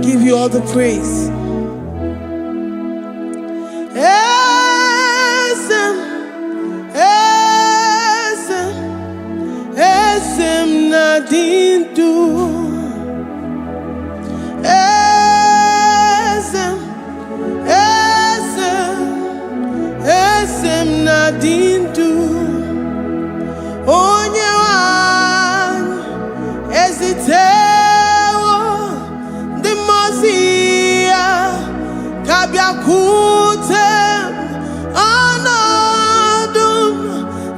give you all the praise. Esem nadindu. Esem nadindu. Onye wan ezitewo di mozia kabia kutem anodum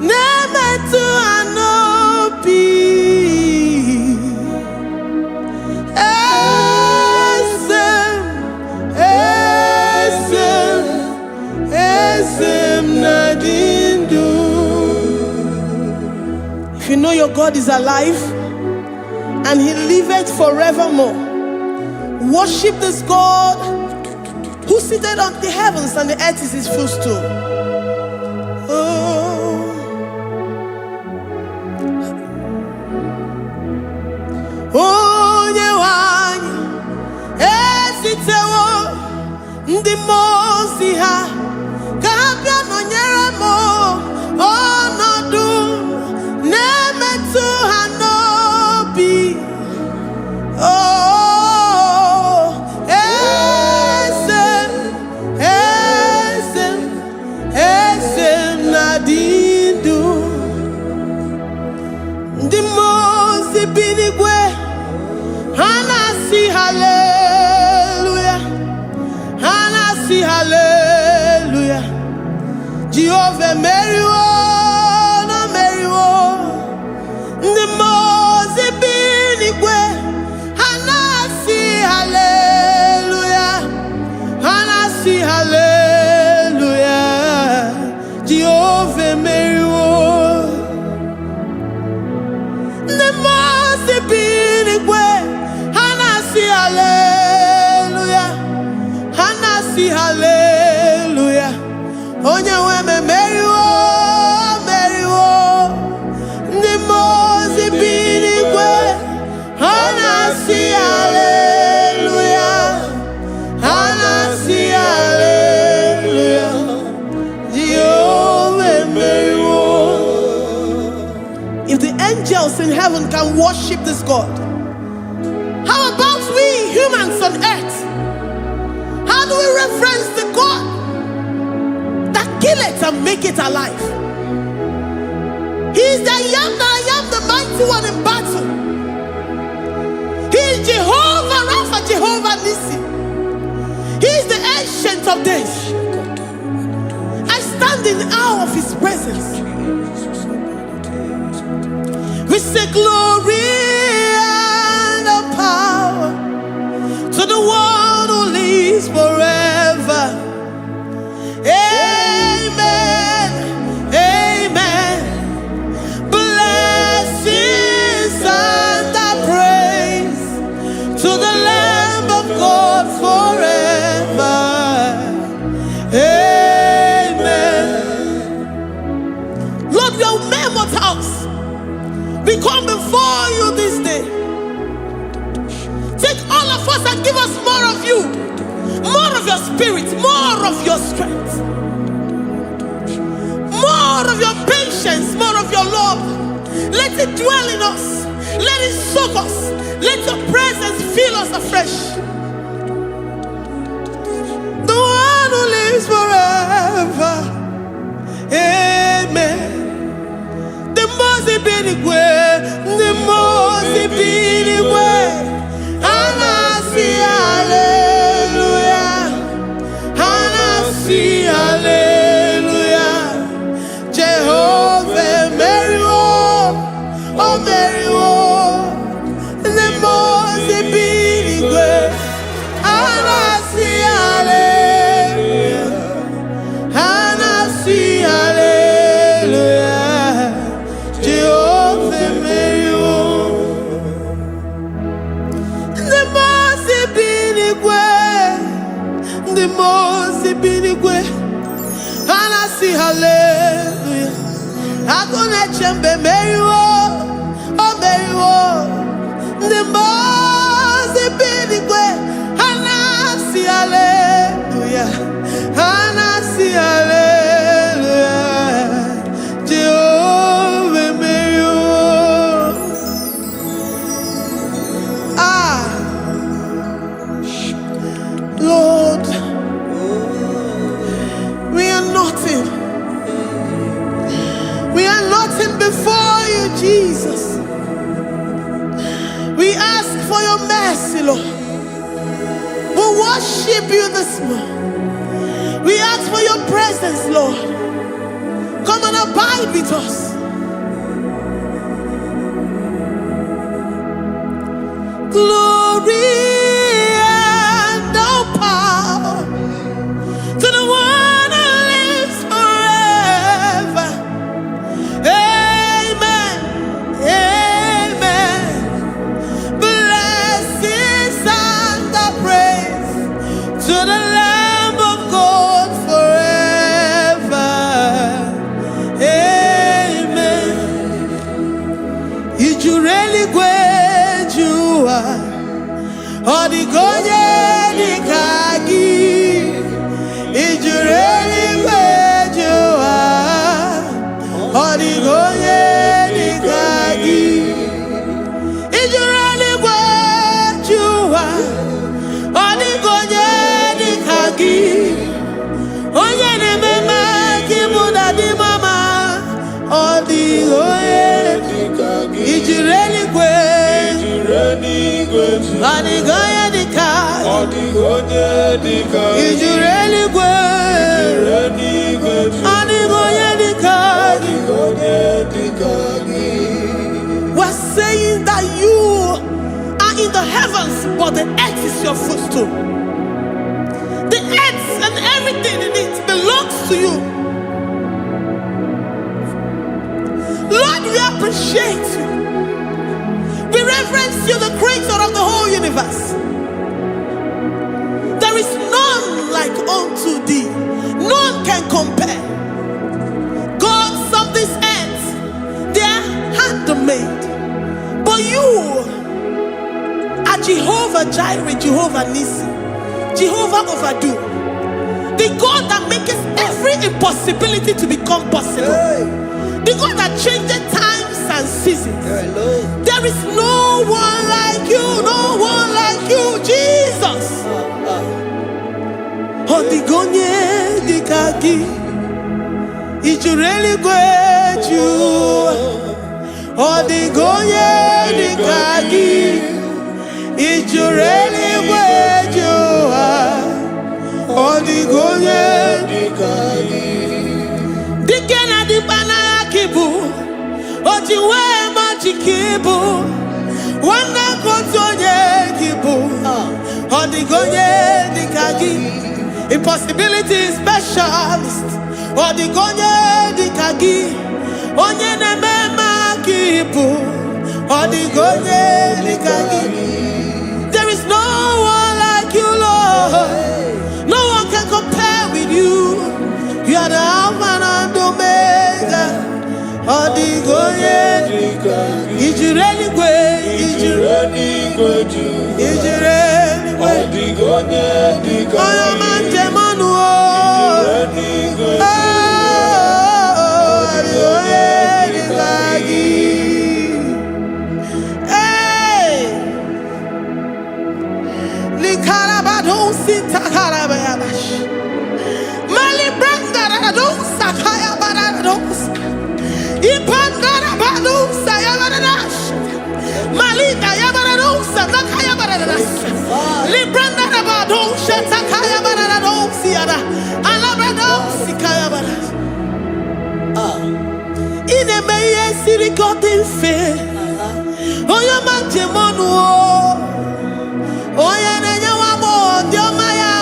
nemetu anopi. Esem nadindu. If you know your God is alive and he liveth forevermore, worship this God who seated on the heavens and the earth is his footstool. Oh. Onye wanyi esitewo ndi mozi ha kabia nonyere mo onodu nemetu hanobi. Oh, esem nadindu. Ndi mozi binigwe hanasi hallelujah, hanasi hallelujah. Jehovah Meriwo, no Meriwo. Ndi mozi binigwe hanasi hallelujah, hanasi hallelujah. Jehovah Meriwo. Ndi mozi binigwe hanasi hallelujah, hanasi hallelujah. Onye weme Meriwo, Meriwo. Ndi mozi binigwe hanasi hallelujah, hanasi hallelujah. Jehovah Meriwo. If the angels in heaven can worship this God, how about we humans on earth? How do we reference the God that kill it and make it alive? He is the I am that I am, the mighty one in battle. He is Jehovah Rapha, Jehovah Nissi. He is the ancient of days. I stand in awe of his presence. We say glory and power to the one who lives forever. Amen, amen. Blessings and praise to the Lamb of God forever. Amen. Lord, we are mammoth house. We come before you this day. Take all of us and give us more of you, more of your spirit, more of your strength, more of your patience, more of your love. Let it dwell in us. Let it soak us. Let your presence fill us afresh. The one who lives forever. Amen. The most binigwe, the most binigwe. Hanasi hallelujah, hanasi hallelujah. Jehovah Meriwo, oh Meriwo. The most binigwe. Hanasi hallelujah, hanasi hallelujah. Jehovah Meriwo. The most binigwe, hanasi hallelujah. Agone chembe Meriwo, oh Meriwo. The most binigwe, ask for your mercy, Lord. We worship you this morning. We ask for your presence, Lord. Come and abide with us. Glory and all power to the one who lives forever. Amen. Amen. Blessings and the praise to the Lamb of God forever. Amen. You really great you are. Odigonye dikagi. You really great you are. Odigonye dikagi. You really great you are. Odigonye dikagi. Onye ne mema kimuda di mama. Odigonye dikagi. You really great. Odigonye dikagi. Odigonye dikagi. You really great. Odigonye dikagi. We're saying that you are in the heavens, but the earth is your footstool. The earth and everything in it belongs to you. Lord, we appreciate you. We reverence you, the creator of the whole universe. There is none like unto thee. None can compare. Gods of this earth, they are handmade. But you are Jehovah Jireh, Jehovah Nissi, Jehovah Overdo. The God that makes every impossibility to become possible. The God that changes times and seasons. There is no one like you, no one like you, Jesus. Odigonye dikagi. You really great you. Odigonye dikagi. You really great you. Odigonye dikagi. Dikena dibana kibu. Ojiwe majikibu. Wana kotonye kibu. Odigonye dikagi. Impossibility specialist. Odigonye dikagi. Onye nemema kibu. Odigonye dikagi. There is no one like you, Lord. No one can compare with you. You are the Alpha and Omega. Odigonye dikagi. Is you really great? Is you really great? Is you really great? Odigonye dikagi. Oh, man, Jemanu. God in faith. Oh, you man, Jemonu. Oh, ya nenya wamo, diomaya.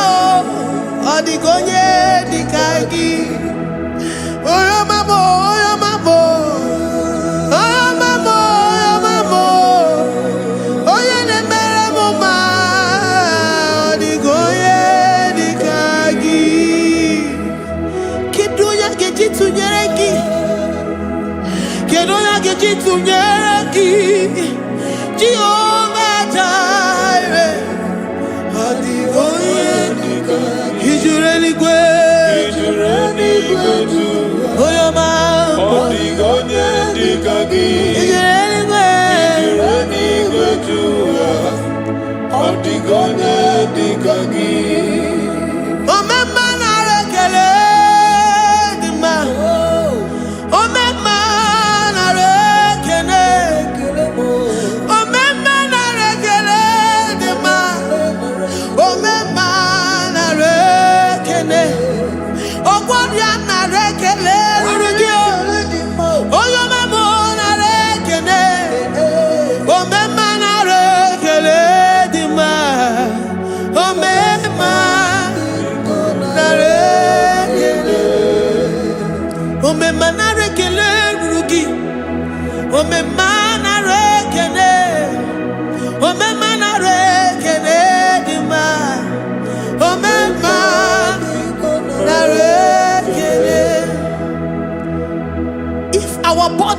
Odigonye dikagi. Oh, ya mamo, oh, ya mamo. Oh, ya mamo, oh, ya mamo. Oh, ya nemere moma. Odigonye dikagi. Kidunya gejitu nyereki. Kedoya gejitu nyereki. Jehovah Jireh. Odigonye dikagi. Is you really great? Is you really great? Oh, your man. Odigonye dikagi. Is you really great? Is you really great? Odigonye dikagi. Oh, my man, I rekele di ma. Oh, my man, I rekele.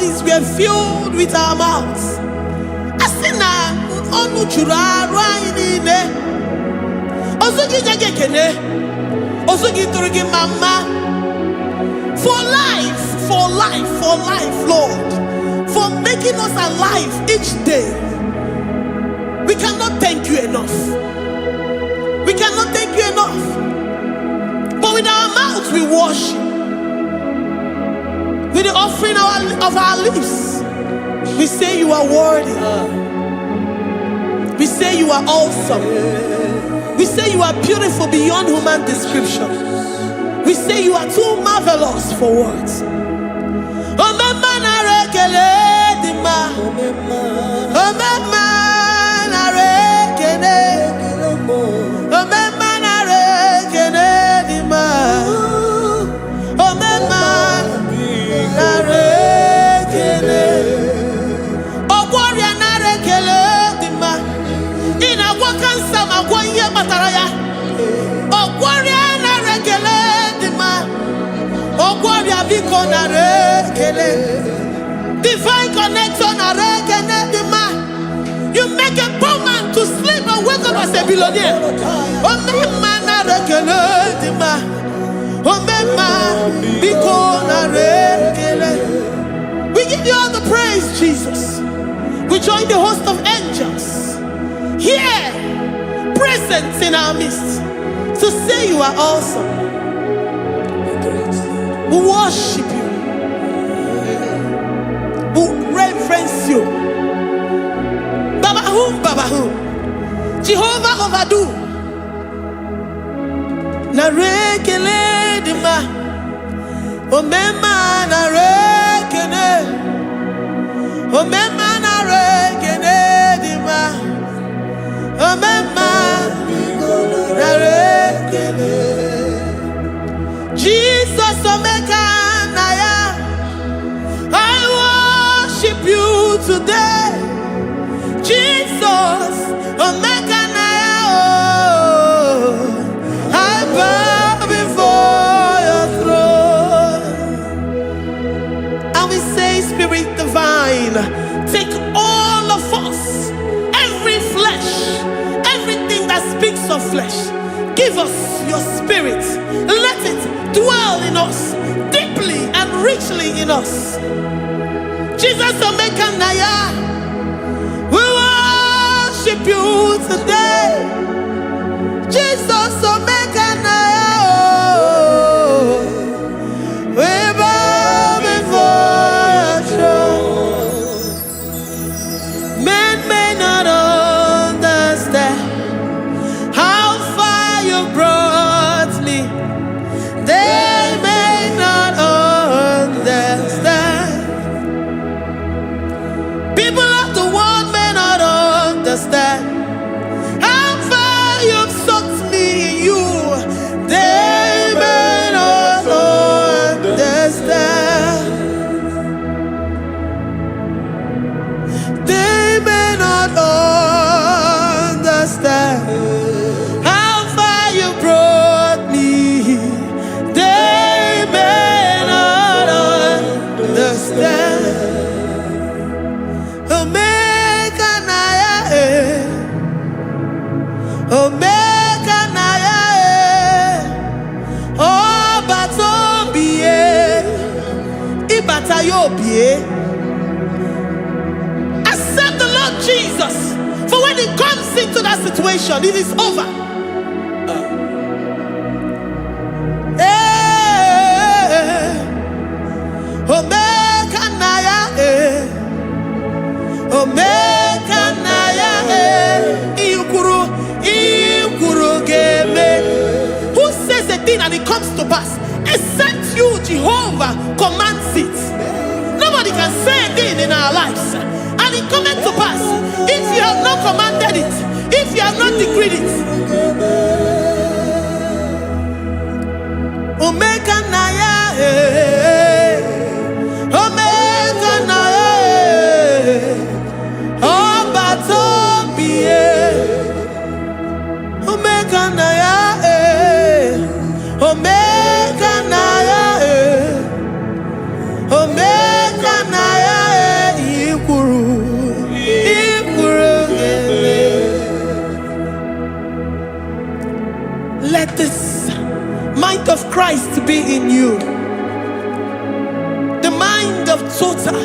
bodies were filled with our mouths. Asina onu churaru ayine. Osugi jagekene. Osugi turugi mama. For life, Lord. For making us alive each day. We cannot thank you enough. We cannot thank you enough. But with our mouths we worship. With the offering of our lips, we say you are worthy. We say you are awesome. We say you are beautiful beyond human description. We say you are too marvelous for words. Divine connection. You make a poor man to sleep and wake up as a billionaire. We give you all the praise, Jesus. We join the host of angels here, present in our midst, to say you are awesome. We worship you. We reverence you. Babahum. Jehovah overdo. Narekele dima. Omema narekene. Omema narekene dima. Omema narekene. Jesus Omega Naya, I worship you today. Jesus Omega Naya, oh, I bow before your throne. And we say, Spirit Divine, take all of us, every flesh, everything that speaks of flesh. Give us your spirit. Let it dwell in us, deeply and richly in us. Jesus Omega Naya, we worship you today. Jesus Omega Naya, oh, we bow before your throne. Men may not understand how far you brought me. They may not understand. People of the world may not understand how far you've sucked me in you. They may not understand. They may not understand how far you brought me. They may not understand. Omega Naya, Omega Naya, oh Batobie, Ibatayobie. Accept the Lord Jesus, for when He comes into that situation, it is over. Omega Naya, Omega Naya, Ikuru Game. Who says a thing and it comes to pass? Except you, Jehovah, commands it. Nobody can say a thing in our lives and it comes to pass if you have not commanded it, if you have not decreed it. Omega Naya, Omega Naya, oh Batobie, Omega Naya, Omega Naya, Omega Naya. Christ be in you. The mind of total.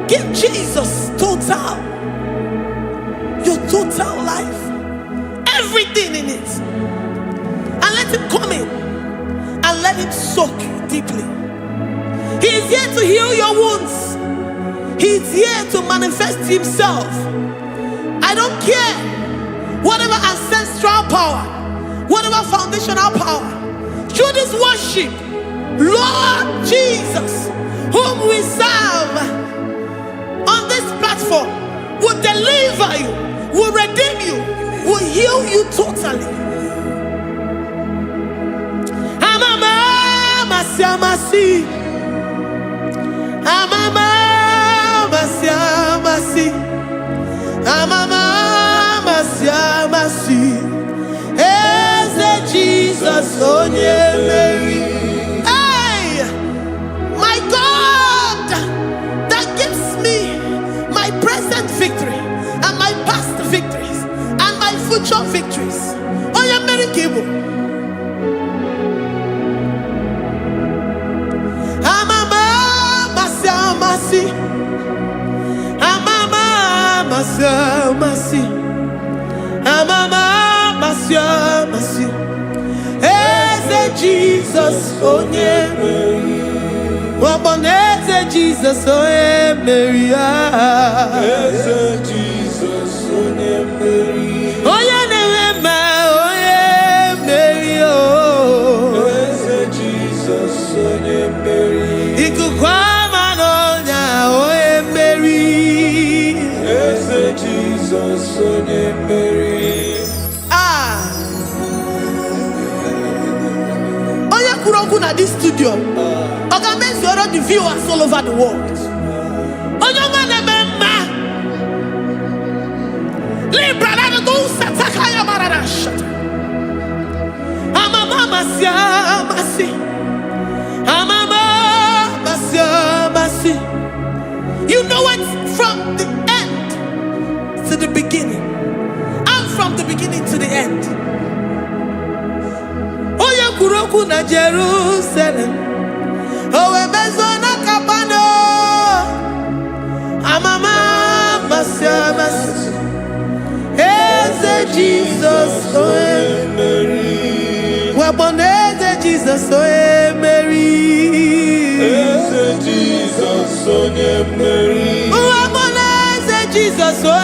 Give Jesus total. Your total life. Everything in it. And let him come in. And let him soak deeply. He is here to heal your wounds. He is here to manifest himself. I don't care. Whatever ancestral power, whatever foundational power, through this worship, Lord Jesus, whom we serve on this platform, will deliver you, will redeem you, will heal you totally. Jesus, oh yeah, Mary. Hey, my God, that gives me my present victory and my past victories and my future victories. Oh yeah, Mary Kibu. Amama masi, amama masi, amama masi. Jesus, oh yeah, Mary. Waboneze Jesus, oh yeah, Mary. Jesus, oh yeah, Mary. Oh yeah, Mary. Oh, Jesus, oh yeah, Mary. Ikukwama nonya, oh yeah, Mary. Jesus, oh yeah, Mary. At this studio, organize the viewers all over the world. You know it from the end to the beginning, and from the beginning to the end. Kuroku na Jerusalem, oh ebezona kapano, amama masiamas, eze Jesus, oh Mary, waboneze Jesus, oh Mary, eze Jesus, oh Mary, waboneze Jesus, oh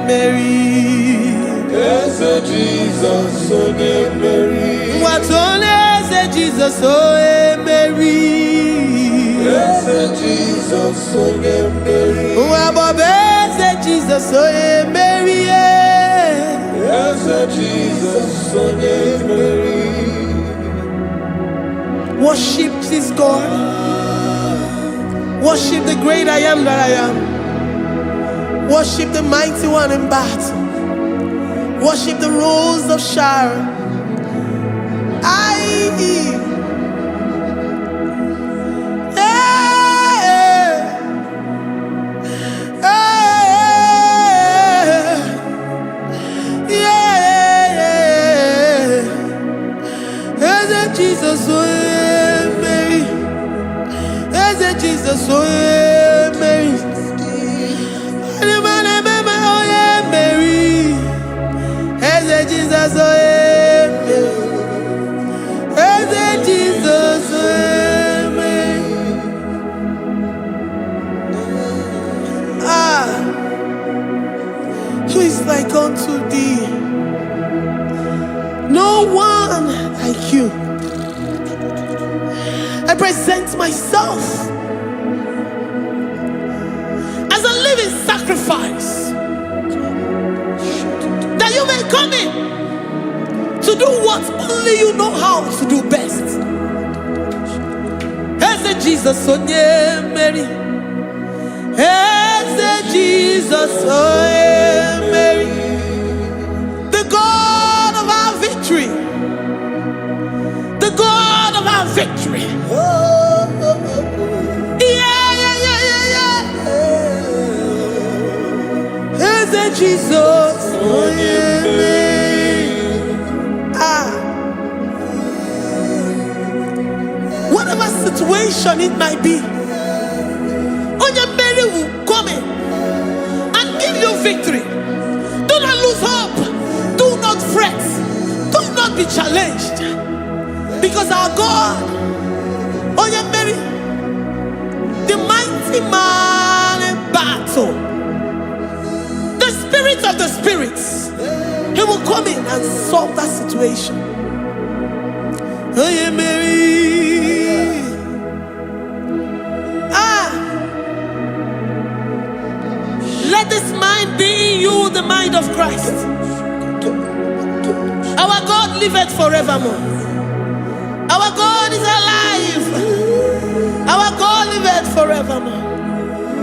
Mary, eze Jesus, oh Mary. What on is Jesus, oh Mary? Yes, Jesus, oh Mary. What is Jesus, oh Mary? Yes, Jesus, oh Mary. Worship this God. Worship the great I am that I am. Worship the mighty one in battle. Worship the rose of Sharon. Jesus, oh Mary, Jesus, oh Mary, Mary, Jesus, oh Jesus, Mary. Who is like unto thee? No one like you. I present myself as a living sacrifice, that you may come in to do what only you know how to do best. Eze Jesus, oh yeah, Mary. Eze Jesus, oh yeah, Mary. The God of our victory. The God of our victory. Eze Jesus, oh yeah, Mary. situation it might be, Onyemere will come in and give you victory. Do not lose hope. Do not fret. Do not be challenged. Because our God, Onyemere, the mighty man in battle, the spirit of the spirits, he will come in and solve that situation. Onyemere. Let this mind be in you, the mind of Christ. Our God liveth forevermore. Our God is alive. Our God liveth forevermore.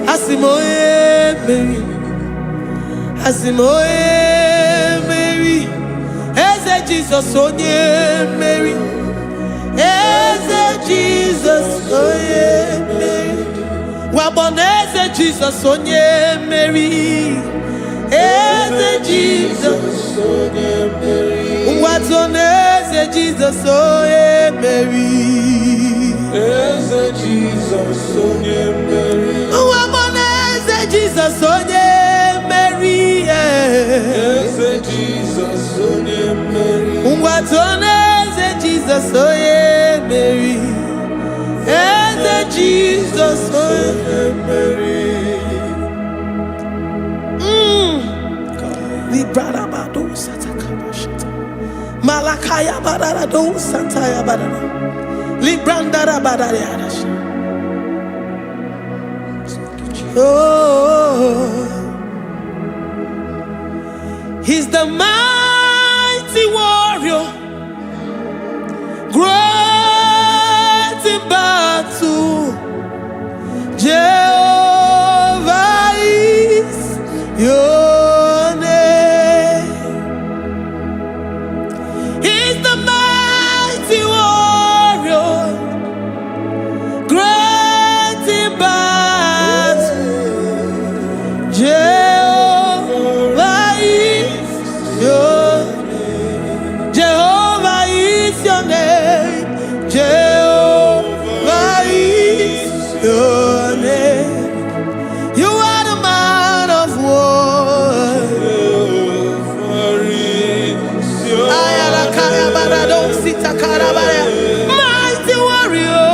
Asimoye Mary. Asimoye Mary. Eze Jesus onye Mary. Eze Jesus onye Mary. Waboneze Jesus onye Mary. Eze Jesus onye Mary. Watoneze Jesus onye Mary. Eze Jesus onye Mary. Waboneze Jesus onye Mary. Eze Jesus onye Mary. Watoneze Jesus onye Mary. Eze Jesus onye Mary. Malakaya badara do santaya badara. Librandara badara yadash. Oh, he's the mighty warrior, great in battle. Jehovah is your name. He's the mighty warrior, great in battle. Jehovah is your name. Jehovah is your name. Jehovah is your name. You are the man of war. Mighty warrior.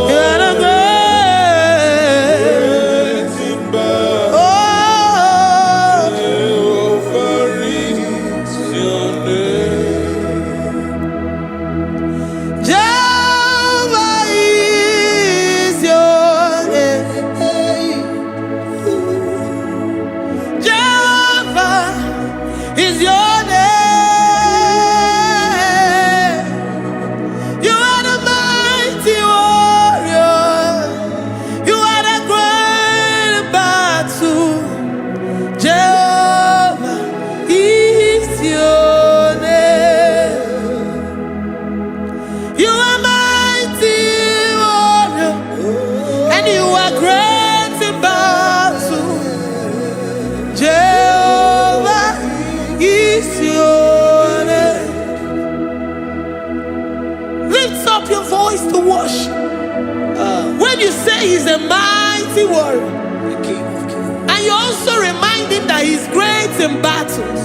You are the great. Oh, Jehovah is your name. Jehovah is your name. Jehovah is your name. You are the mighty warrior. You are the great battle. Jehovah is your name. You are mighty warrior, and you are great in battle. Jehovah is your name. Lift up your voice to worship. When you say he's a mighty warrior, the King of Kings. and you also remind him that he's great in battles,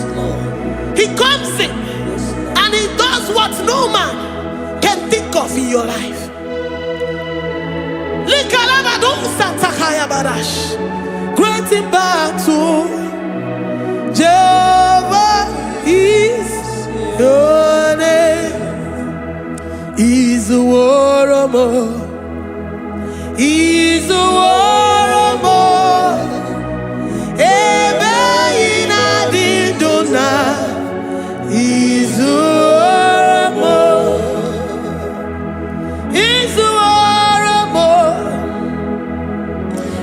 he comes in and he does what no man can think of in your life. Great in battle, Jehovah is your name. He's a warrior. He's a warrior. Ebe ina dindona. He's a warrior. He's a warrior.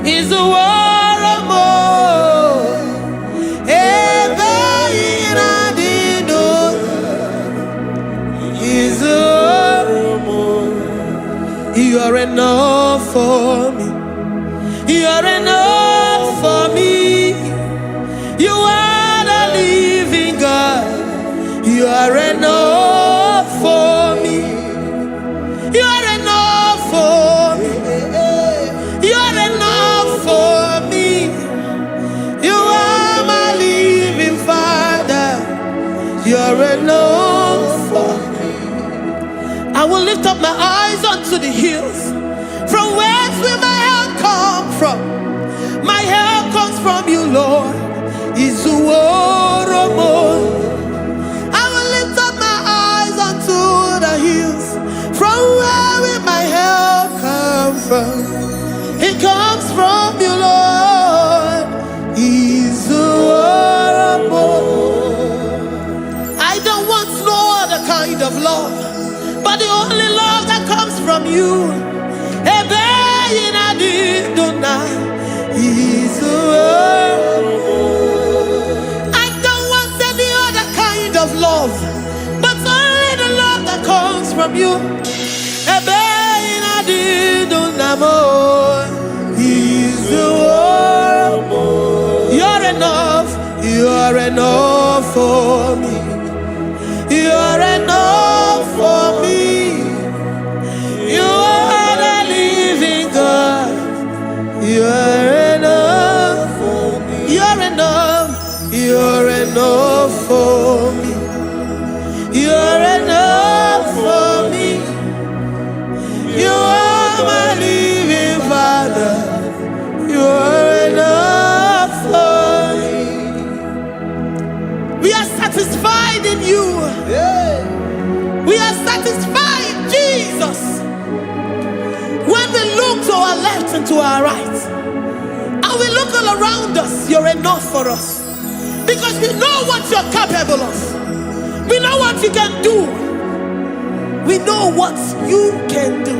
He's a warrior. Ebe ina dindona. He's a warrior. You are enough for me. You are enough for me. You are the living God. You are enough for me. You are enough for me. I will lift up my eyes unto the hills. From whence will my help come from? My help comes from you, Lord. Izuoromo. I will lift up my eyes unto the hills. From where will my help come from? It comes from you, Lord. Izuoromo. I don't want no other kind of love, but the only love that comes from you. I don't want any other kind of love, but only the love that comes from you. You're enough. You're enough for me. You're enough for me. You are the living God. You're enough for me. You're enough. You're enough for me. You're enough for me. You are my living Father. You're enough for me. We are satisfied in you. We are satisfied in Jesus. When we look to our left and to our right, and we look all around us, you're enough for us. Because we know what you're capable of. We know what you can do. We know what you can do.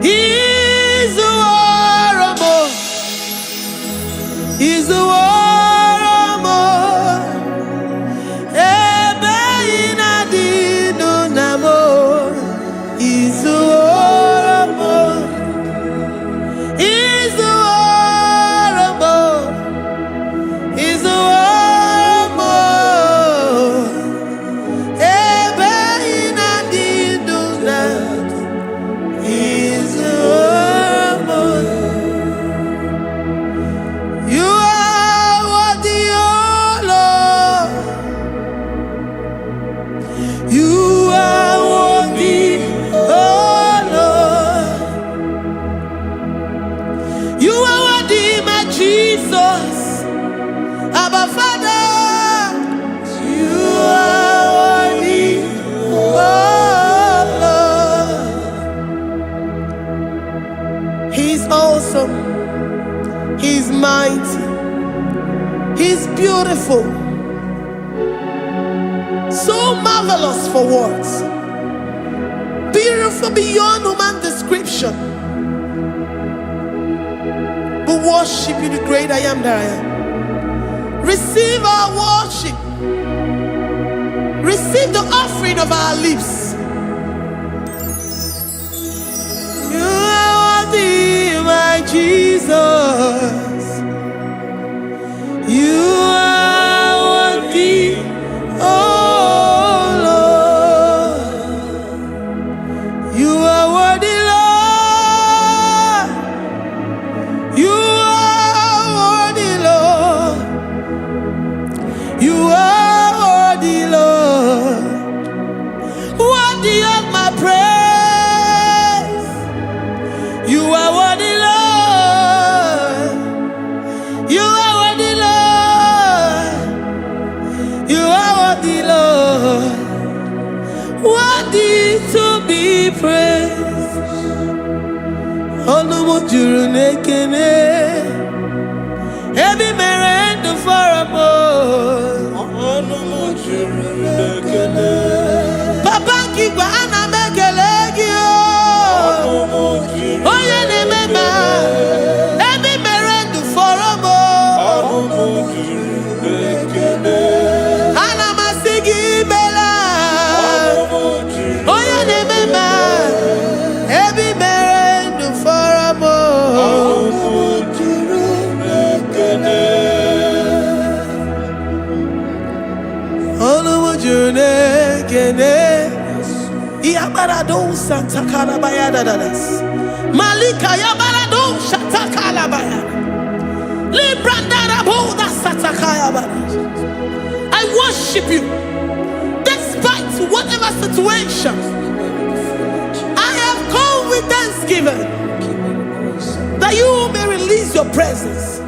He's the warrior. He's the warrior. He's mighty. He's beautiful. So marvelous for words. Beautiful beyond human description. We worship you, the great I am that I am. Receive our worship. Receive the offering of our lips. You are worthy, my Jesus. You are worthy, oh Lord. You are worthy, Lord. You are worthy, Lord. You are worthy, Lord. Worthy of my praise. You are worthy, Lord. You are worthy, Lord. You are worthy, Lord. Worthy to be praised. Onumujuru nekene. Every merend for a boy. Onumujuru nekene. Papa kigwa ana mekelegio. Onumujuru. Oye ne mema. Every merend for a boy. Onumujuru nekene. Ana masigi bela. Onumujuru. Oye ne mema. Every merend for a boy. Onumujuru nekene. Onumujunekene. Iabarado Santa Calabayadadas. Malika Yabarado Shata Calabaya. I worship you despite whatever situation. I have come with thanksgiving that you may release your presence.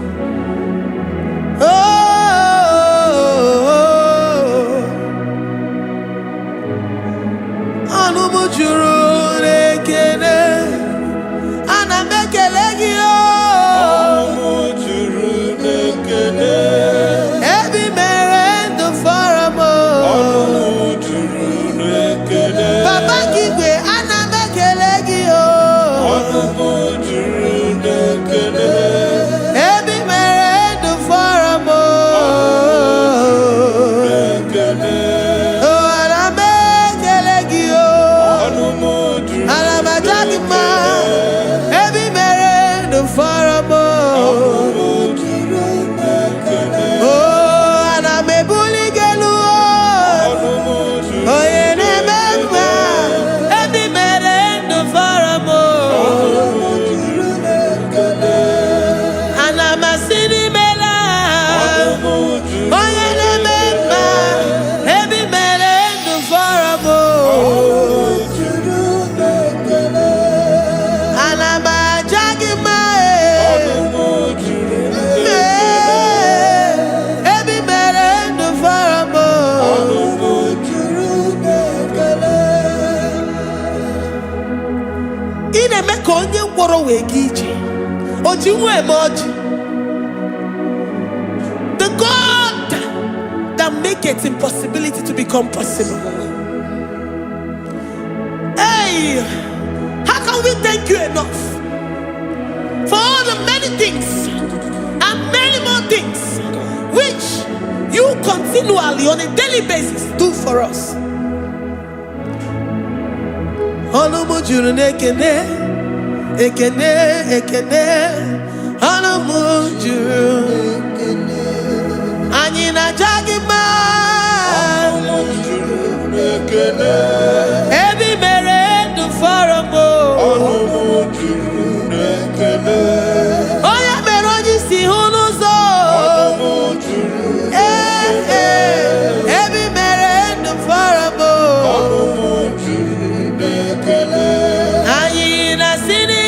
The God that makes impossibility to become possible. Hey, how can we thank you enough for all the many things and many more things which you continually on a daily basis do for us? Ekene Anamujuru Anyina Jagima Ebi mere du faramo Oya meroji si hunuzo Ebi mere du faramo Anyina sini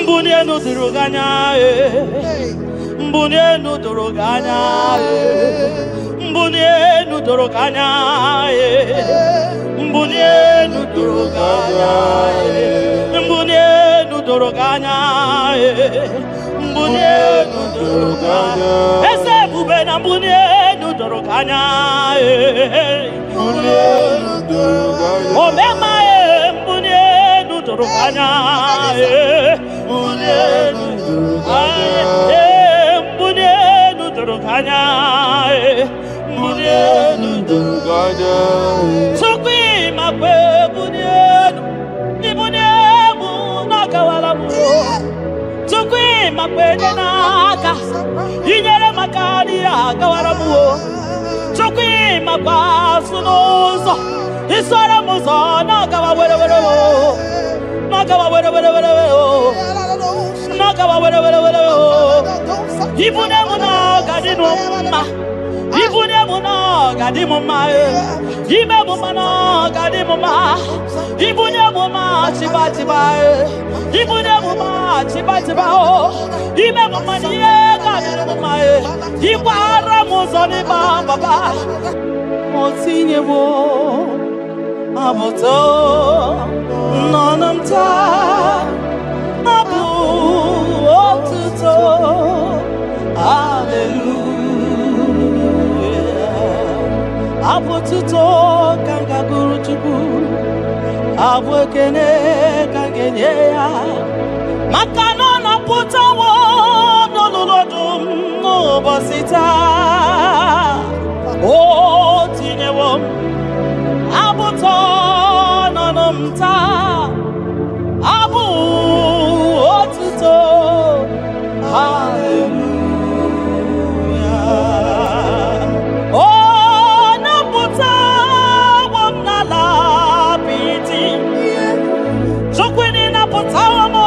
Mbunienu duruganya Mbunienu duruganya Mbunienu duruganya Mbunienu duruganya Mbunienu duruganya Mbunienu duruganya Ese bubena mbunienu duruganya Mbunienu duruganya Omema mbunienu duruganya Mbunienu duruganya Mbunienu duruganya Sukwi makwe mbunienu Mbunienu nakawalamu Sukwi makwe naka Inyere makani akawalamu Sukwi makwa sunuzo Isora muzo nakawa were Nakawa were Nakawa were Ibune muna gadinu ma Ibune muna gadimu ma Ime muna gadimu ma Ibune muna chiba chiba ibune muma chiba chiba ime mama niye ga mama ibara muzoni baba motinye wo aboto nonamta abu otuto hallelujah abotuto kanga guru chuku abwekene kangenye ya makano na putawo nololodum no bosita o tinyewo abuto nonomta abu otuto hallelujah o nabuta wamnala piti chokwini nabuta wamo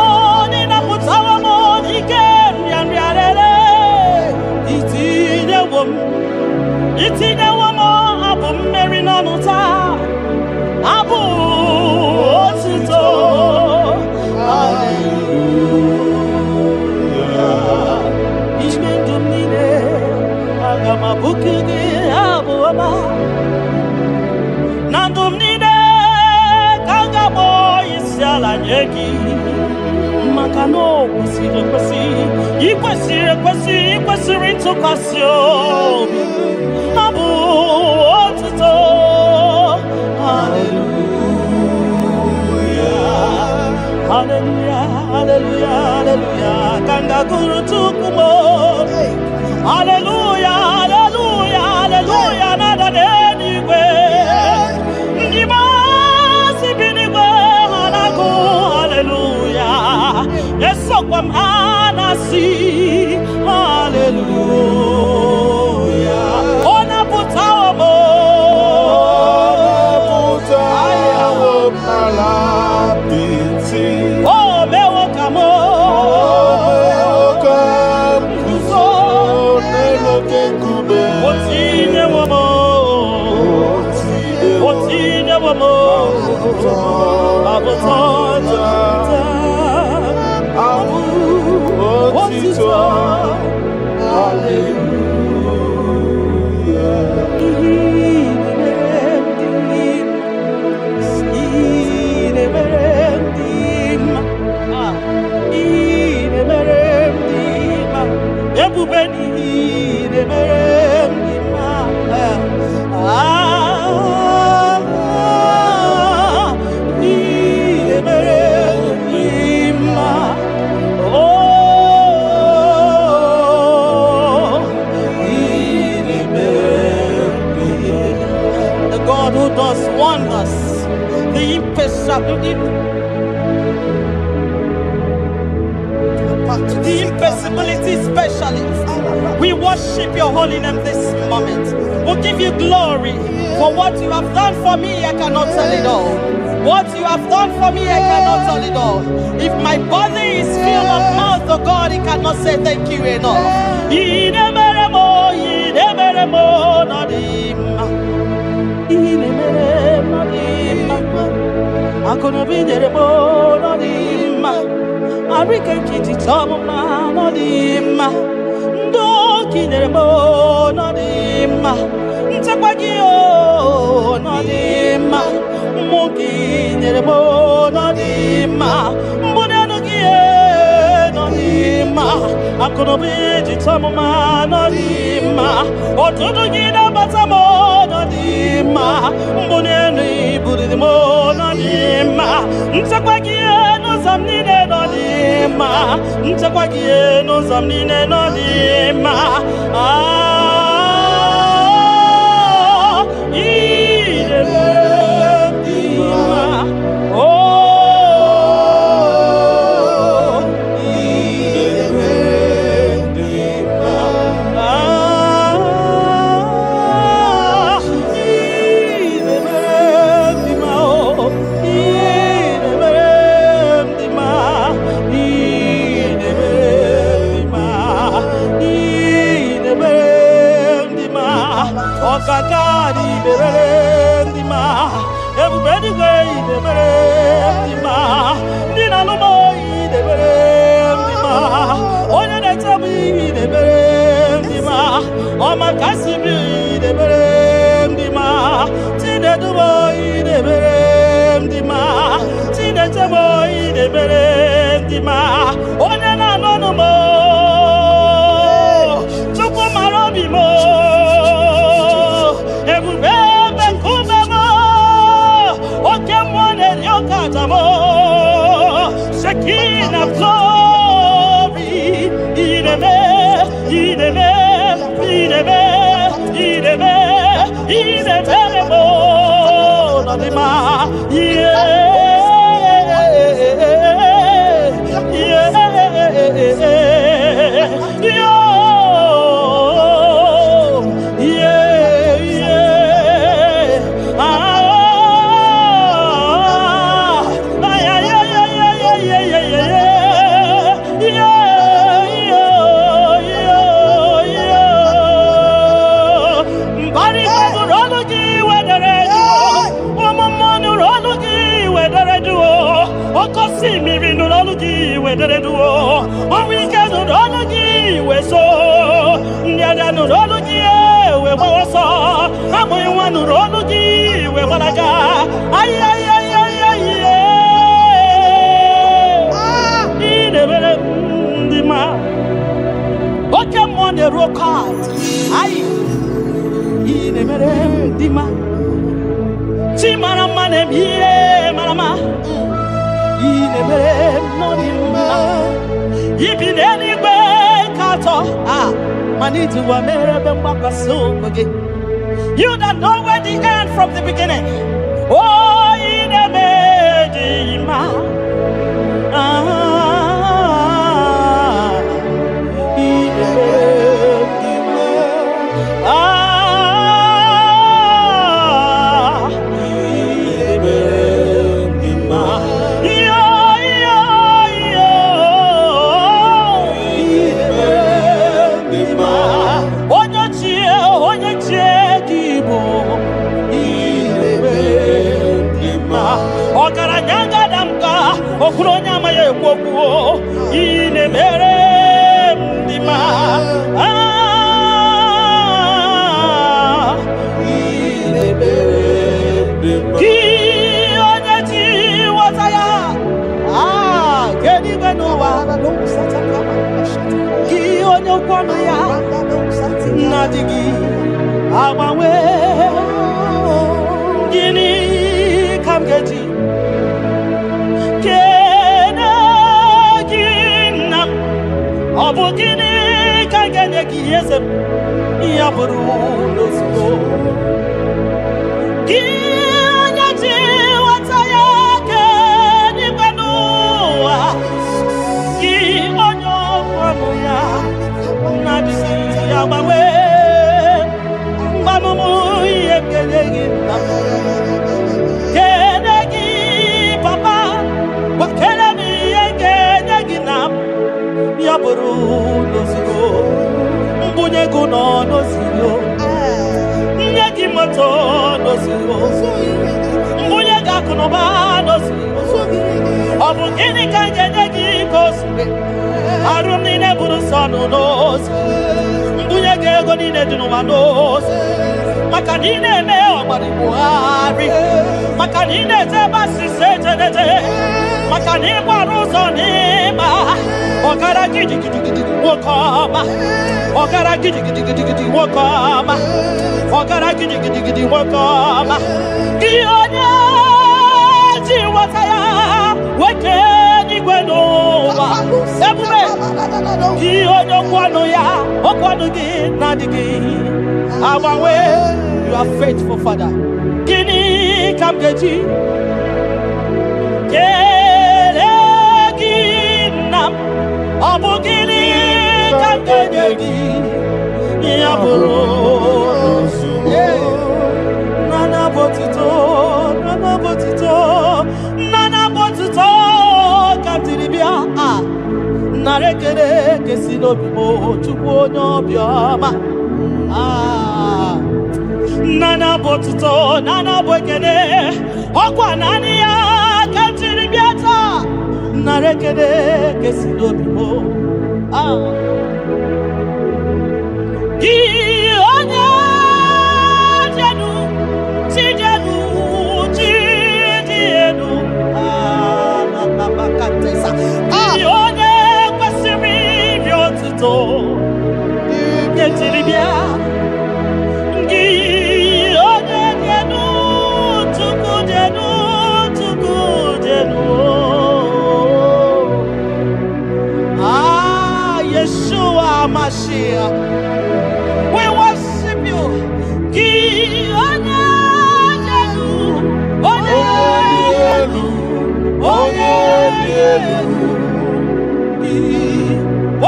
ni nabuta wamo ikem yanriarere itinye wamo abu mmeri nonuta abu otuto hallelujah ishme dumine agama bukigi abu ama nandumnine kangabo isiala nyegi makano ikwesiri ntụkwasị obi abu otuto hallelujah hallelujah hallelujah hallelujah kanga guru tukumo hallelujah hallelujah hallelujah nada denigwe ndima sibinigwe hanaku hallelujah yeso kwam anasi hallelujah ona putawo mo the impossibility specialist. We worship your holy name this moment. We'll give you glory for what you have done for me. I cannot tell it all. What you have done for me, I cannot tell it all. If my body is filled of mouth, oh God, it cannot say thank you enough. I couldn't be there, no dimma. I reckon kitty tomma, no dimma. No kindermo, no dimma. Tapagio, no dimma. Monkey, neremo, no dimma. Monanogie, no dimma. I couldn't be the tomma, no dimma. Or to the gina, but I'm no dimma. Monani, Budimo, no dimma. Tapagio, no zamnine, no dimma. Tapagio, no zamnine, no dimma. Amen. mere ndị ma onye na-anọnụ m Chukwu mara obi m ebube ebe nkume m oke mmụọ na-eri oke aja m Shekinah glory ideme mo nodima You that know where the end from the beginning. Oh, in a medima. You are faithful, Father. Gini kamgeji, keleginam, abugini kamgeji, yaburu, nana botito, kamtiribia, narekere kesinobibo, chukwo nyobioma. Nana botuto, nana bokene, okwa nani ya kantiri biata, narekene kesido bibo. Di onya jenu, ti jenu, na bakata.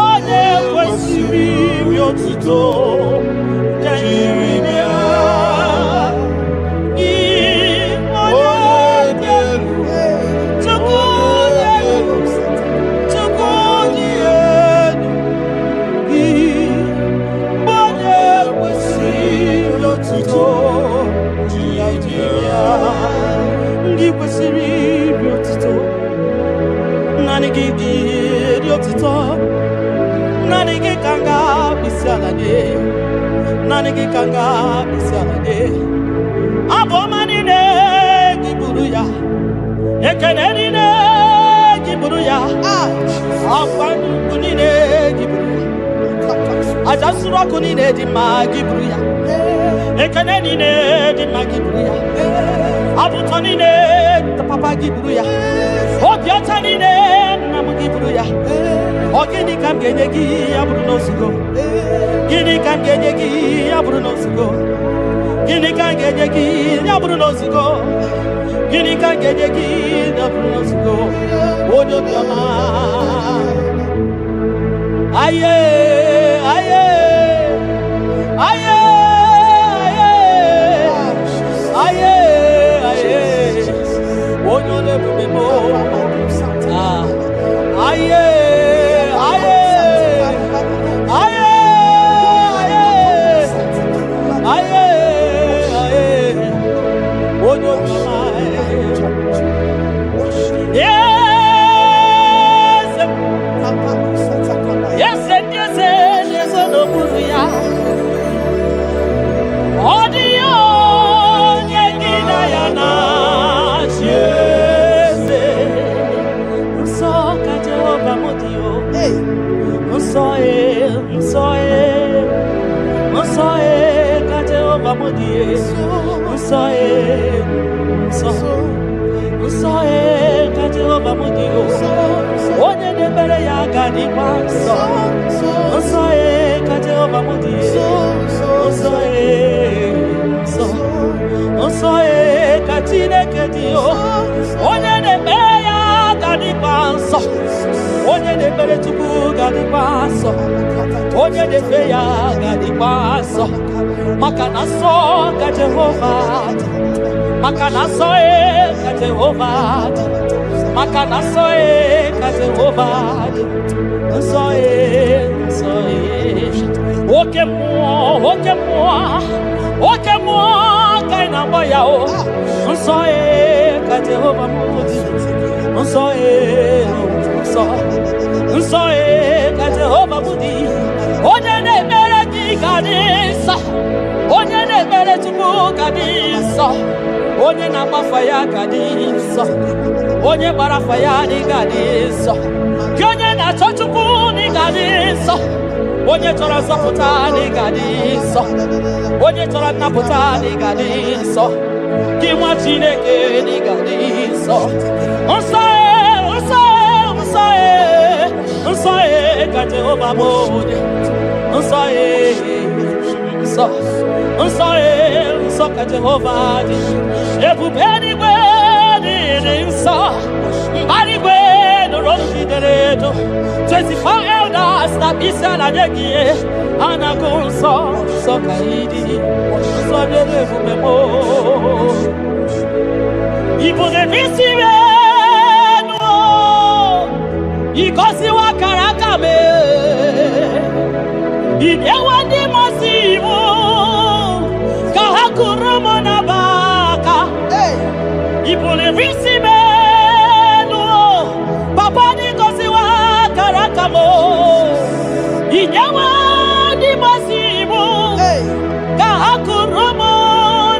onye kwesịrị iri otuto Jeremia ndị kwesịrị iri otuto naanị gị iri otuto naanị gị ka m ga-akpịsị ala gị naanị gị ka m ga-akpịsị ala gị abụ ọma niile gị buru ya ekele niile gị buru ya akwa nnukwu niile gị buru ya aja nsure ọkụ niile dị mma gị buru ya ekele niile dị mma gị buru ya abụtọ niile papa gị buru ya obi ọcha niile nna m gị buru ya ọ gịnị ka m ga-enye gị ya bụrụ n'ozugo gịnị ka m ga-enye gị ya bụrụ n'ozugo gịnị ka m ga-enye gị ya bụrụ n'ozugo gịnị ka m ga-enye gị ya bụrụ n'ozugo onye obiọma aye aye aye aye aye onye ole ebube m aye aye aye aye aye onye obiọma yes yes n'okpuru ya ọ dị ya onye gị na ya na-achị eze nsọ ka Jehova m dị o nsọ nsọ nsọ ka Jehova m dị nsọ nsọ nsọ ka Jehova m dị o onye na-ekpere ya ga-adịkwa nsọ nsọ ka Jehova m dị nsọ nsọ nsọ ka Chineke dị o onye na-ekpere ya ga-adịkwa nsọ onye na-ekpere Chukwu ga-adịkwa nsọ onye na-efe ya ga-adịkwa nsọ maka na nsọ ka Jehova dị maka na nsọ ka Jehova dị maka na nsọ ka Jehova dị nsọ nsọ oke mmụọ oke mmụọ oke mmụọ ka ị na-agbọ ya o nsọ ka Jehova m dị nsọ nsọ nsọ ka Jehova m dị onye na-ekpere gị ga-adị nsọ onye na-ekpere Chukwu ga-adị nsọ onye na-agbafa ya ga-adị nsọ onye gbara afa ya ga-adị nsọ gị onye na-achọ Chukwu ga-adị nsọ onye chọrọ nzọpụta ga-adị nsọ onye chọrọ nnapụta ga-adị nsọ gị nwa Chineke ga-adị nsọ nsọ nsọ nsọ nsọ ka Jehova m dị nsọ nsọ nsọ nsọ ka Jehova dị ebube eluigwe dị nsọ mbara igwe nụrụ jidere edo 24 elders na isi ala nye gị a na-agụ nsọ nsọ ka ị dị nsọ dịrị ebube m Ibu na-esi enu ịgọziwa akara aka m inyewa ndị mmasị iwu ka ha kụrụ m n'aba aka Ibu na-esi enu papa n'ịgọziwa akara aka m inyewa ndị mmasị iwu ka ha kụrụ m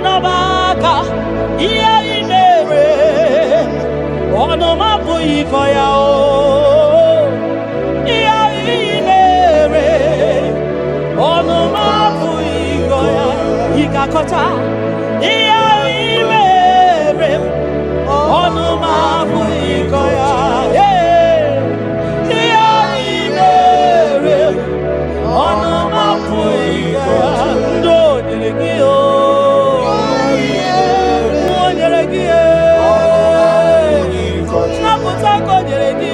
n'aba aka ihe ị mere ọnụ m abụghị ịkọ ya ihe ị mere ọnụ m abụghị ịkọ ya ị ga-akọcha ihe ị mere ọnụ m abụghị ịkọ ya ihe ị mere ọnụ m abụghị ịkọ ya ndị o nyere gị Napụta ka o nyere gị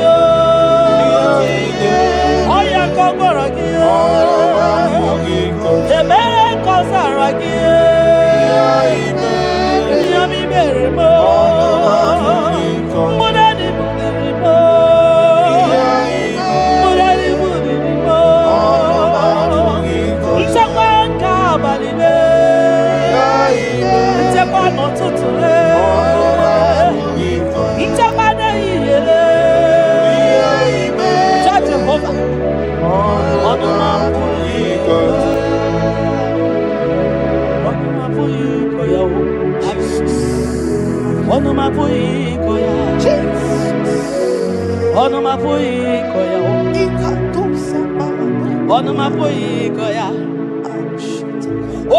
Onuma puiko ya. Onuma puiko ya.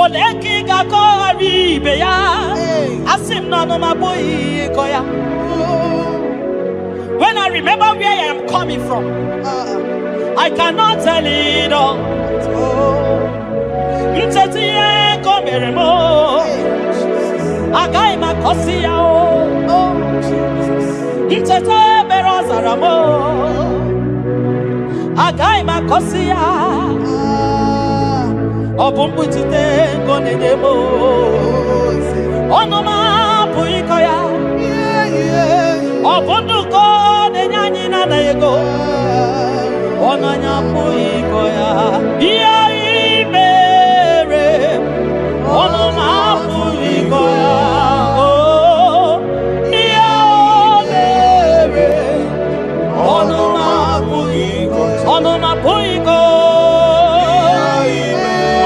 Oleki gakori be ya. Asim no onuma puiko ya. When I remember where I am coming from, I cannot tell it all. Mtetiye komeremo. Agai makosia o. Mtete berozaramo. Agai makosia. Obumbutite konedemo. Onoma puikoya. Obunduko nenyanyi na ego. Onanya puikoya. Iya imere. Onoma puikoya. Oh, iya imere. Onoma puiko. Onoma puiko.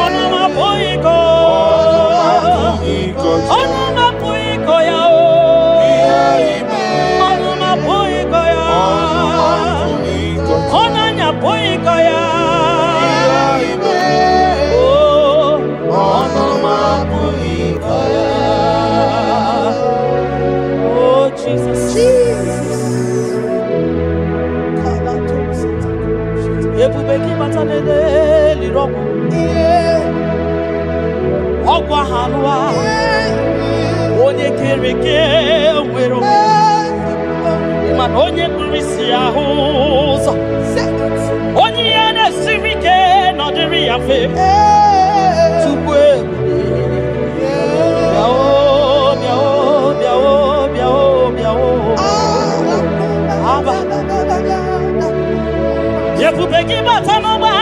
Onoma puiko. Onoma puiko ya. Onoma puiko ya. Onanya puiko ya. Oh, onoma puiko ya. Oh, Jesus. Ebubeki matanede lirobo. Ogwa halwa. Onye kereke wero. Man onye kurisi ahuzo. Onye ene sirike no diri afe. Tukwe. Biao, biao, biao, biao, biao. Aba. Yekubeki batano ba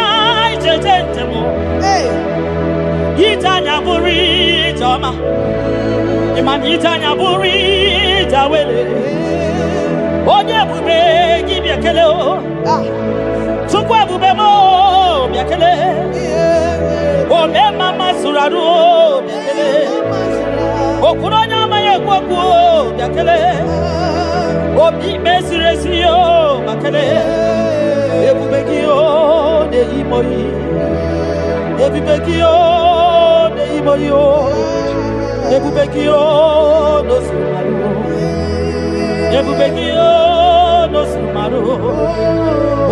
ijetentemo. Itanya buri jama. Iman itanya buri jawele. Onye bube gibi ekele o. Tukwa bube mo biakele. Ome mama suradu o biakele. Okuno nyama ye kwaku o biakele. Obi mesiresi o makele. Ebubeki o de imoyi. Ebubeki o de imoyi o. Ebubeki o no sumaru. Ebubeki o no sumaru.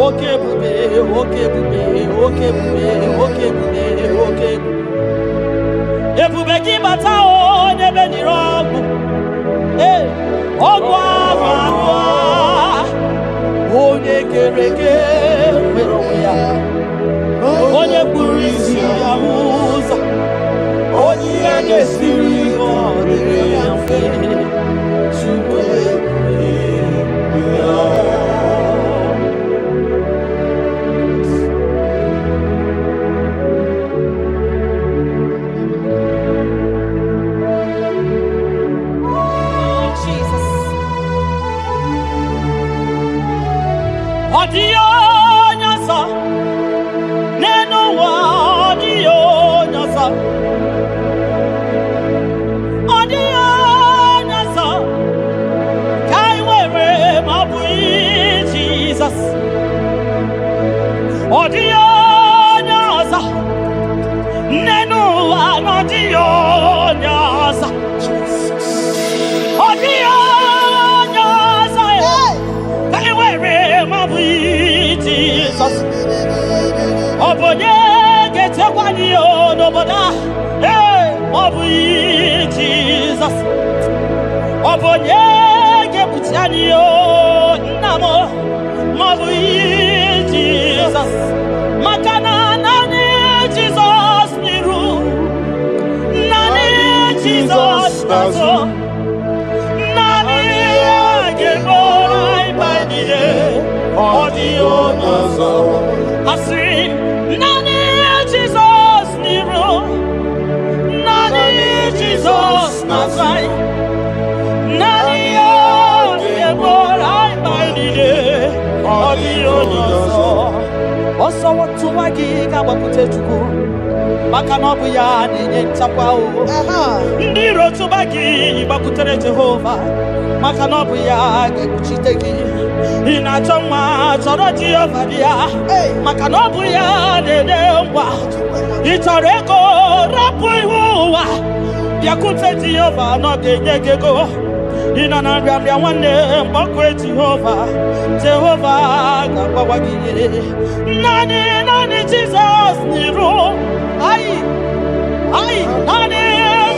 Oke bube, oke bube, oke bube, oke bube, oke bube. Ebubeki bata o nebe ni rogu. Ogwa vanwa. Onye kereke wero ya. Onye kurisi amuza. Onye age siri o dere afe. Chukwe Odio nyasa, neno wa odio nyasa, odio nyasa, kai wewe mabui Jesus, odio nyasa, neno wa odio nyasa, odio nyasa, kai wewe mabui Jesus. Obonye gete kwani ono boda. Mabui Jesus. Obonye gebutiani o namo. Mabui Jesus. Makana nani Jesus miru. Nani Jesus nazo. Nani agebora ibadide. Odio nazo. Asri nani Jesus niru. Nani Jesus nazai. Nani agebora ibadide. Odio nazo. Oso watu wagiga wakute chuku. Maka nobu ya nenye nchakwa o. Ndiro tubagi bakutere Jehova. Maka nobu ya gekuchitegi. ịna-achọ nwa chọrọ Jehova bịa maka na ọ bụ ya na-enye ngwa ị chọrọ ego rapụ ihu ụwa bịakwute Jehova na ọ ga-enye gị ego ị nọ na nrịanrịa nwanne mgbakwe Jehova ga-agbawa gị naanị Jizọs n'iru naanị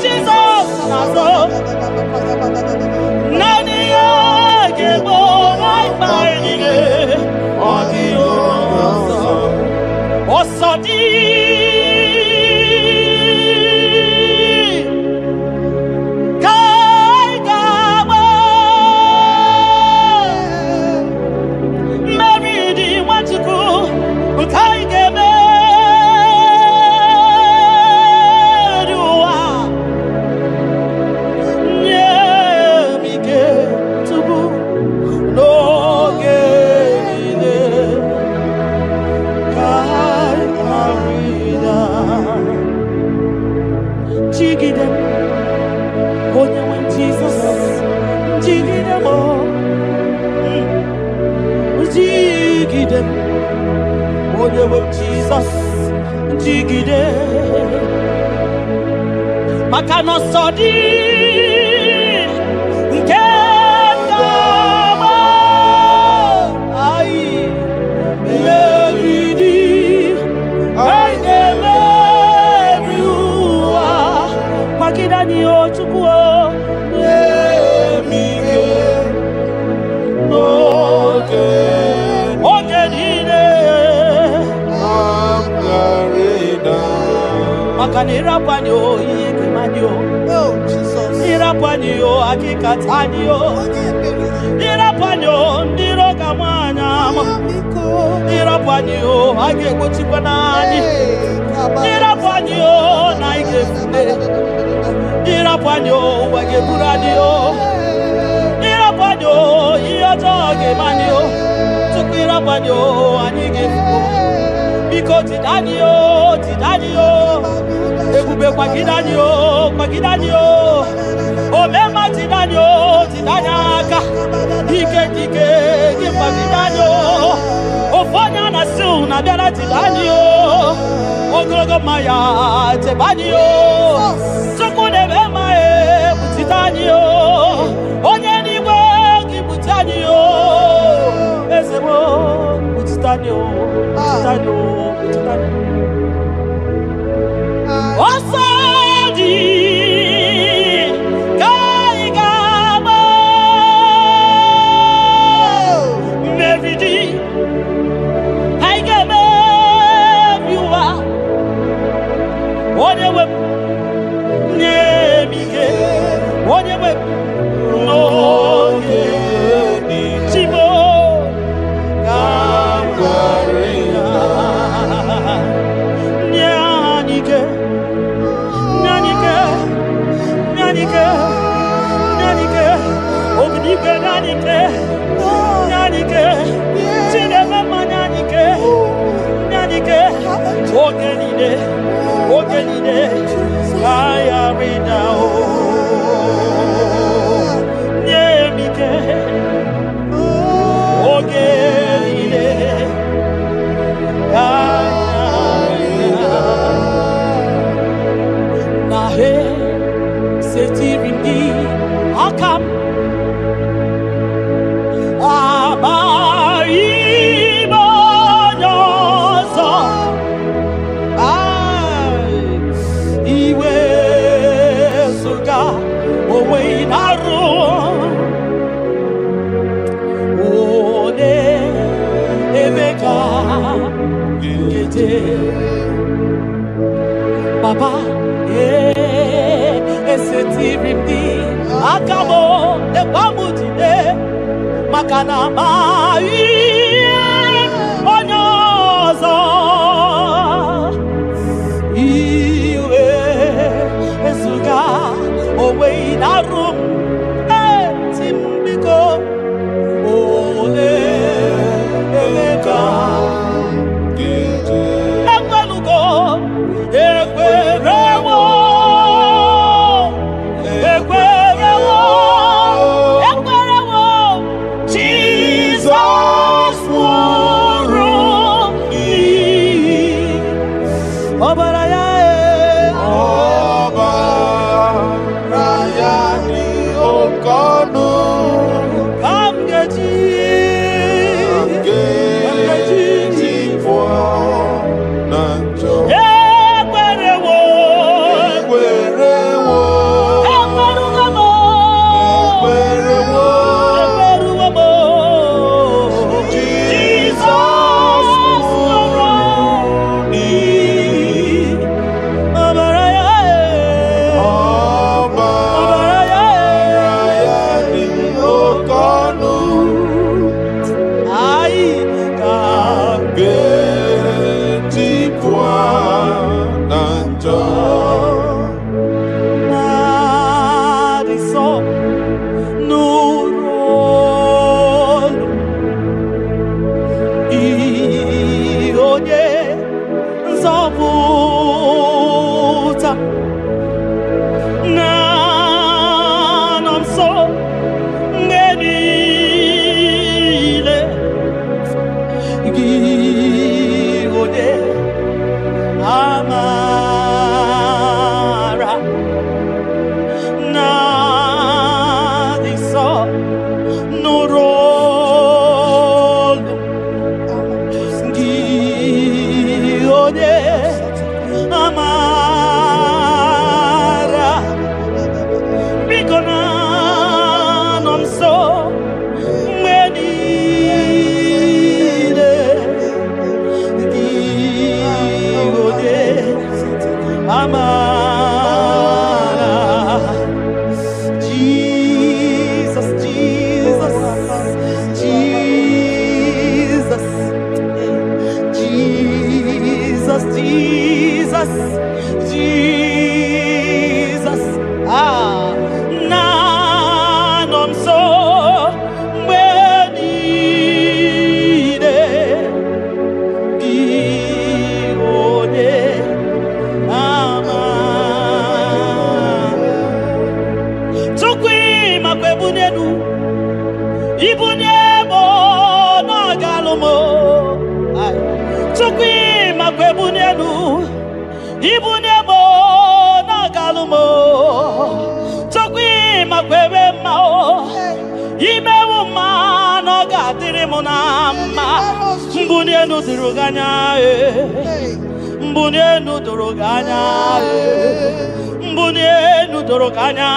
Jizọs n'azụ naanị ya ga-egbo mkpa niile ọ dịghị onye ọzọ dị ka anyị ga-agba mmeri dị Nwachukwu nke anyị ga-eme Jesus, jigide maka na ọsọ dị nke ga-agba anyị megide anyị ga-emeri ụwa kwagide anyị Chukwu emike n'oge niile maka na ịrapanye ihe kemanye ịrapanye akịkatanye ịrapanye ndị iro ga-amanye ama ịrapanye a ga-egbochikwa n'anyị ịrapanye na ị ga-efute ịrapanye ụwa ga-eburu anyị ịrapanye ihe ọjọọ ga-emanye tupu ịrapanye anyị ga-efuo biko tidani ebube kwagide anyị omema tidani aka ike gị kwagide anyị ofu onye a na-asị na bịara tidani ogologo mma ya tebani Chukwu na-eme mma ebutite anyị onye n'igwe gị bute anyị eze m butite anyị ọsọ dị ka anyị ga-agba mmeri dị anyị ga-emeri ụwa onye nwe m nye m ike onye nwe m n'oge Chimo ka oge niile ka ya rịda nye m ike oge niile ka ya rịda na he setiri gị aka m Papa, esetiri m gị aka m ekpamutide maka na amaghị onye ọzọ iwe ezuga onwe na-arụ m eti m biko ole ebe ka ekwerewo Jesus Munama, Mbunienu Duruganya, Mbunienu Duruganya, Mbunienu Duruganya,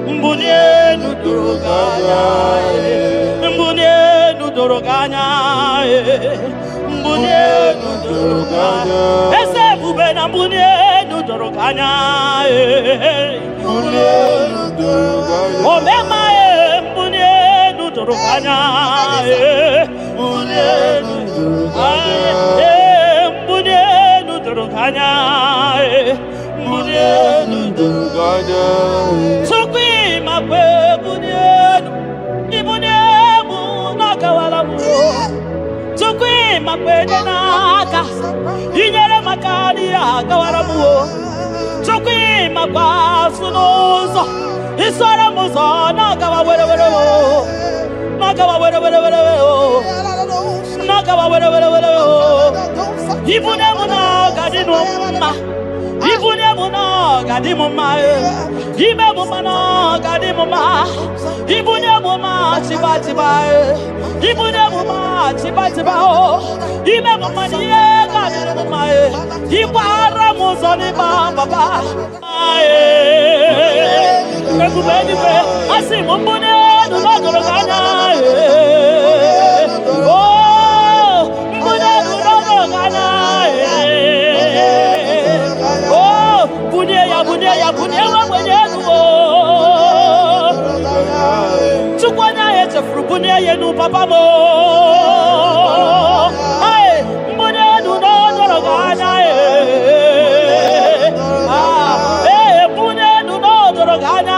Mbunienu Duruganya, Mbunienu Duruganya, Mbunienu Duruganya, Ese Bubena Mbunienu Duruganya, Mbunienu Duruganya, Omema Mbunienu Duruganya, Mbunienu Duruganya, Mbunienu Duruganya, Mbunienu Duruganya, Sukwi Makwe Mbunienu, Mbunienu Nakawalamu, Sukwi Makwe Naka, Inyere Makani Akawalamu, Sukwi Makwa Sunozo, Isora Muzo Nakawa Wero, Nakawa Wero, Nakawa Wero, Ibunemu Gadinuma, Ibunemu Gadimuma, Ibemuma Gadimuma, Ibunemu Chibatiba, Ibunemu Chibatiba, Ibemuma Gadimuma, Ibara Muzoni Baba, Everybody, I see Mumbune, do not go Papa mo, ay, mbune du no dorogana mbune du no dorogana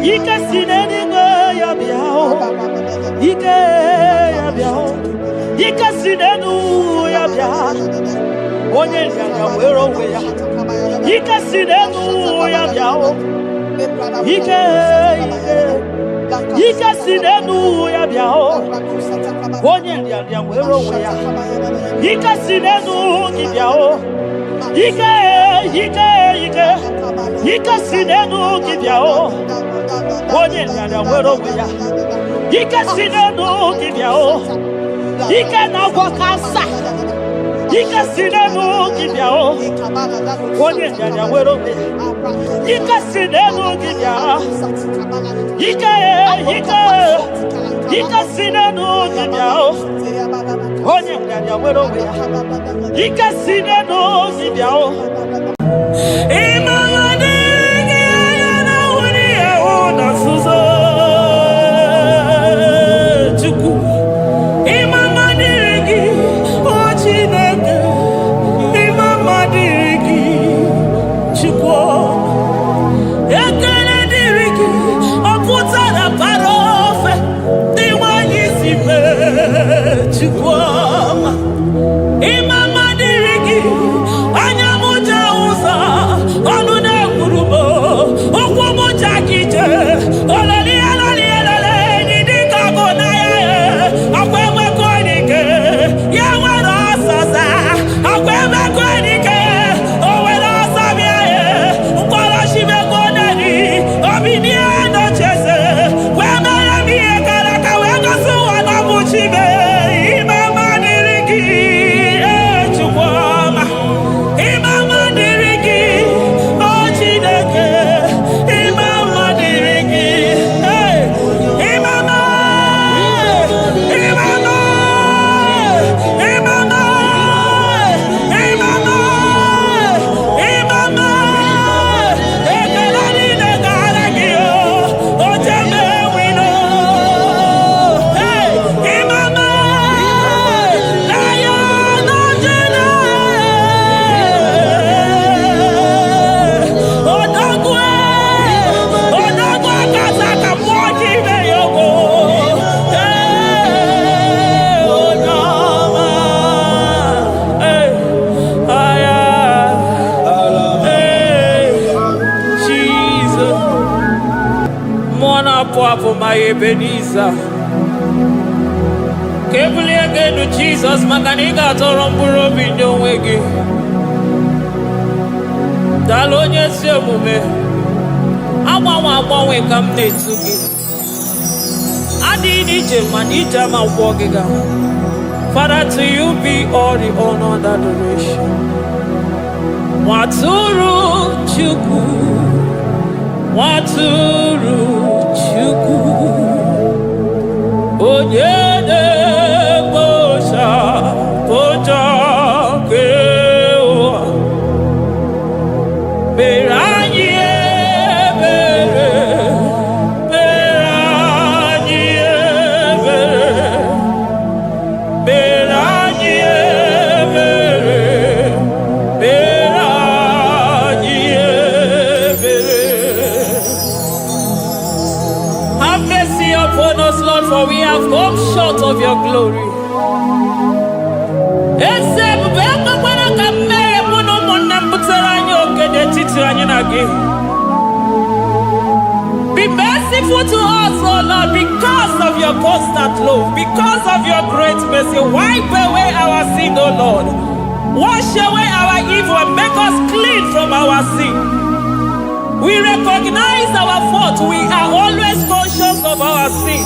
Ike sinenigo ya biao, Ike ya biao, Ike sinenu ya biao, Onye ya wero weya, Ike sinenu ya biao, Ike sinenu ya biao, Onye ya wero weya, Ike sinenu ki biao, Ike sinenu kibyao, onye nyanya wero weya. Ike sinenu kibyao, ike na wakasa. Ike sinenu kibyao, onye nyanya wero weya. Ike sinenu kibyao, ike sinenu kibyao, onye nyanya wero weya. Ike sinenu kibyao. Imama dirigi, anyamuja uza, Mwana Papa, my Ebenezer. Kebuli again to Jesus, Makaniga Toromburo Binyo Wegi. Dalonya Semume. Awa we come to give. Adi Nijel Manija Ma Wogiga. Father, to you be all the honor and adoration. Waturu Chuku. Waturu Chuku. Onyene Bosha Boja Kewa. Beranye Bere. Beranye Bere. Beranye Bere. Beranye Bere. Have mercy upon us, Lord, for we have come short of your glory. Be merciful to us, oh Lord, because of your constant love, because of your great mercy. Wipe away our sin, oh Lord. Wash away our evil and make us clean from our sin. We recognize our fault. We are always conscious of our sin.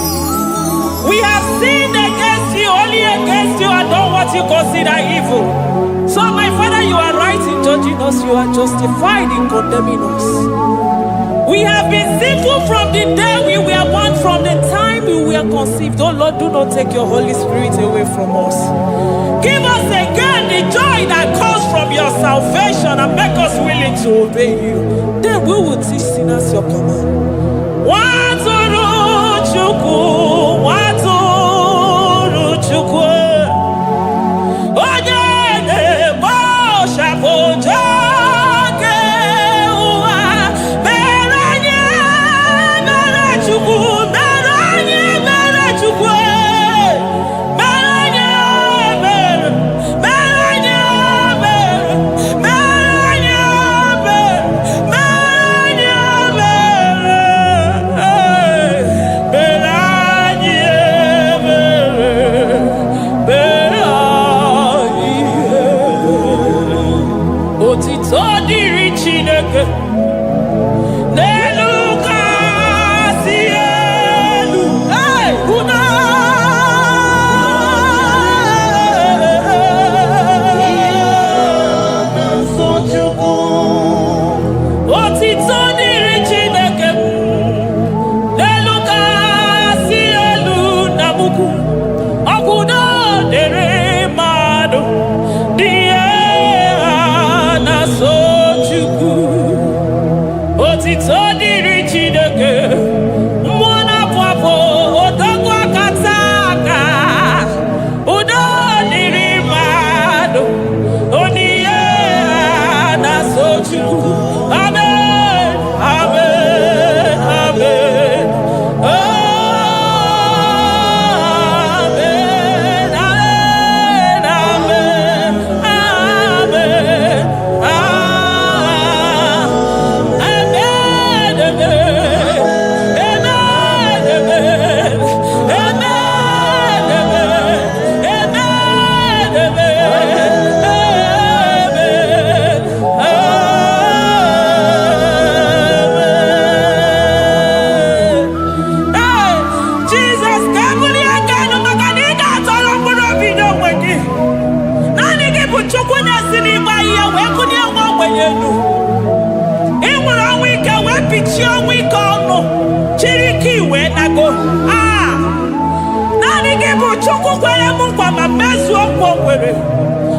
We have sinned against you, only against you, and done what you consider evil. So, my Father, you are right in judging us. You are justified in condemning us. We have been sinful from the day we were born, from the time we were conceived. Oh Lord, do not take your Holy Spirit away from us. Give us again the joy that comes from your salvation and make us willing to obey you. Then we will teach sinners your command. Waturu Chuku, Waturu Chuku. Onyene Bosha Boja.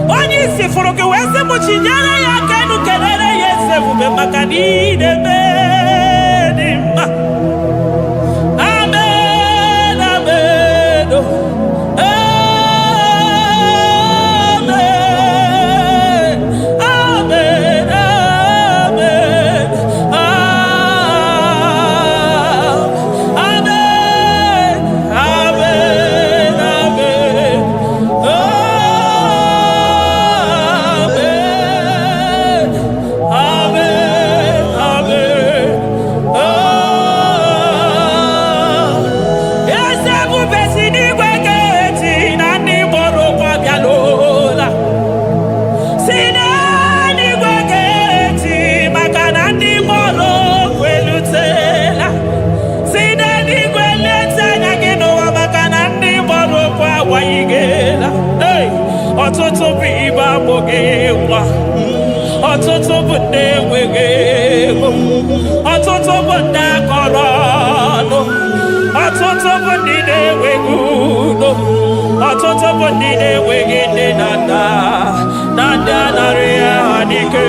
Onye isi furu gị wee sị m chinyere ya aka enu kelere ya eze ebube maka na ị na-eme dị mma. Amen, amen, amen, amen, amen, amen, amen, amen. Amen. ọtụtụ bụ ndị akọrọ ọnụ, ọtụtụ bụ ndị na-enweghị udo, ọtụtụ bụ ndị na-enweghị nne na nna, na ndị anarị ya n'ike.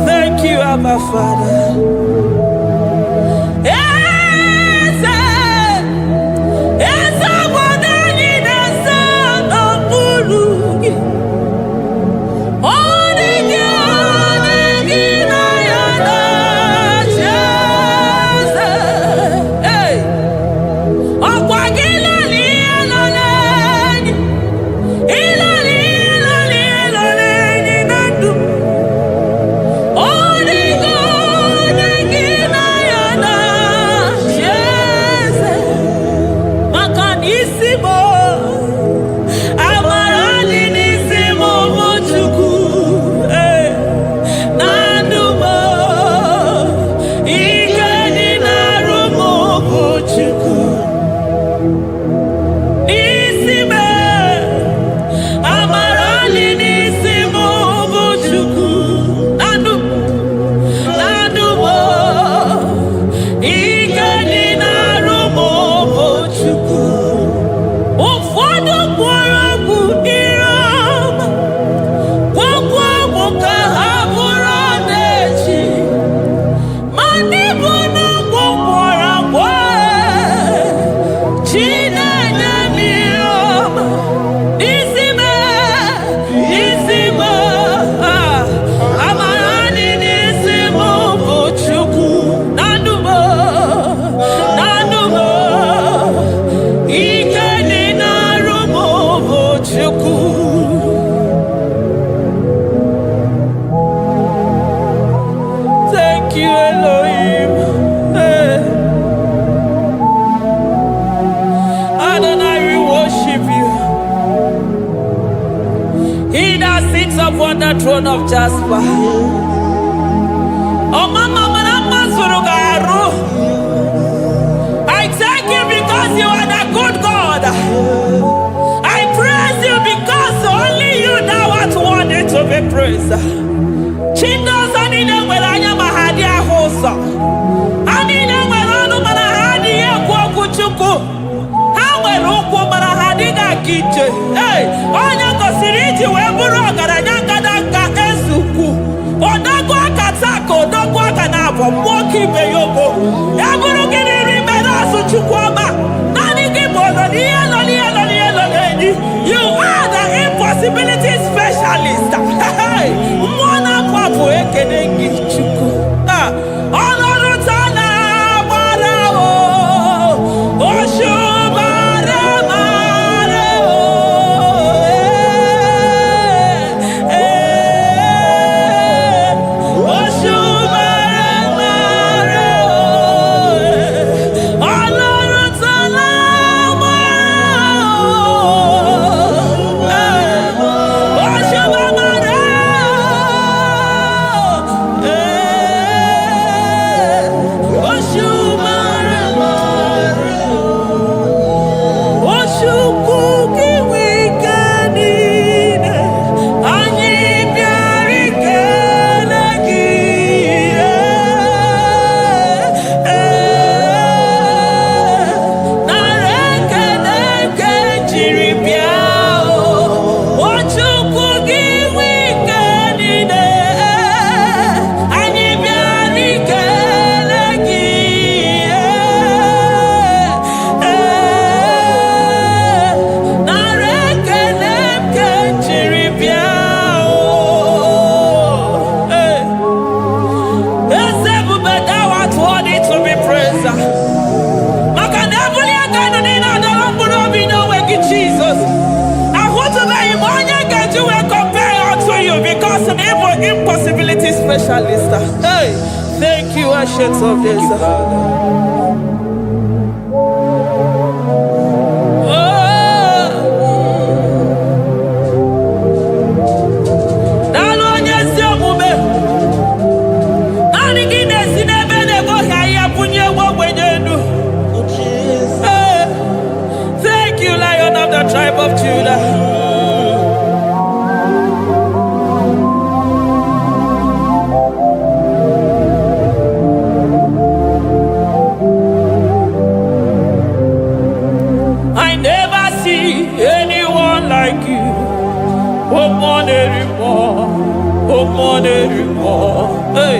Thank you, Abba Father. Upon the throne of Jasper. Oh, Mama, I thank you because you are the good God. I praise you because only you now are worthy to be praised. Chindos anine welanya mahadia hosa. Anine welanu manahadi kwa kuchuku. Hawe rukwo manahadi na kiche. Hey, onya kosiriji weburu garanya. Moki beyoko, eburu gini rimena suchukwama. Nani gibolo ni. You are the impossibility specialist. Hey, mwana papu ekenengi chuku. Honorutana marao, oshu marao. Impossibility specialist. Hey, thank you, Ancient of Days. Thank you, Lion of the tribe of Judah. Hey,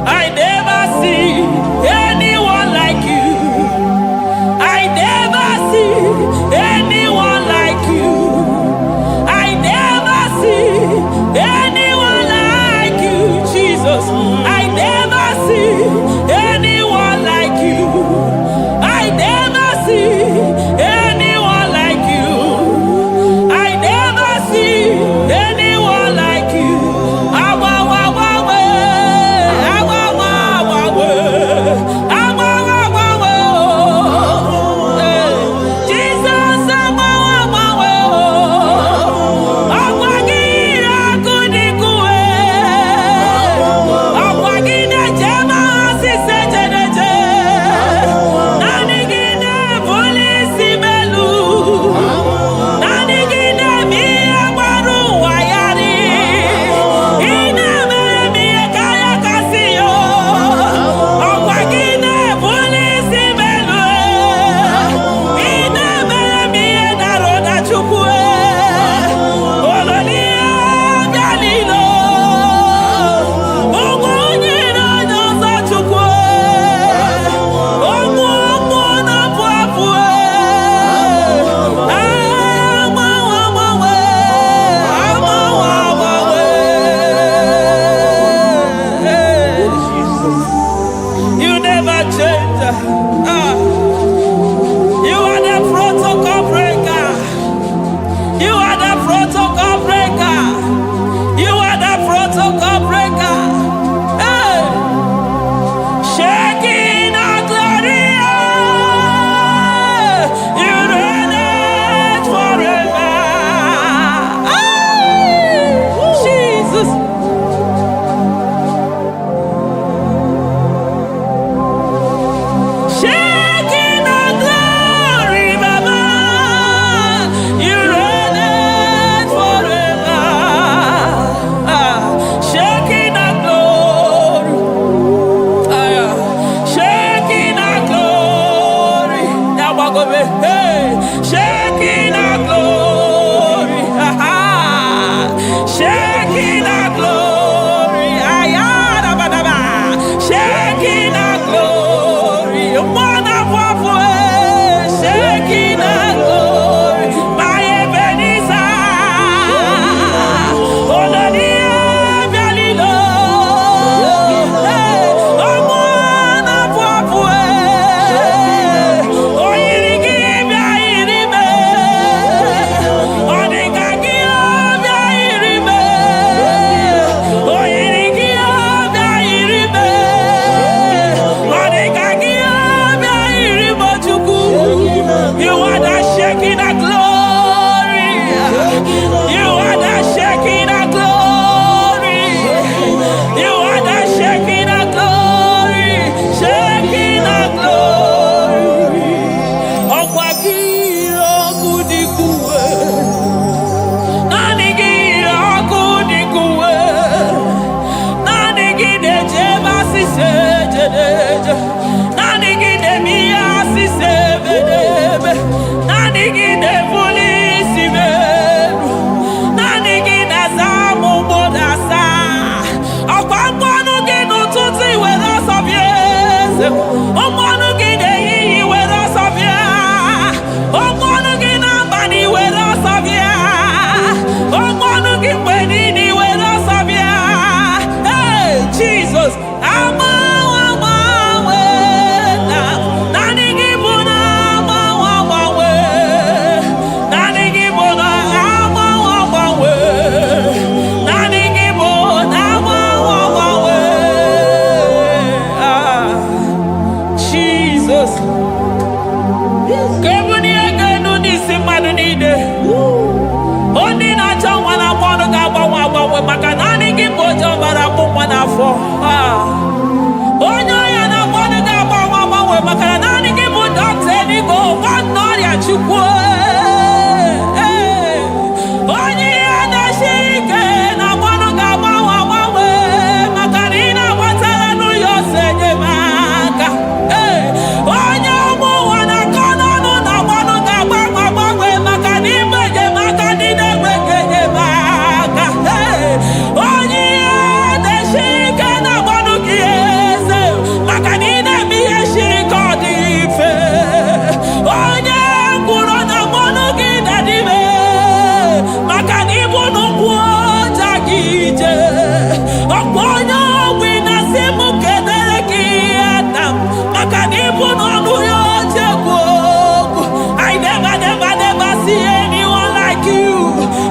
I never see anyone like you. I never see anyone like you. I never see anyone like you, Jesus. I never see anyone like you. I never see anyone like you. I never see anyone like you. Chukwu onye ihe na-esiri ike na mmanụ ga-agbanwe agbanwe maka na ị na-agbatara n'ụlọ ọsọ enyemaka onye ụmụ ụwa na-akọ n'ọnụ na mmanụ ga-agbanwe agbanwe maka na ime enyemaka ndị na-enweghị enyemaka onye ihe na-esiri ike na mmanụ gị eze maka na ị na-eme ihe siri ike ọ dị mfe onye gwụrụ na mmanụ gị na-adịbe maka na ịbụ n'ụkwụ ọja gị ije ọkwa onye ogbi na-asị m kedere gị ada m maka na ịbụ n'ọnụ ya oche gwu okwu I never see anyone like you.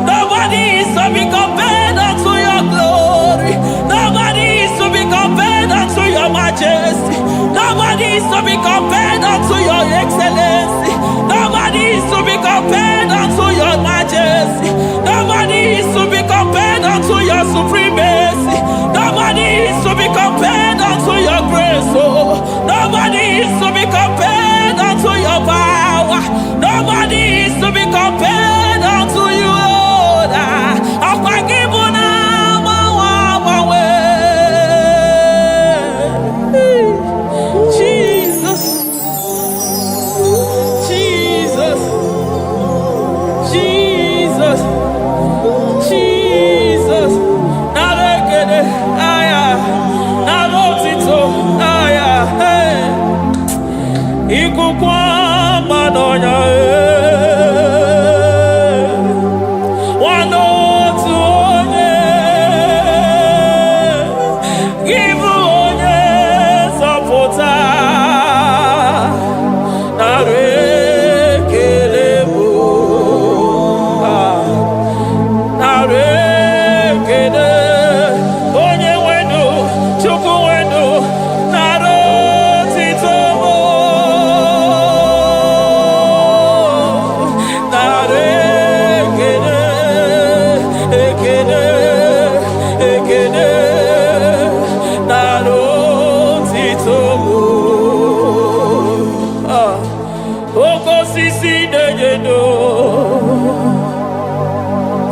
Nobody is to be compared unto your glory. Nobody is to be compared unto your majesty. Nobody is to be compared unto your excellency. Nobody is to be compared unto your majesty. Nobody is to be compared unto your supremacy. Nobody is to be compared unto your grace. Oh, nobody is to be compared unto your power. Nobody is to be compared unto you, Lord. Jesus, Jesus, Jesus, Jesus. Narekede, aya, narotito, aya, hey. Ikukwa madonya, wanotu onye, givu onye zọpụta, narekele bụ, narekele onye wenu, Chukwu wenu, narotito bụ.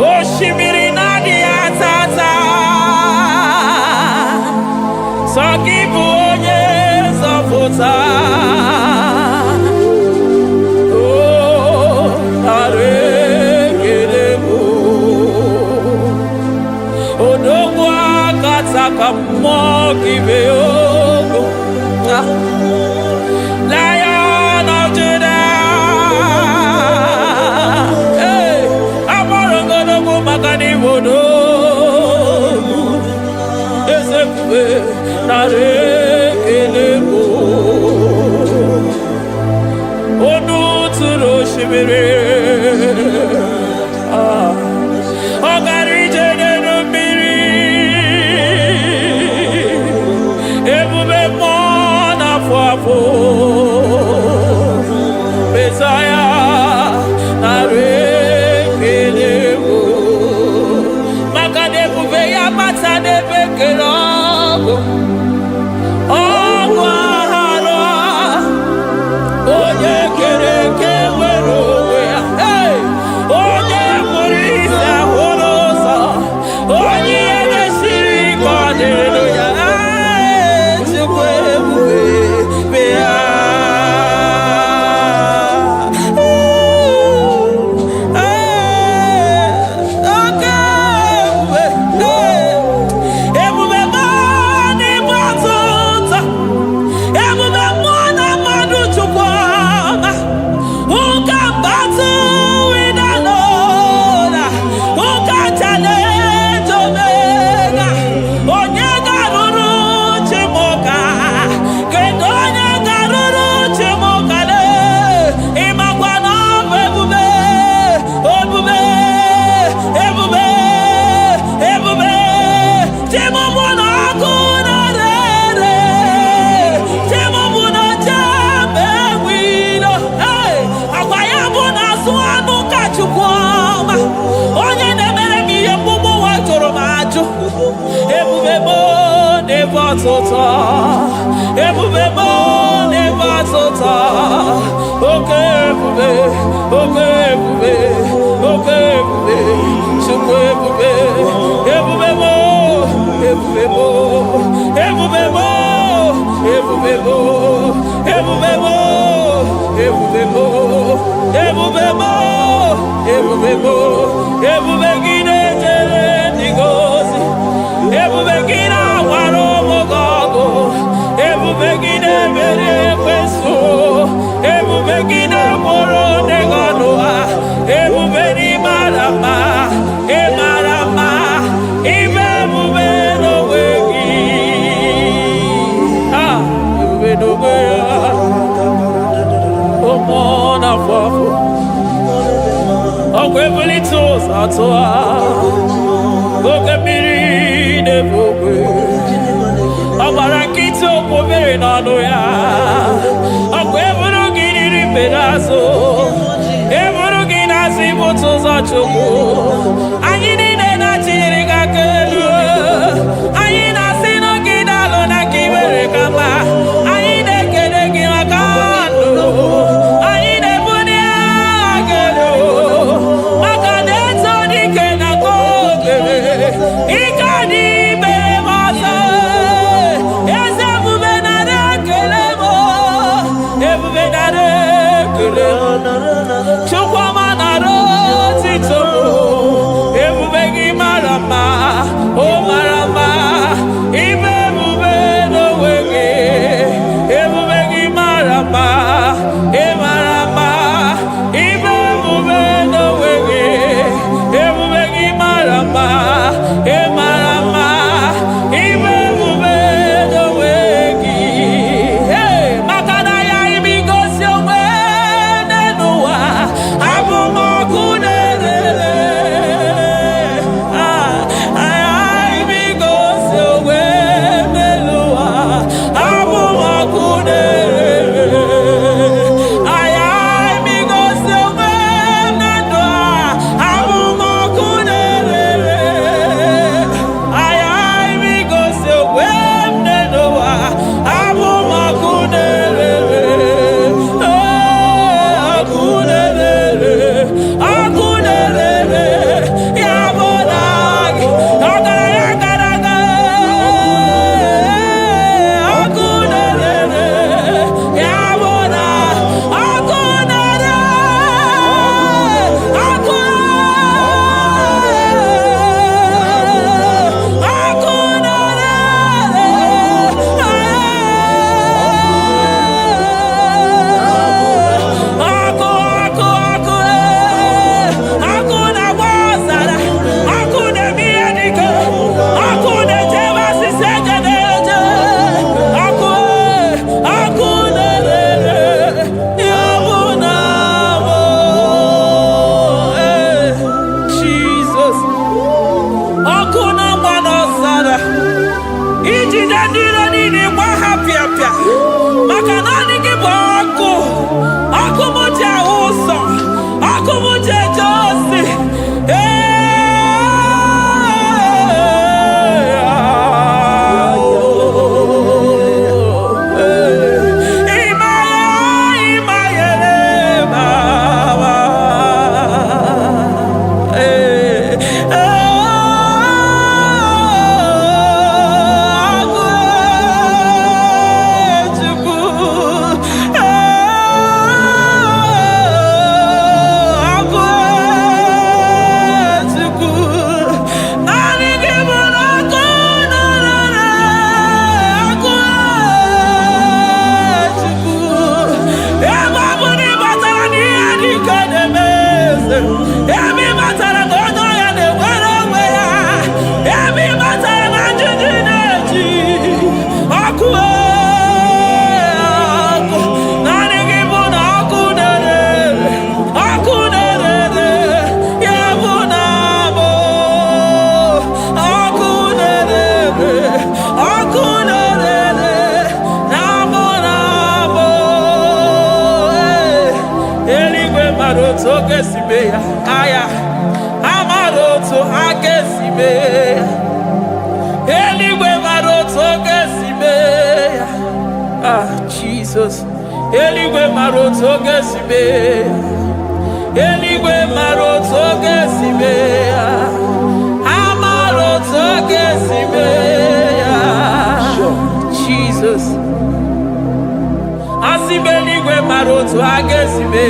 Oshimiri na-adị atata sọ gị bụ onye nzọpụta nara ekele bụ odogwu akata ka mmụọ gị bee ogo Lion of Judah agbọrọ ngọdọgwu maka n'ime odogwu eze ebube nara ekele bụ onu tụrụ osimiri ọ gara ije n'elu mmiri ebube mmụọ na-afụ afụ Mesaya nara ekele bụ maka na ebube ya mata n'ebe kere ọgụ aghara onye kere eke nwere onwe ya onye kpụrụ isi ahụrụ ụzọ onye ihe mesiri ike ọ dịrị ya Chukwu ebube bịa ebube mo n'ebe atụta oke ebube Jesus. Eligwe maroto gesime. Eligwe maroto gesime. Amaroto gesime. Jesus. Asibe eligwe maroto agesime.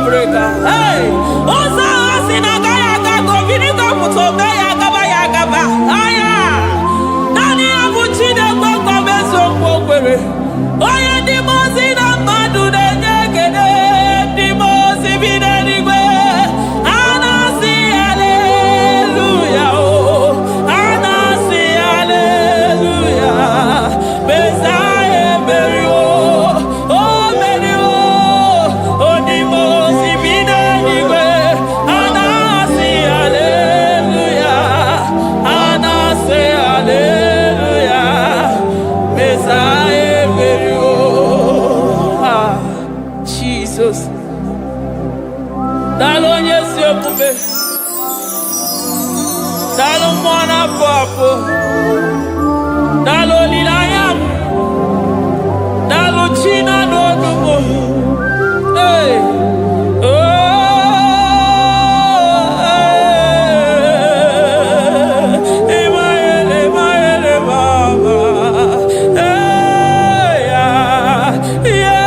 breaker. Hey, Osa Sinaga Yaga, Vinica Putobe Yagaba Yagaba. Aya, Nani Abuchina Bokameso Pokere. Oya Dimosina Madu de Negede, Dimosi Vinanigwe. Anasi, hallelujah. Oh, Anasi, hallelujah. Messiah, Berio. Dalonye sepube, dalon mwana papo, dalon lilayam, dalon china no dumo. Hey, oh, Emaele baba, hey, yeah.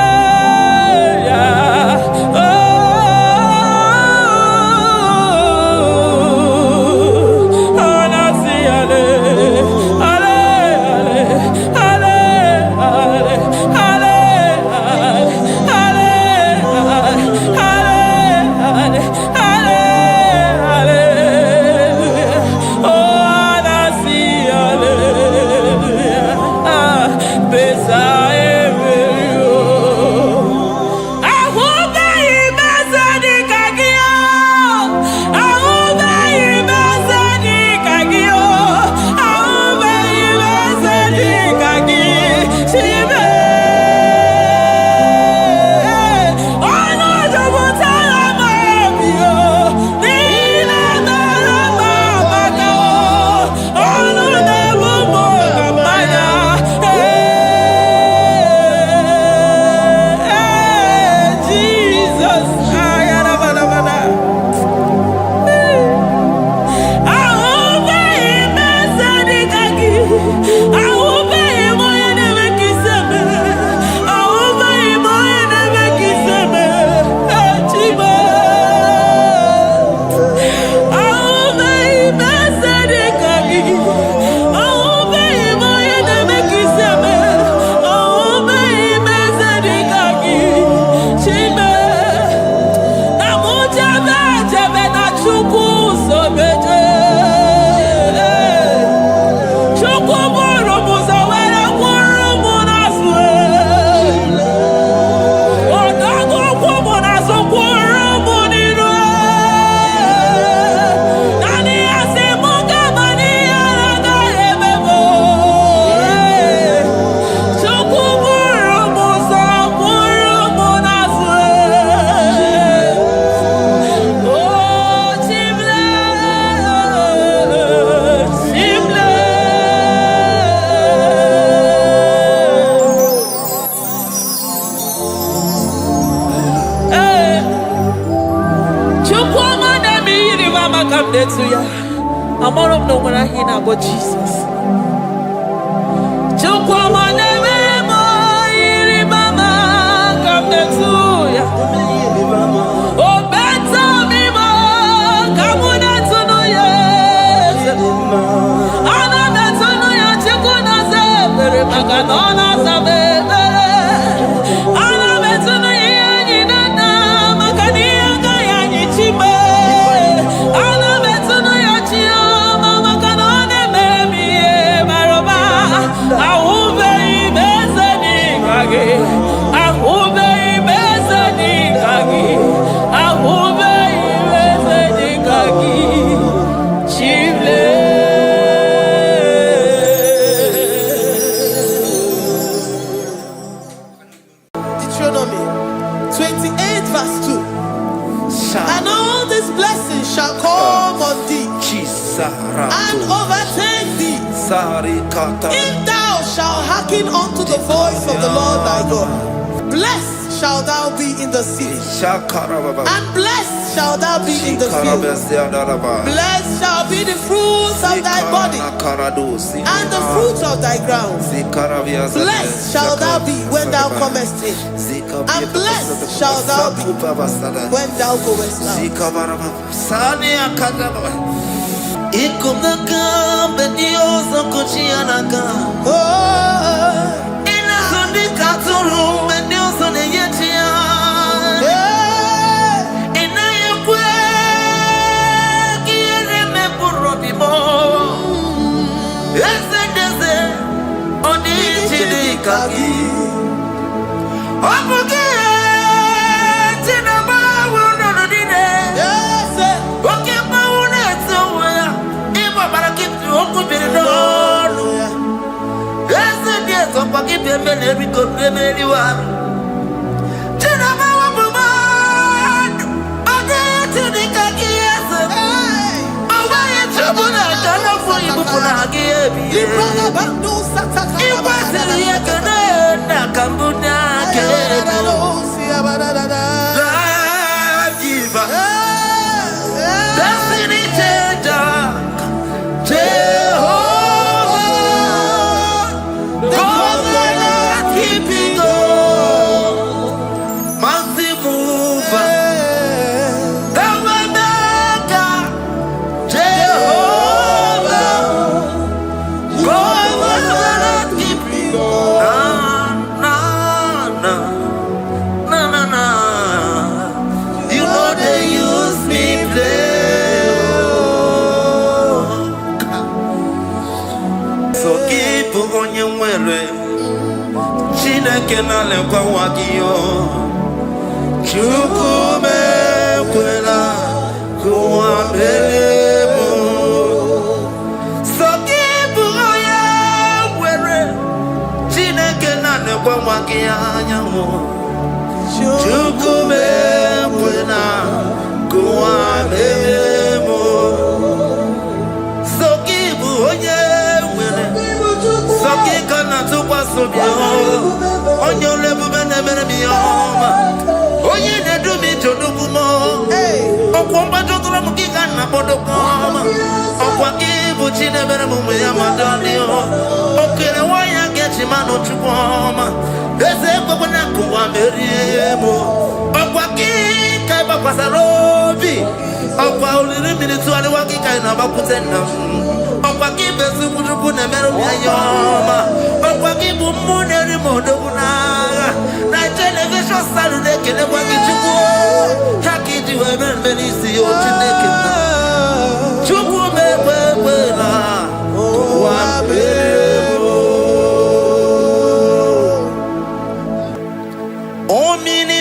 I'm all of no when I hear about Jesus. Oh, better me, come on, that's no yes. Anna, that's no yes, you're gonna say, very Magadona, Anna, better no yes, Makania, Gayani, Chime. Deuteronomy 28 verse 2. And all these blessings shall come on thee and overtake thee if thou shalt hearken unto the voice of the Lord thy God. Blessed shalt thou be in the city, and blessed shall thou be in the field. Blessed shall be the fruits of thy body and the fruits of thy ground. Blessed shall thou be when thou comest in, and blessed shall thou be when thou goest out.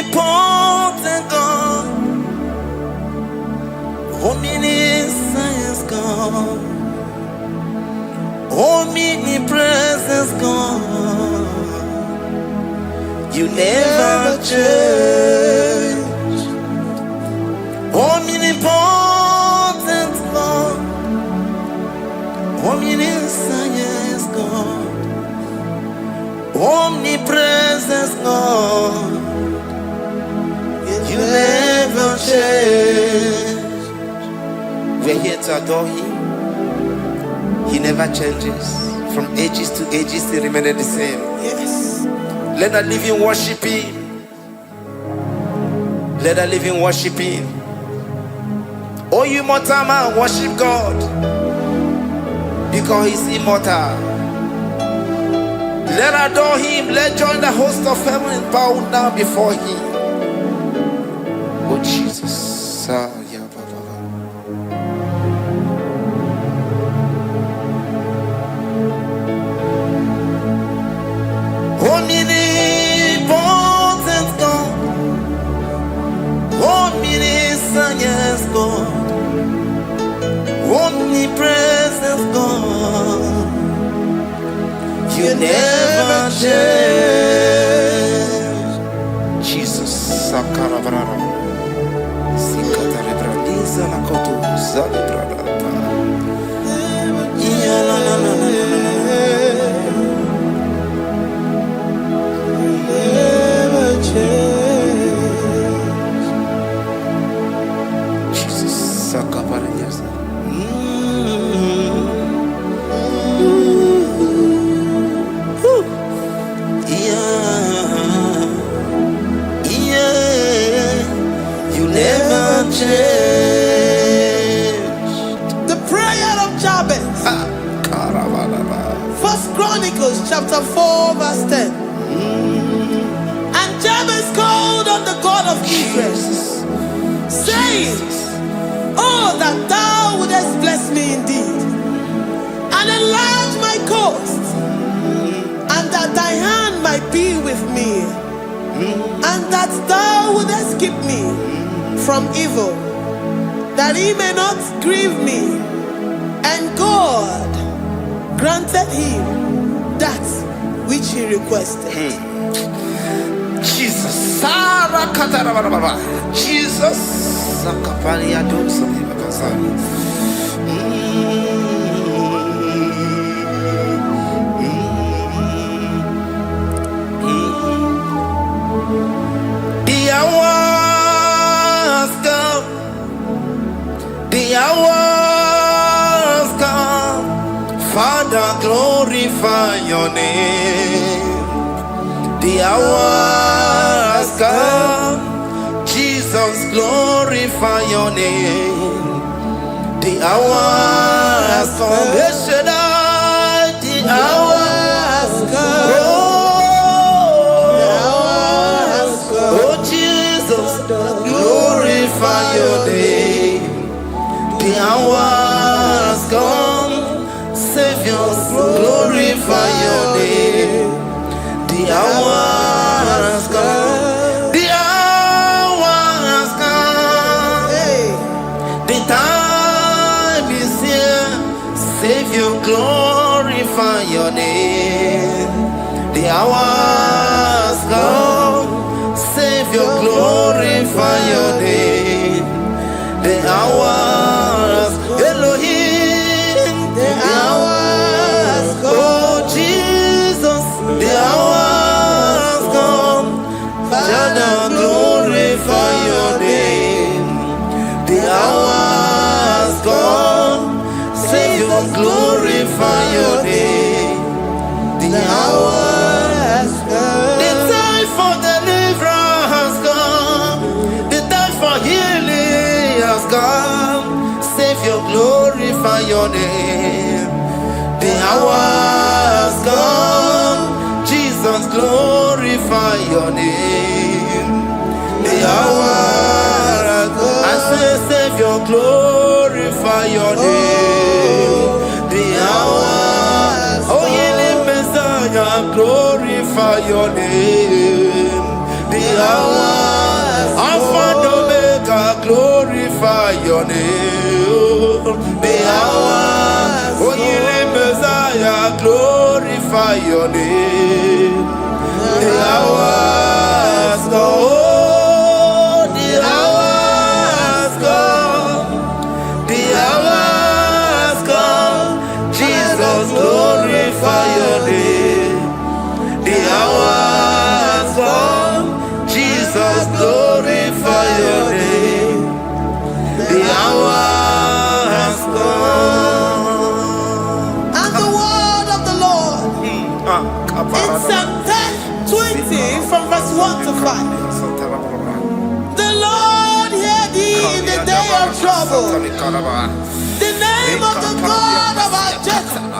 Omnipotent God, omniscience God, omnipresence God, you never change. Omnipotent God, omniscience God, omnipresence God, you never change. We're here to adore Him. He never changes. From ages to ages, He remained the same. Yes. Let the living worship Him. Let the living worship Him. Oh, you mortal man, worship God, because He's immortal. Let adore Him. Let join the host of heaven and bow down before Him. Oh Jesus. Omnipotent God, omniscience God, omnipresence God, you never change. Jesus. Sakarabrara. Sikataribradiza la kotu zalibrada. Jabez chapter 4 verse 10. And Jabez called on the God of Israel, saying, oh, that thou wouldest bless me indeed, and enlarge my coast, and that thy hand might be with me, and that thou wouldest keep me from evil, that he may not grieve me. And God granted him that which he requested. Jesus. Jesus. The hour has come. The hour has come. Father, glorify your name. The hour has come. Jesus, glorify your name. The hour has come. Yes, Shaddai, the hour has come. Oh, Jesus, glorify your name. The hour has come. Savior, glorify your name. The hour has come. The hour has come. The time is here. Savior, glorify your name. The hour has come. Savior, glorify your name. The hour has Elohim. The hour has come. Oh Jesus, the hour has come. Father, glorify your name. The hour has come. Savior, glorify your name. The hour has come. The time for deliverance has come. The time for healing has come. Savior, glorify your name. The hour has come. Jesus, glorify your name. The hour has come. I say, Savior, glorify your name. The hour. Oh, healing Messiah, glorify your name. The hour. Alpha and Omega, glorify your name. The hour. Oh, healing Messiah, glorify your name. The hour has come. Oh, the hour has come. The hour has come. Jesus, glorify your name. The hour has come. Jesus, glorify your name. The hour has come. And the word of the Lord in Psalm 20 from verse 1 to 5. The Lord hear thee in the day of trouble. The name of the God of our Jacob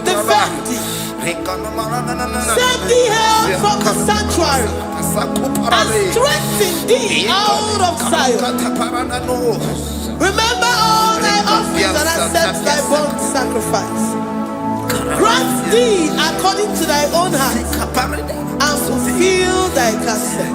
defend thee. Send thee help from the sanctuary and strengthen thee out of Zion. Remember all thy offerings and accept thy burnt sacrifice. Grant thee according to thy own heart and fulfill thy counsel.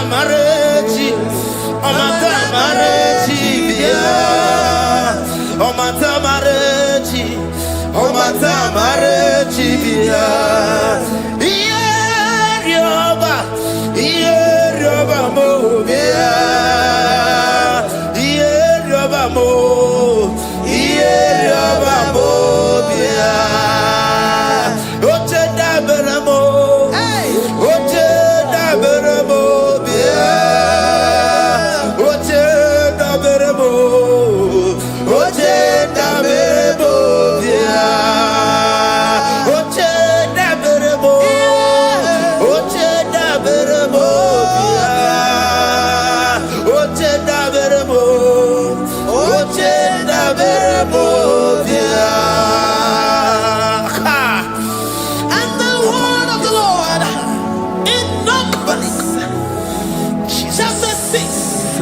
Omatamareti, Omatamareti, Omatamareti, Omatamareti, Ierioba mo, Ierioba mo, Ierioba mo, Oche daberamo, Oche daberamo, Oche daberamo, Oche daberamo, Oche daberamo, Oche daberamo, Oche daberamo, Oche daberamo, And the word of the Lord in Numbers chapter 6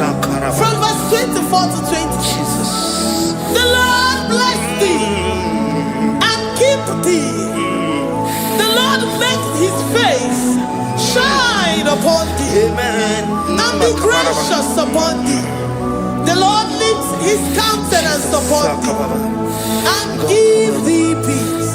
from verse 24 to 20. The Lord bless thee and keep thee. The Lord make his face shine upon thee Amen. and be gracious upon thee. The Lord lifts his countenance upon thee and give thee peace.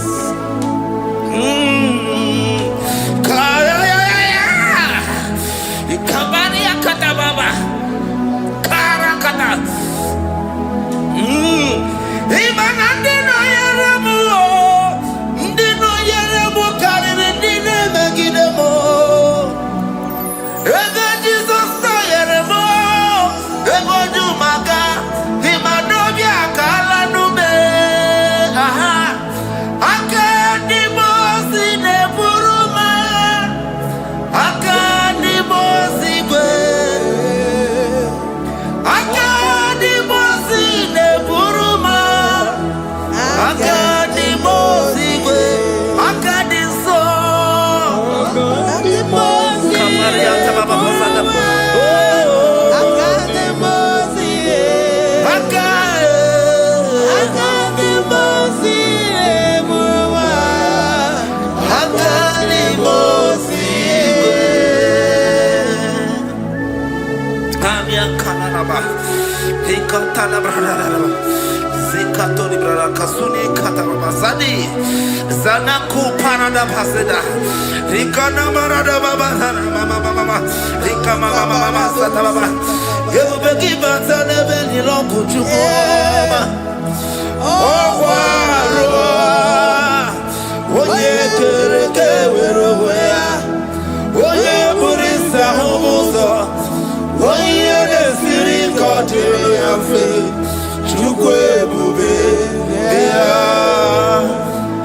Zanaku parada paseda, Rikana marada baba, mama, Rikama mama sata baba. You be given to the belly long to oh, Oye kereke weroya, Oye burisa homoso, Oye desiri kote yafe, Chukwe bube,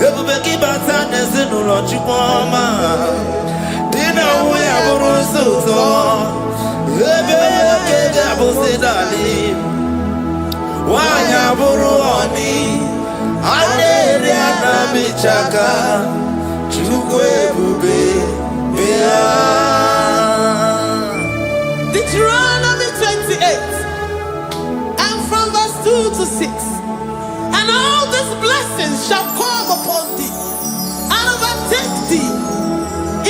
Ebubeki batane zinulo chukoma, Dina uya burusuzo, Ebeke gabusidali, Wanya buruoni, Adere anamichaka, Chukwe bube, Deuteronomy 28 and from verse 2 to 6. And all these blessings shall come upon thee and overtake thee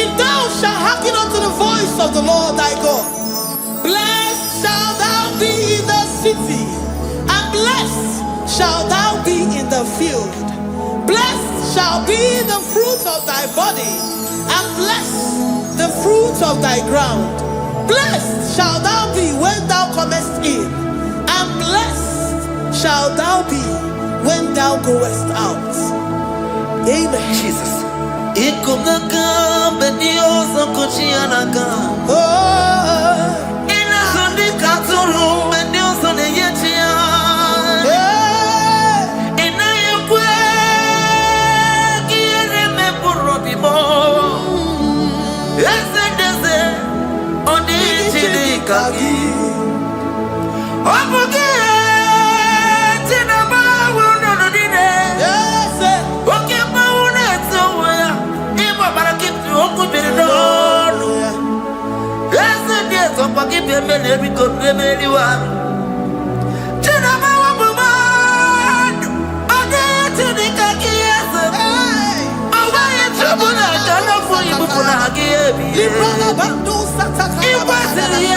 if thou shalt hearken unto the voice of the Lord thy God. Blessed shalt thou be in the city, and blessed shalt thou be in the field. Blessed shall be the fruit of thy body, and blessed the fruit of thy ground. Blessed shalt thou be when thou comest in, and blessed shalt thou be when thou goest out. Amen. Jesus. Hey!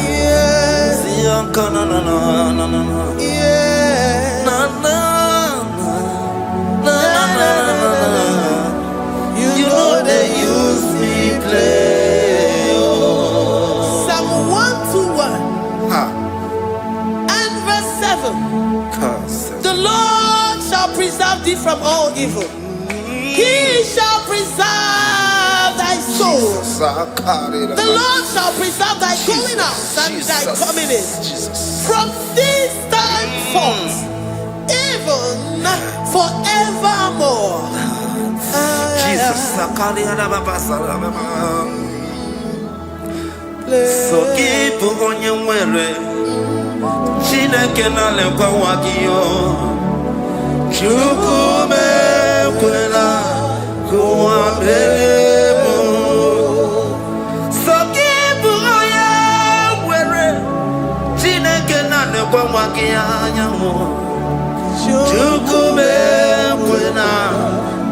Yes. You know they use me play. Psalm 121 and verse 7. The Lord shall preserve thee from all evil. He shall preserve thy soul. The Lord shall preserve thy going out and thy coming in. From this time forth, even forevermore. Jesus. So keep on your way. Chineke na lekwa wakio. Chukume kwela kuambemo. So keep on your way. Chineke na lekwa wakia nyamo. Chukume kwela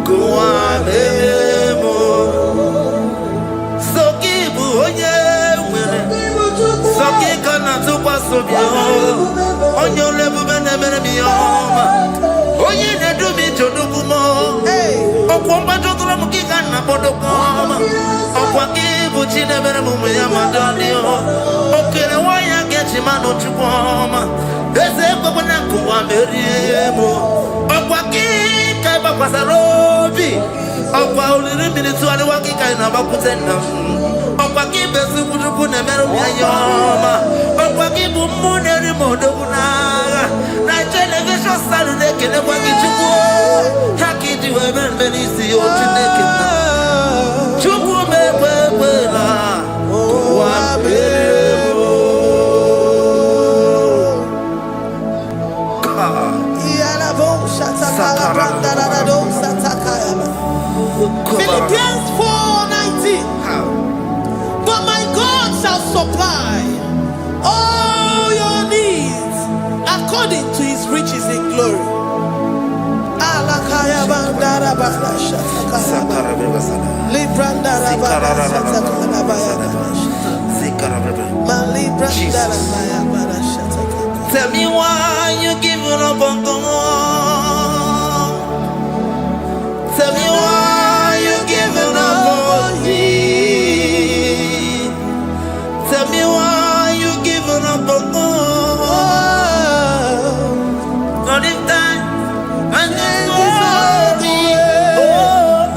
kuambemo. So keep on your way. So keep on on your level, Oye, they do me to do more. Oh, Pombato Mukana Podokoma. Oh, Wakibuchi never moved Yamadonio. Okay, why I get him out to Poma? There's a Babanaku, Amerimo. Oh, Waki, Kaba Pasarobi. Oh, Pauli minutes to the Waki kind of Aputenda. Oh, Waki Besu never Yama. Oh, Waki Bumuneri Modona. Television Saturday can never get you. How can you ever see your Philippians 4:19. But my God shall supply all your needs according to his riches in glory. Tell me why you giving up on God. Tell me why you giving up on me. Tell me why you giving up on God. Not in time and then glory. Oh,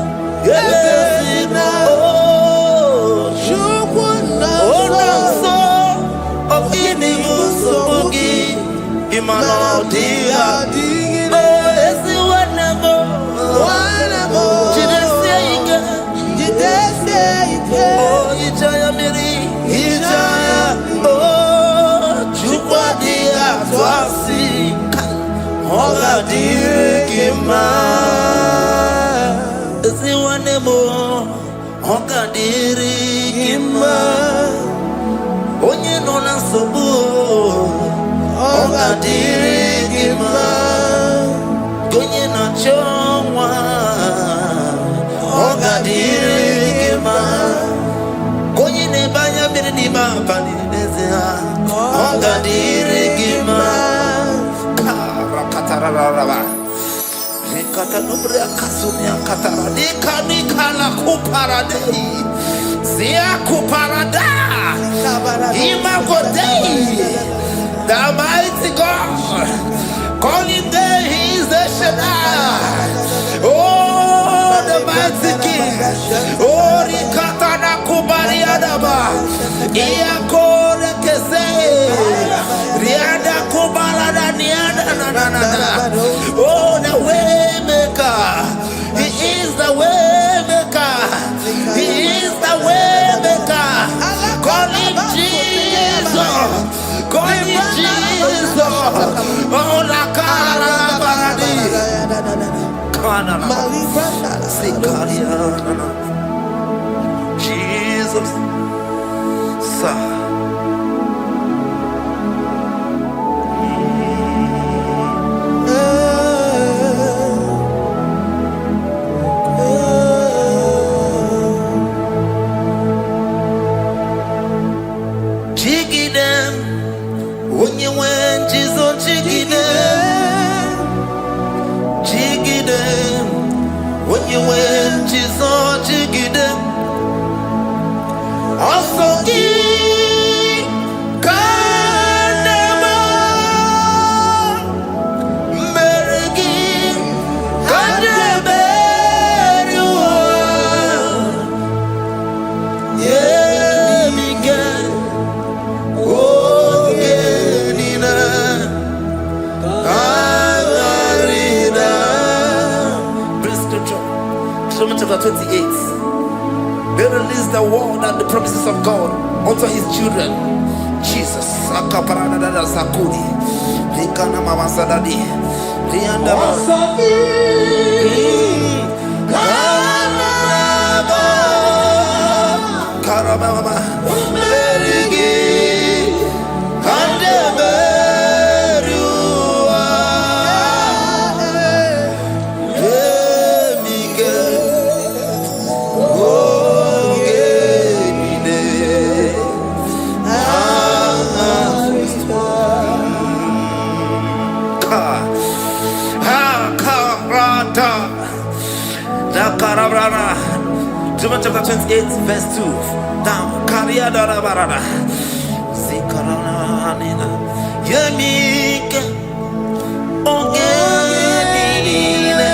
onye nọ na nsogbu ọ ga-adịrị gị mma onye na-achọ nwa ọ ga-adịrị gị mma onye na-ebe anya mmiri n'ime abalị n'ezie ọ ga-adịrị gị mma karakatararaba rekata nubre akasuni akatara nikala kuparadei zia kuparada imagodei the mighty God calling there he is the Shaddai. Oh, the mighty King. Oh, rikatana kubariadaba iakore kese riada kubalada niada na. Oh, the way maker. He is the way maker. He is the way maker. Call him Jesus. Call him Jesus. Oh, la cara baradi. Kana. Jesus. Sa. onye nwe njizo jigide jigide onye nwe njizo jigide ọsọ gị ka na-eme mmeri gị ka na-emeri ụwa nyemike oge niile agharịda. Praise scripture, Psalm chapter 28. They release the word and the promises of God unto his children. Jesus. Akaparadada sakudi. Likana mama sadadi. Lianda Karababa. Merigi. Kandeberua. Emige. John chapter 28 verse 2. Down. Kariada barada. Zikaranina. Yemike. Ongenine.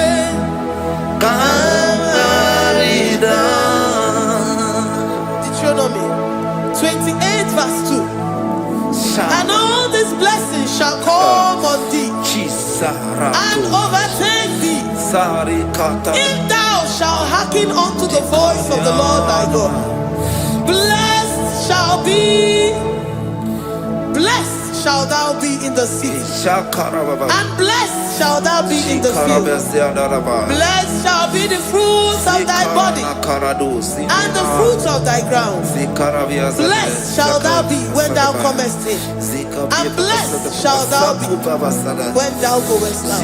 Karida. Deuteronomy 28 verse 2. And all these blessings shall come on thee and overtake thee if thou shalt hearken unto the voice of the Lord thy God. Blessed shall thou be in the city, and blessed shall thou be in the field. Blessed shall be the fruits of thy body and the fruits of thy ground. Blessed shall thou be when thou comest in, and blessed shall thou be when thou goest out.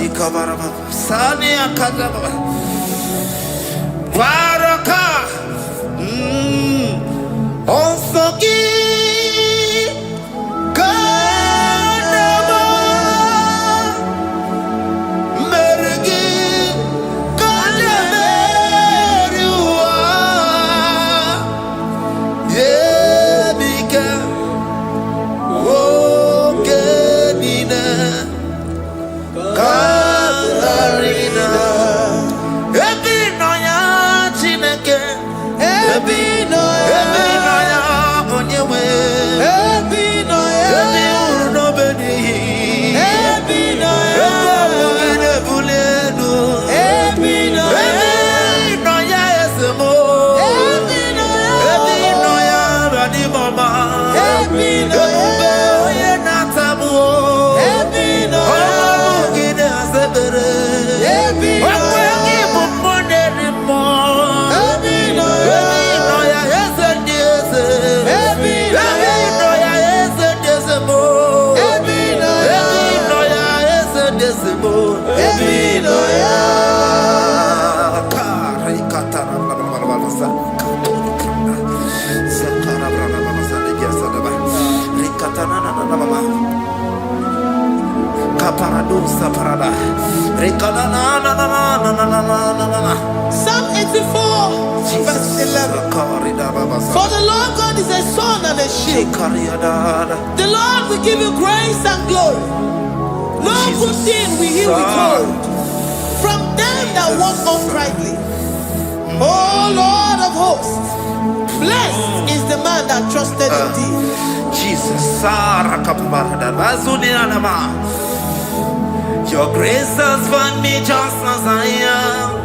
Psalm 84 verse 11. For the Lord God is a sun and a shield. The Lord will give you grace and glory. No good thing will he withhold from them that walk uprightly. O Lord of hosts, blessed is the man that trusted in thee. Jesus, your grace has found me just as I am.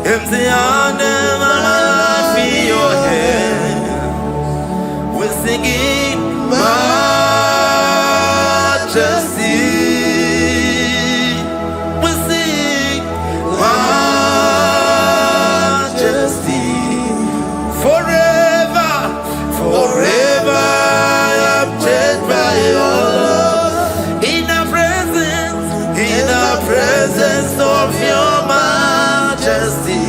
Empty handed, my life in your hand. We're singing majesty. We sing majesty. Forever, forever I'm changed by your love. In the presence of your majesty.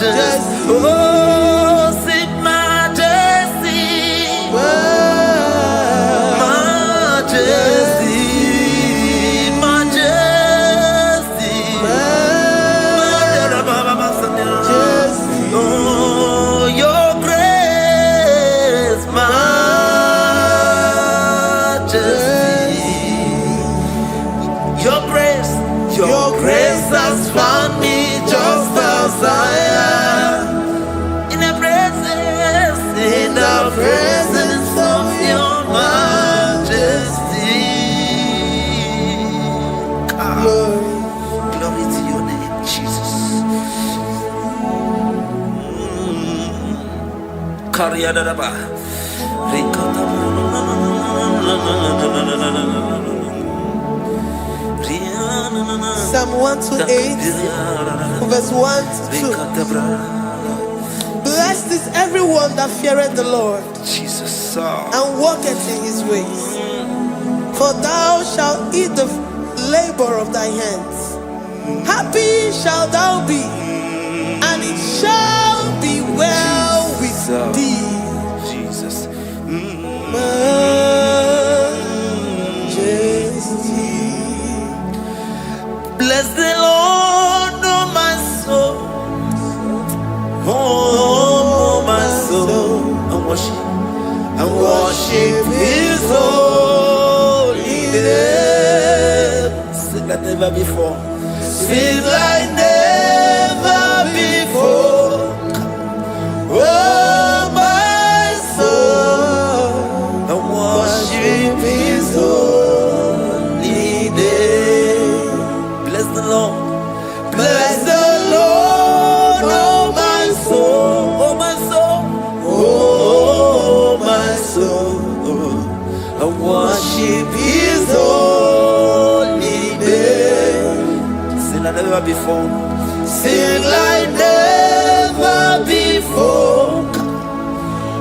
majesty. Oh, sing majesty. Majesty. Majesty. Oh, your grace, majesty. Your grace. Your grace has found me just as I am. In the presence of your majesty. Glory to your name, Jesus. Psalm 128, verse 1 to 2. Blessed is everyone that feareth the Lord Jesus. and walketh in his ways. For thou shalt eat the labor of thy hands. Happy shalt thou be, and it shall be well with thee. Jesus. Majesty. Bless the Lord, oh my soul. Oh, my soul. And worship his holy name. Sing like never before. Sing like never before. Oh, my soul. And worship his holy name. Bless the Lord. Bless the Lord, oh my soul. Oh my soul. Oh my soul. I worship his holy name. Sing like never before. Sing like never before.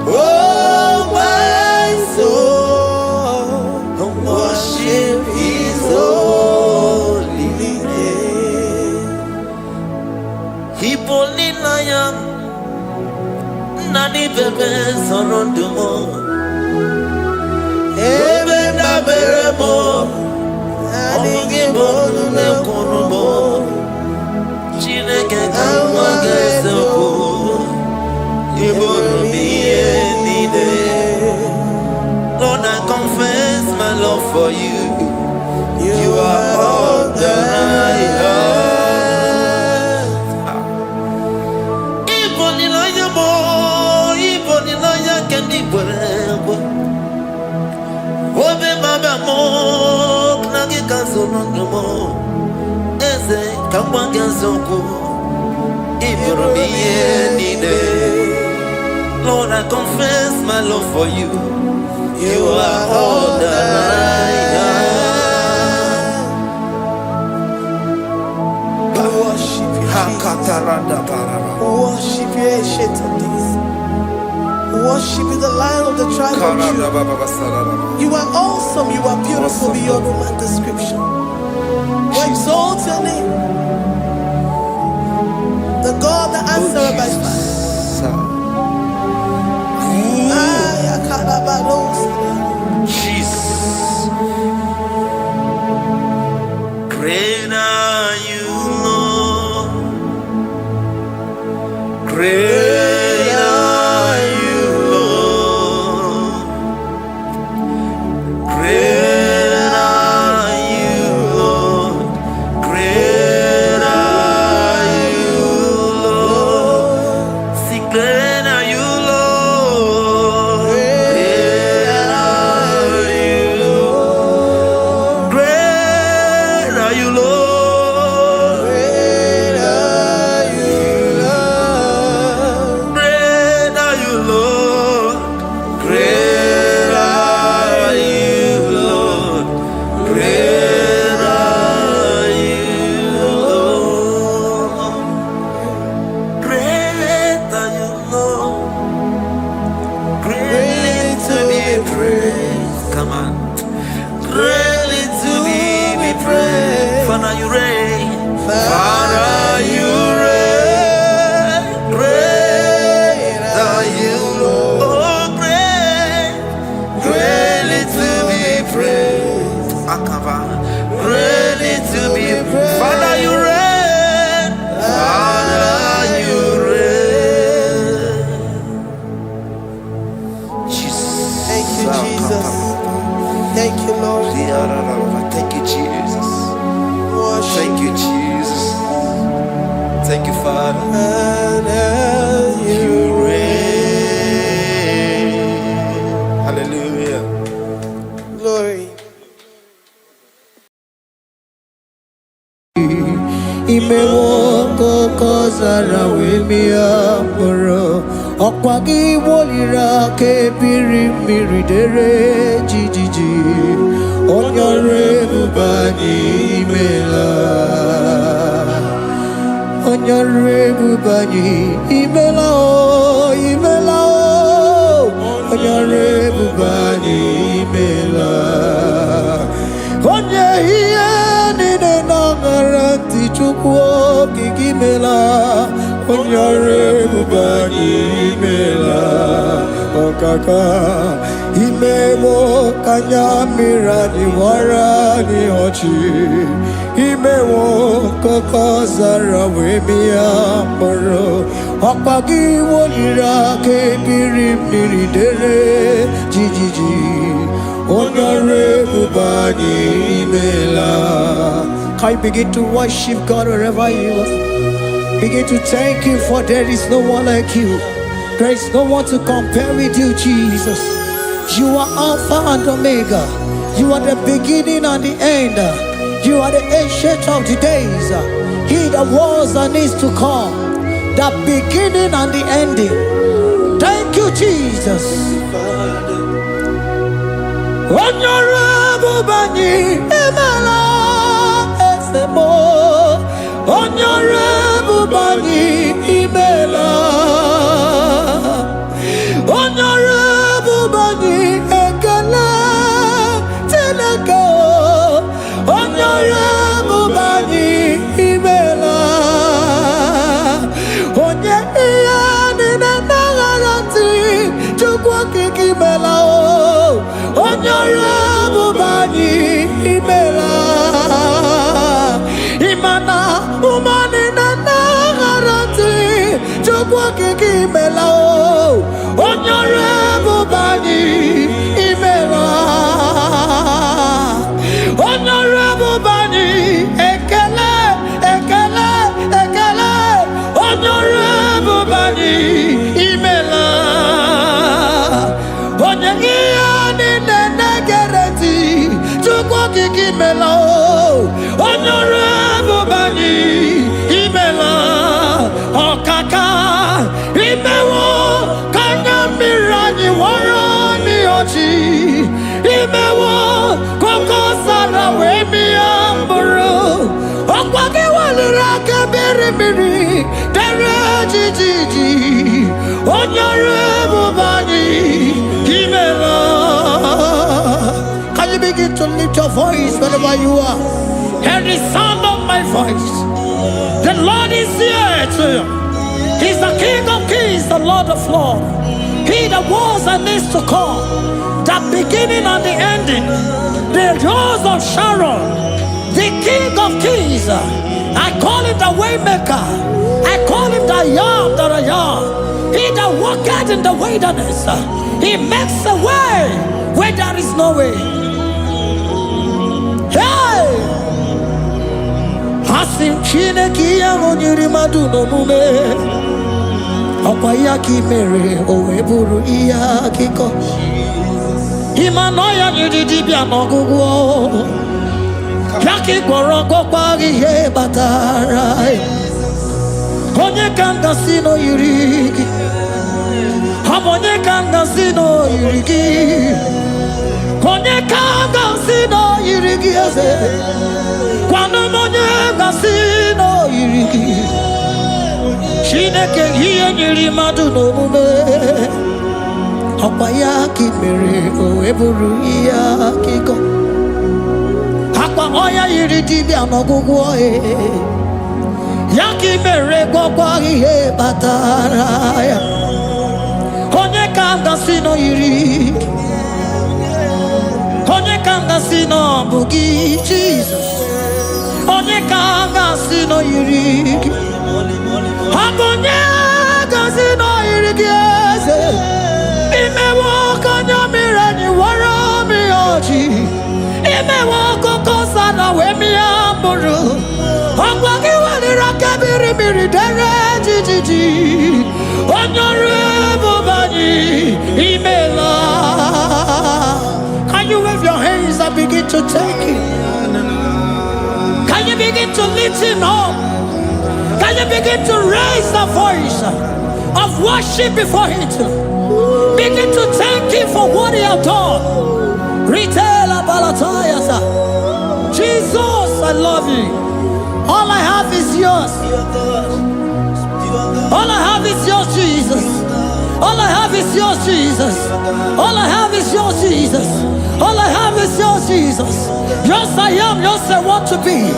Oh my soul. I worship his holy name. Hipolilaya nani bebe sorondumo. Ebe na beremo. Omugi bonu ne konumo. Chineke kama gesoko. Ibonu miye nide. Lord, I confess my love for you. You are all that I have. Ibonilaya mo, ibonilaya kendi bwebo. Obe mama mo, knagi kazono mo. Eze kamba gazoko. Iboromiye nide. Lord, I confess my love for you. You are all that I have. Worship you, worship you, ancient of days. Worship you, the Lion of the tribe of Judah. You are awesome, you are beautiful beyond human description. We exalt your name, the God that answered by fire. Jesus. Great are you, Lord. Great are you, Lord. Great are you, Lord. Great are you, Lord. See, great are you, Lord. Great are you, Lord. Great are you, Lord. Great are you, Lord. zara wemia moro okwagi wolira ke biri miridere jijiji onyore bubani imela onyore bubani imela o imela o onyore bubani imela onye hiye nine na garanti chukwu kikimela onyore bubani imela okaka imemo kanyamira ni wara ni ochi imemo koko zara wemia moro okpagi wolira ke biri miridere jijiji onyore bubani imela. Can you begin to worship God wherever you are? Begin to thank Him, for there is no one like you. There is no one to compare with you, Jesus. You are Alpha and Omega. You are the beginning and the end. You are the ancient of the days. He that was and is to come. The beginning and the ending. Thank you, Jesus. Honorable Bani Emela Esemo. Honorable Bani Emela. Honorable Bani Ekele Teleko. Honorable Bani Emela. Onye iyani na nagarati chukwa kikimela o. Honorable Bani Emela. Imana umani na nagarati chukwa kikimela o. Honorable Bani Emela. Honorable Bani Ekele Ekele Ekele. Honorable Bani Emela. Onyegiyani nene gereti chukwu kikimela o. Honorable Bani Emela. Okaka imewo kanyamira wara ni ochi imewo koko sara wemia mburu okwagi walira kebiri miri dere jijiji onyore bubani Emela. Can you begin to lift your voice wherever you are? Hear the sound of my voice. The Lord is here to you. He's the King of Kings, the Lord of Lords. He that was and is to come, the beginning and the ending, the Rose of Sharon, the King of Kings. I call him the Waymaker. I call him the Yam that I am. He that walketh in the wilderness, he makes a way where there is no way. Hey! Hasim Chineke ya onyiri madu no mume. Okwa ya ki mere owe buru iya kiko. Imano ya nyiri dibia n'ọgwụgwọ. Ya ki gwọrọ gwọkwa ihe batara. Onye ka nga si no yiri gị. Onye ka nga si no yiri gị. Onye ka nga si no yiri gị eze. Kwano onye nga si no yiri gị. Chineke ihe nyiri mmadụ n'omume. Ọkwa ya ka mere o eburu ihe akịkọ. Akwa ọya yiri dibịa n'ọgwụgwọ ya ka mere gwọkwa ihe batara ya. Onye ka ngasị nọ yiri gị. Onye ka ngasị nọ bụ gị Jizọs. Onye ka ngasị nọ yiri gị. Ọ bụ onye ngasị nọ yiri gị eze. Imewo ka onye mere anyị wara mi ọjị. Imewo koko sana wee mịa mkpụrụ. Ọgwa gị weliri aka biri biri dere jijiji. Onye ọrụ ebube anyị Emela. Can you wave your hands and begin to take it? Can you begin to lift him up? Can you begin to raise the voice of worship before Him? Begin to thank Him for what He has done. Retailer Balatayasa. Jesus, I love you. All I have is yours. All I have is yours, Jesus. All I have is yours, Jesus. All I have is yours, Jesus. All I have is yours, Jesus. Yours I am, yours I want to be.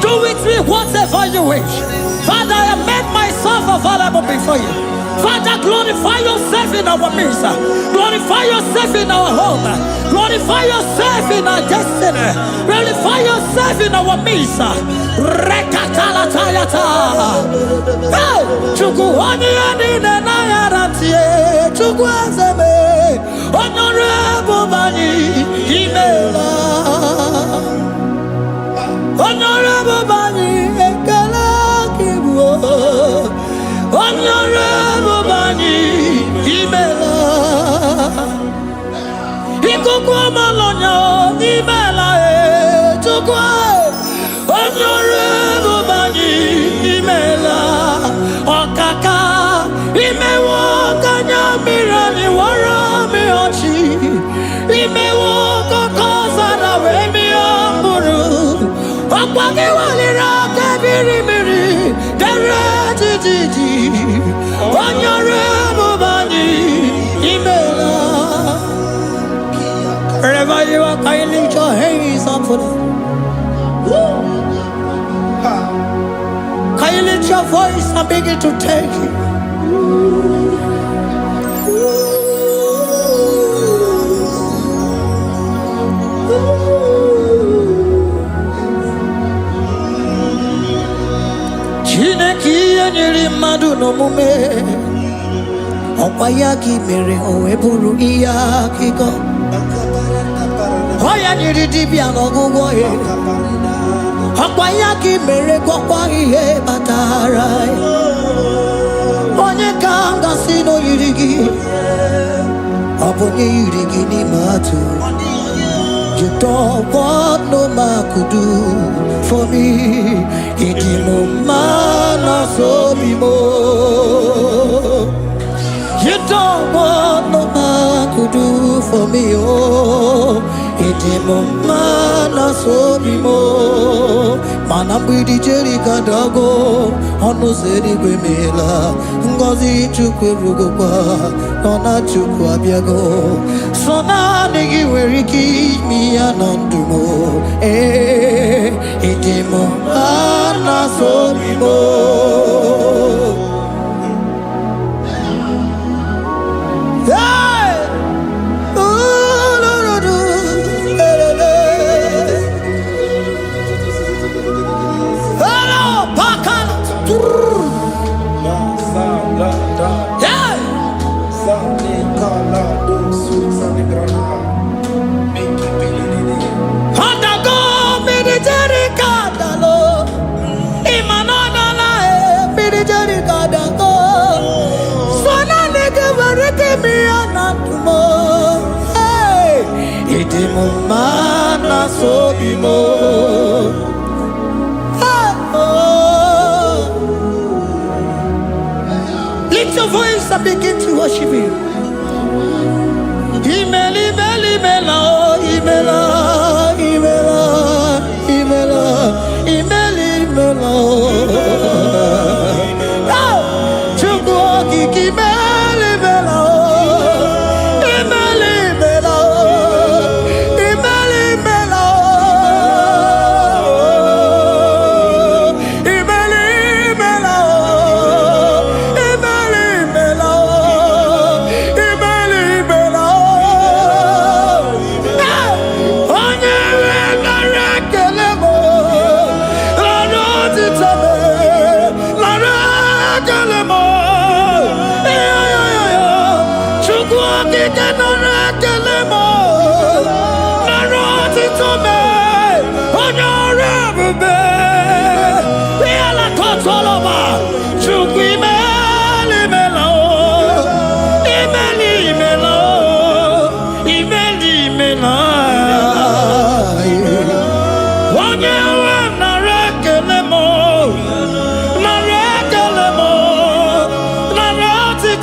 Do with me whatever you wish. Father, I have made myself available before you. Father, glorify yourself in our midst. Glorify yourself in our home. Glorify yourself in our destiny. Glorify yourself in our midst. Rekatalatayata. Hey! Chukwani anine na yarantie. Chukwazeme. Honorable Bani Imela. Honorable Bani Ekala Kibu. Honorable Bani Imela. Ikukwa Malonya Imela Chukwa. Honorable Bani Imela. Okaka Imewa Kanya Mirani Warami Ochi. Imewa Kokosara Wemi Amburu. Okwaki Walira Kabiri Miri. Deretiti. Honorable Bani Imela. Wherever you are, can you lift your hands up for them? Can you lift your voice and begin to thank Him? Chineke enyere mmadụ n'omume ọkwa ya ka I mere o wee bụrụ ihe akụkọ. Ọ ya nyere dibịa n'ọgwụgwọ ya ọkwa ya ka I mere gwọkwa ihe batara ya. Onye ka m gasị na o yiri gị ọ bụ onye yiri gị n'ime atụ. You don't want no man could do for me. Ịdị m mma na so bi mo. You don't want no man could do for me, oh. Ịdị m mma na so bi mo. Mana mgbidi Jerika dago, ọnụ ụzọ eluigwe emeela. Ngọzi Chukwu erugokwa, nọ na Chukwu abịago. So naanị gị nwere ike ime ya na ndụ m. Ịdị m mma na so bi mo. Ịdị m mma na so bi mo. Lift your voice and begin to worship Him. Imela, imela, imela, imela, imela, imela, imela, imela. Chukwu okike imela, imela.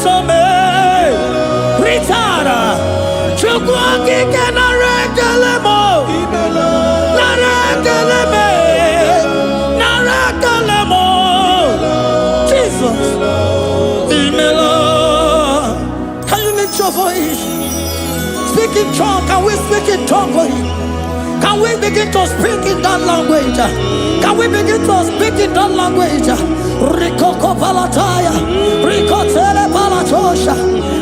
tome ritara chukwangi kena rekelemo na rekeleme na rekelemo Jesus imela. Can you lift your voice? Speak in tongue. Can we speak in tongue for him? Can we begin to speak in that language? Can we begin to speak in that language? Rikoko palataya, rikotele palatosha,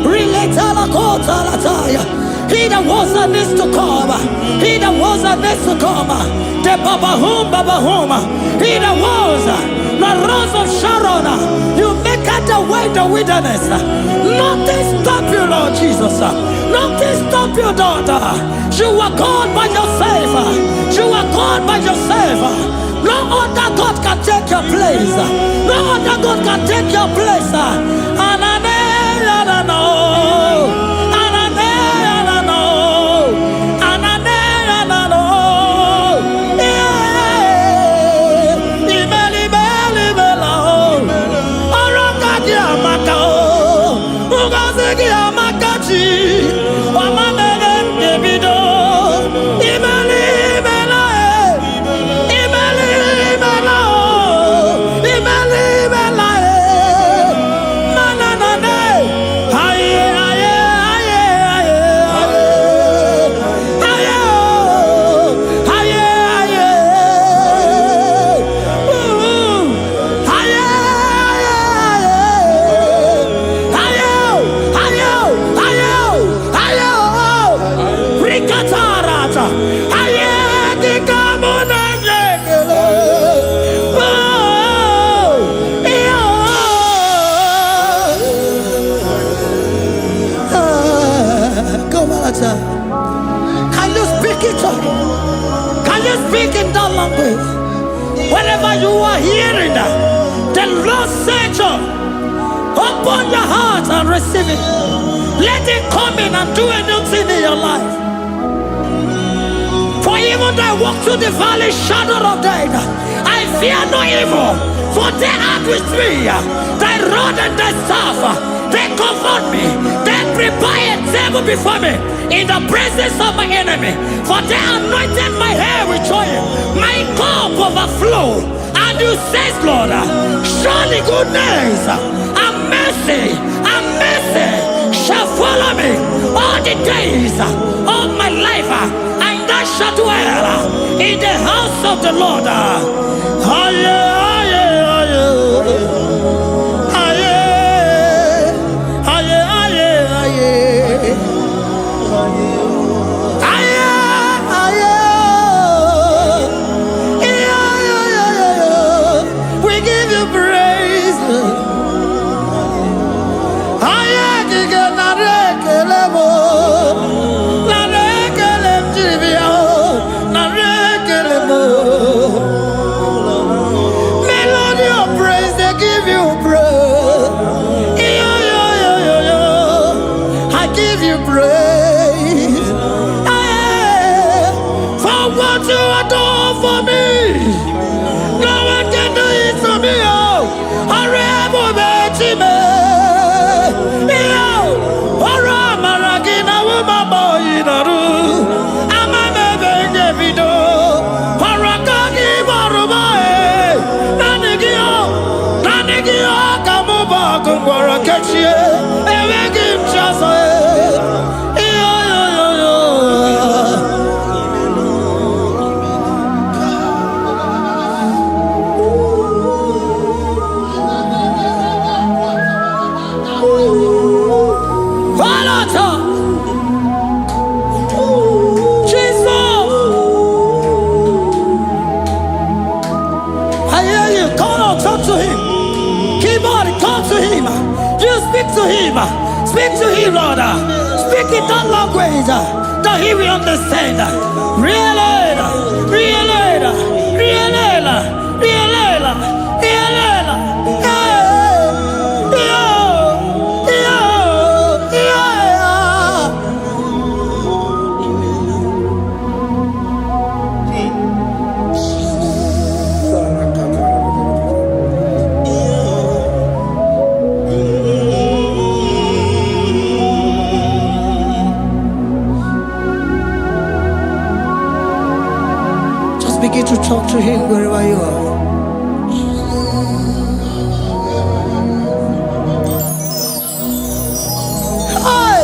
riletala kotalataya. He that was and needs to come. He that was and needs to come. The Babahum. He that was the rose of Sharon. You make out the way in the wilderness. Nothing stop you, Lord Jesus. Nothing stop you, daughter. You are God by yourself. You are God by yourself. No other God can take your place. No other God can take your place. Can you speak it? Can you speak in that language? Whenever you are hearing that, the Lord said, open your heart and receive it. Let it come in and do a new thing in your life. For even though I walk through the valley shadow of death, I fear no evil, for they are with me. Thy rod and thy staff, they comfort me. They prepare a table before me in the presence of my enemy. For they anointed my hair with oil, my cup overflow. And you say, Lord, surely goodness and mercy shall follow me all the days of my life, and I shall dwell in the house of the Lord. We give you praise. Melody of praise, they give you praise. I give you praise. For what you have done for me, no one can do it for me. Speak to him, Lord. Speak in that language that he will understand. to talk to him wherever you are. Hey!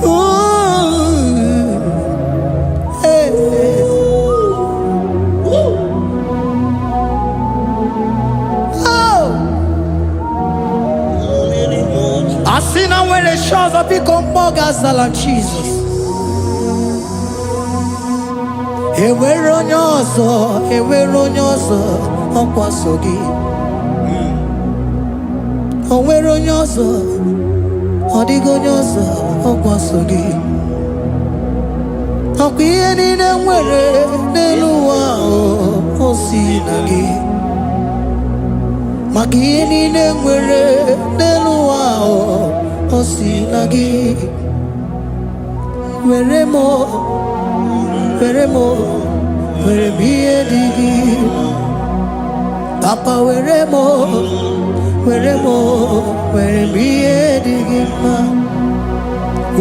Ooh. Hey. Oh! I see now when the shores have become more than Jesus. Enwere onye ọzọ ọkwa so gị. O nwere onye ọzọ, ọ dịghị onye ọzọ ọkwa so gị. Ọkwa ihe niile nwere n'elu ụwa o si na gị. Maka ihe niile nwere n'elu ụwa o si na gị. Were m ihe dị gị. Papa were m ihe dị gị mma.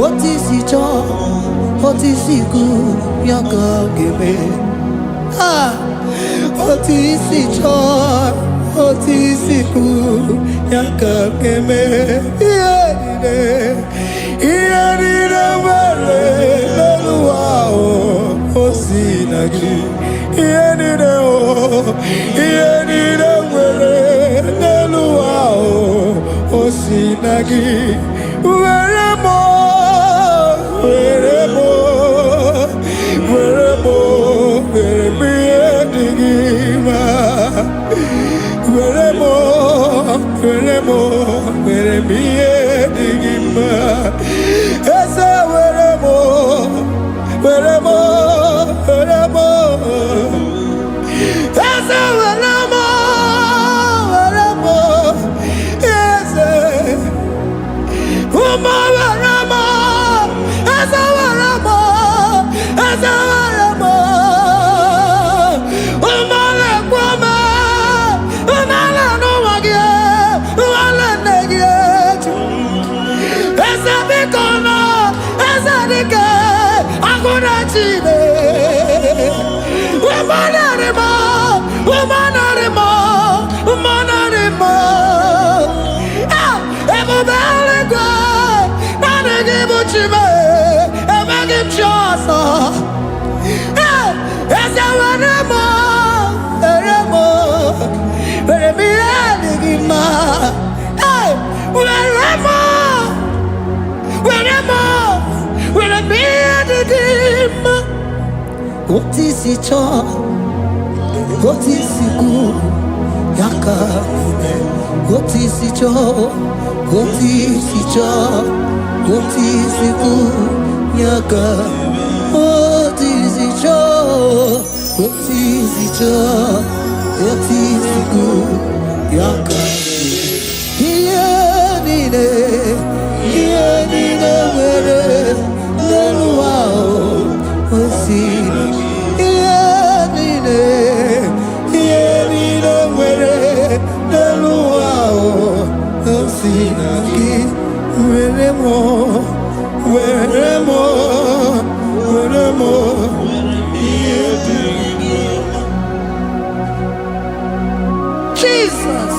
Otu isi chọọ, otu isi kwu ya ka ọ ga-eme. Otu isi chọọ, otu isi kwu ya ka ọ ga-eme. Ihe niile nwere n'elu ụwa o si na gị. Ihe niile nwere n'elu ụwa o si na gị. Were m ihe dị gị mma. Were m ihe dị gị mma. Eze were m Eze were m Eze ụmụ were m Eze were m ụmụ lekwa m ụmụala n'ụwa gị ụmụala nne gị eju. Eze biko nọ Eze dike agụna Chine. Ebube eluigwe naanị gị bụ Chime, enweghị m chi ọzọ. Eze were m ihe dị gị mma. Were m ihe dị gị mma. Otu isi chọọ, otu isi kwu ya ka eme. Otu isi chọọ, otu isi chọọ, otu isi kwu ya ka. Otu isi chọọ, otu isi chọọ, otu isi kwu ya ka. Ihe niile nwere n'elu ụwa o si na gị. Ihe niile nwere n'elu ụwa o si na gị. Were m ihe dị gị mma. Jesus.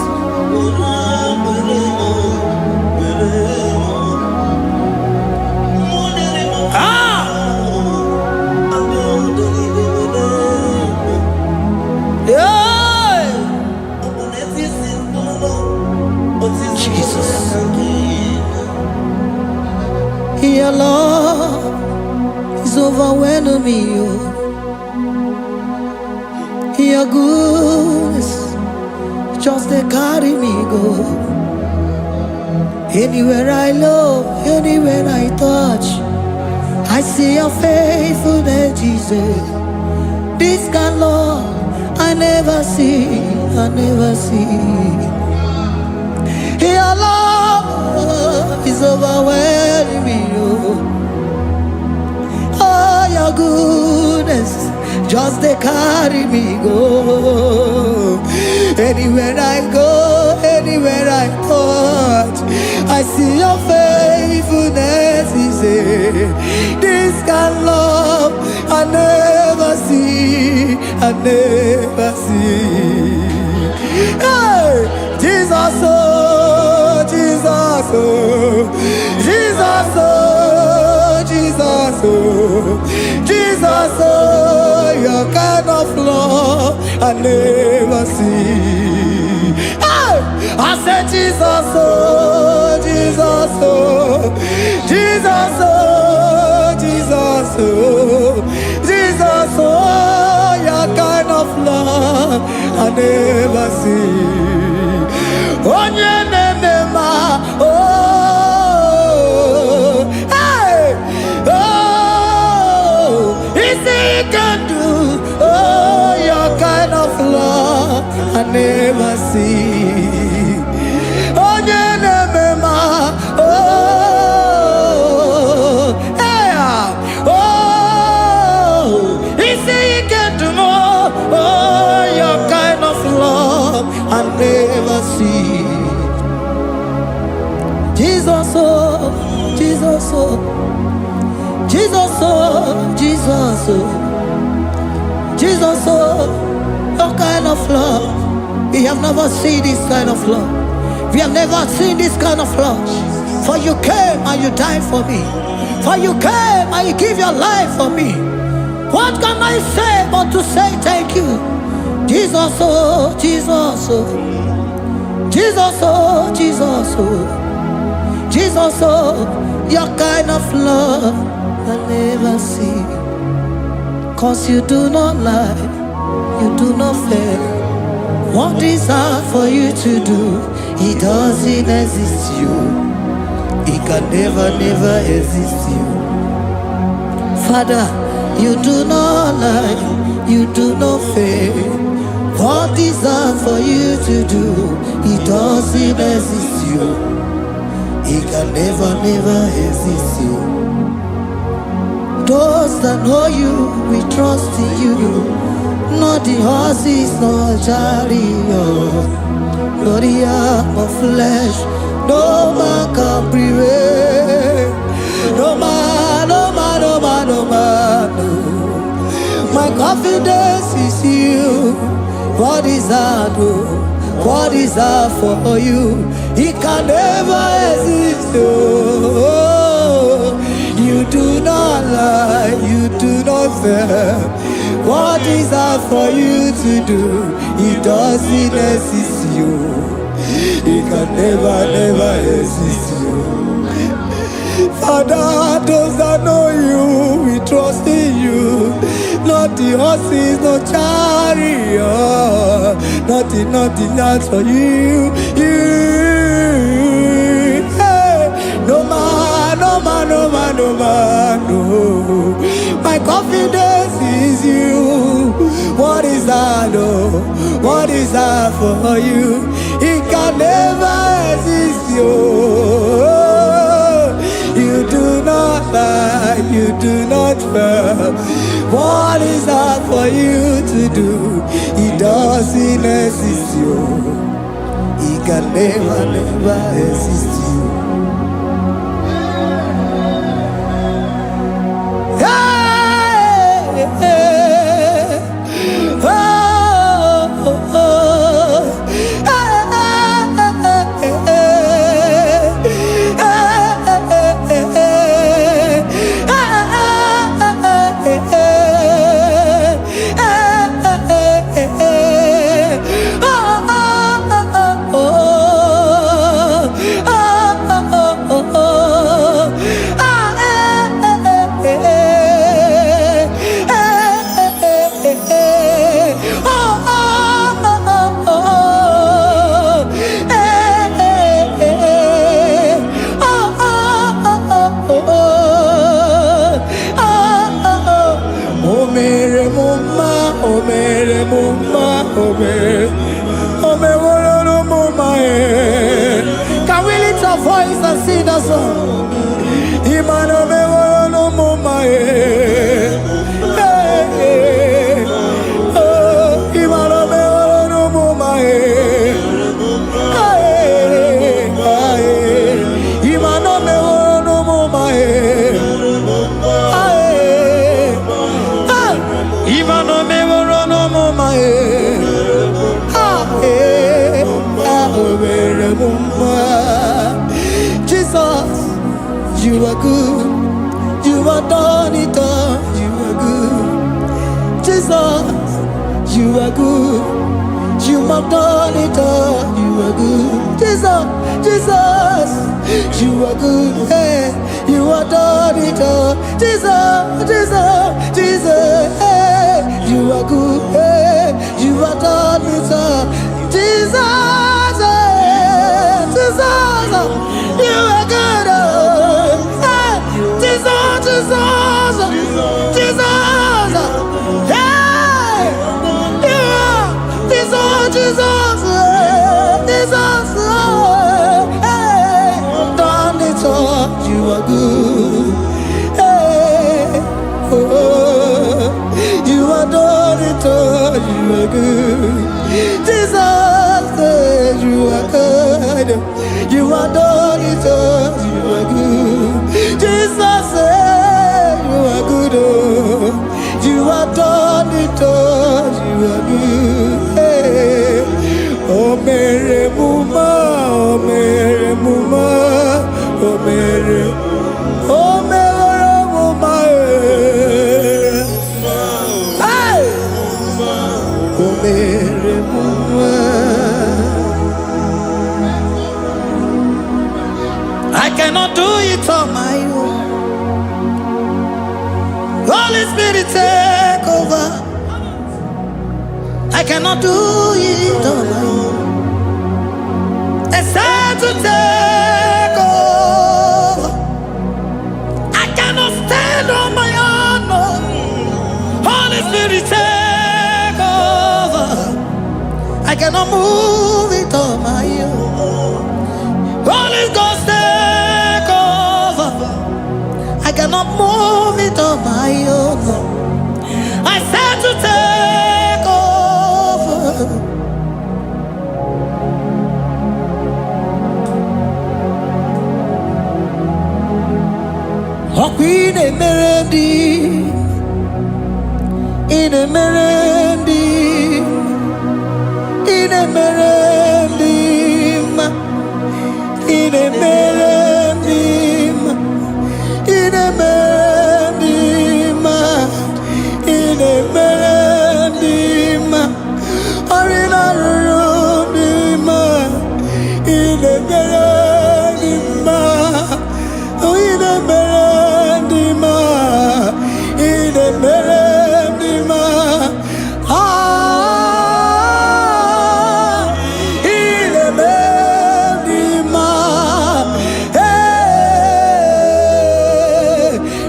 Your love is overwhelming me. Your goodness just they carry me go. Anywhere I look, anywhere I touch, I see your faithfulness, Jesus. This kind of love I never see. Your love is overwhelming me. Oh, your goodness just they carry me go. Anywhere I go, anywhere I touch, I see your faithfulness. This kind of love I never see, I never see. Hey, Jesus, oh, Jesus, oh, Jesus, oh, Jesus, oh, Jesus, oh, your kind of love I never see. Hey, I said Jesus, oh, Jesus, oh, Jesus, oh, Jesus, oh, Jesus, oh, your kind of love I never see. Oh, hey, oh, easy can do. Oh, your kind of love I never see. Oh, hey, oh, easy can do more. Oh, your kind of love I never see. Jesus, oh, Jesus, oh, Jesus, oh, Jesus, oh, Jesus, oh, your kind of love. We have never seen this kind of love. We have never seen this kind of love. For you came and you died for me. For you came and you give your life for me. What can I say but to say thank you? Jesus, oh, Jesus, oh, Jesus, oh, Jesus, oh, Jesus, oh, your kind of love I never see. 'Cause you do not lie, you do not fail. What is hard for you to do, it doesn't exist you. It can never, never exist you. Father, you do not lie, you do not fail. What is hard for you to do, it doesn't exist you. It can never, never exist you. Those that know you, we trust in you. Not the horses, nor chariot, nor the arm of flesh. No man can prevail. No man, no man, no man, no man. No. My confidence is you. What is hard, oh? What is hard for you? It can never exist, oh. You do not lie, you do not fail. What is hard for you to do? It doesn't exist you. It can never, never exist you. Father, those that know you, we trust in you. Not the horses, no chariot. Nothing else for you. Hey, no man, no man, no man, no man, no. My confidence is you. What is that, oh? What is that for you? It can never exist, you. You do not lie, you do not fail. What is that for you to do? It doesn't exist, you. It can never, never exist, you. Hey, hey, oh, oh, oh. Can we lift our voice and sing that song? Imano me no mama oh, imano me no mama imano me no mama You are good. You are done it all. You are good. Jesus, you are good. You have done it all. You are good. Jesus, Jesus, you are good. Hey, you have done it all. Jesus, Jesus, Jesus, hey, you are good. Hey, you have done it all. Jesus, hey, Jesus, you are good. Hey, Jesus, Jesus, Jesus, hey, you are Jesus, Jesus, Jesus, hey, done it all. You are good. Hey, oh, you are done it all. You are good. Jesus, you are good. You are done it all. You are good. Jesus, you are good. Oh, you are done it all. You are good. Hey, oh, Mary Muma, oh, Mary Muma, oh, Mary, oh, Mary Muma, hey, oh, Mary Muma. I cannot do it on my own. Holy Spirit, take over. I cannot do it on my own. It's time to take over. I cannot stand on my own. No. Holy Spirit, take over. I cannot move it on my own. Holy Ghost, take over. I cannot move it on my own. I said to take over. Oh, in a melody, in a melody, in a melody, in a melody, in a melody, in a melody, or in a room, in a melody, oh, in a melody, in a melody, ah, in a melody, hey,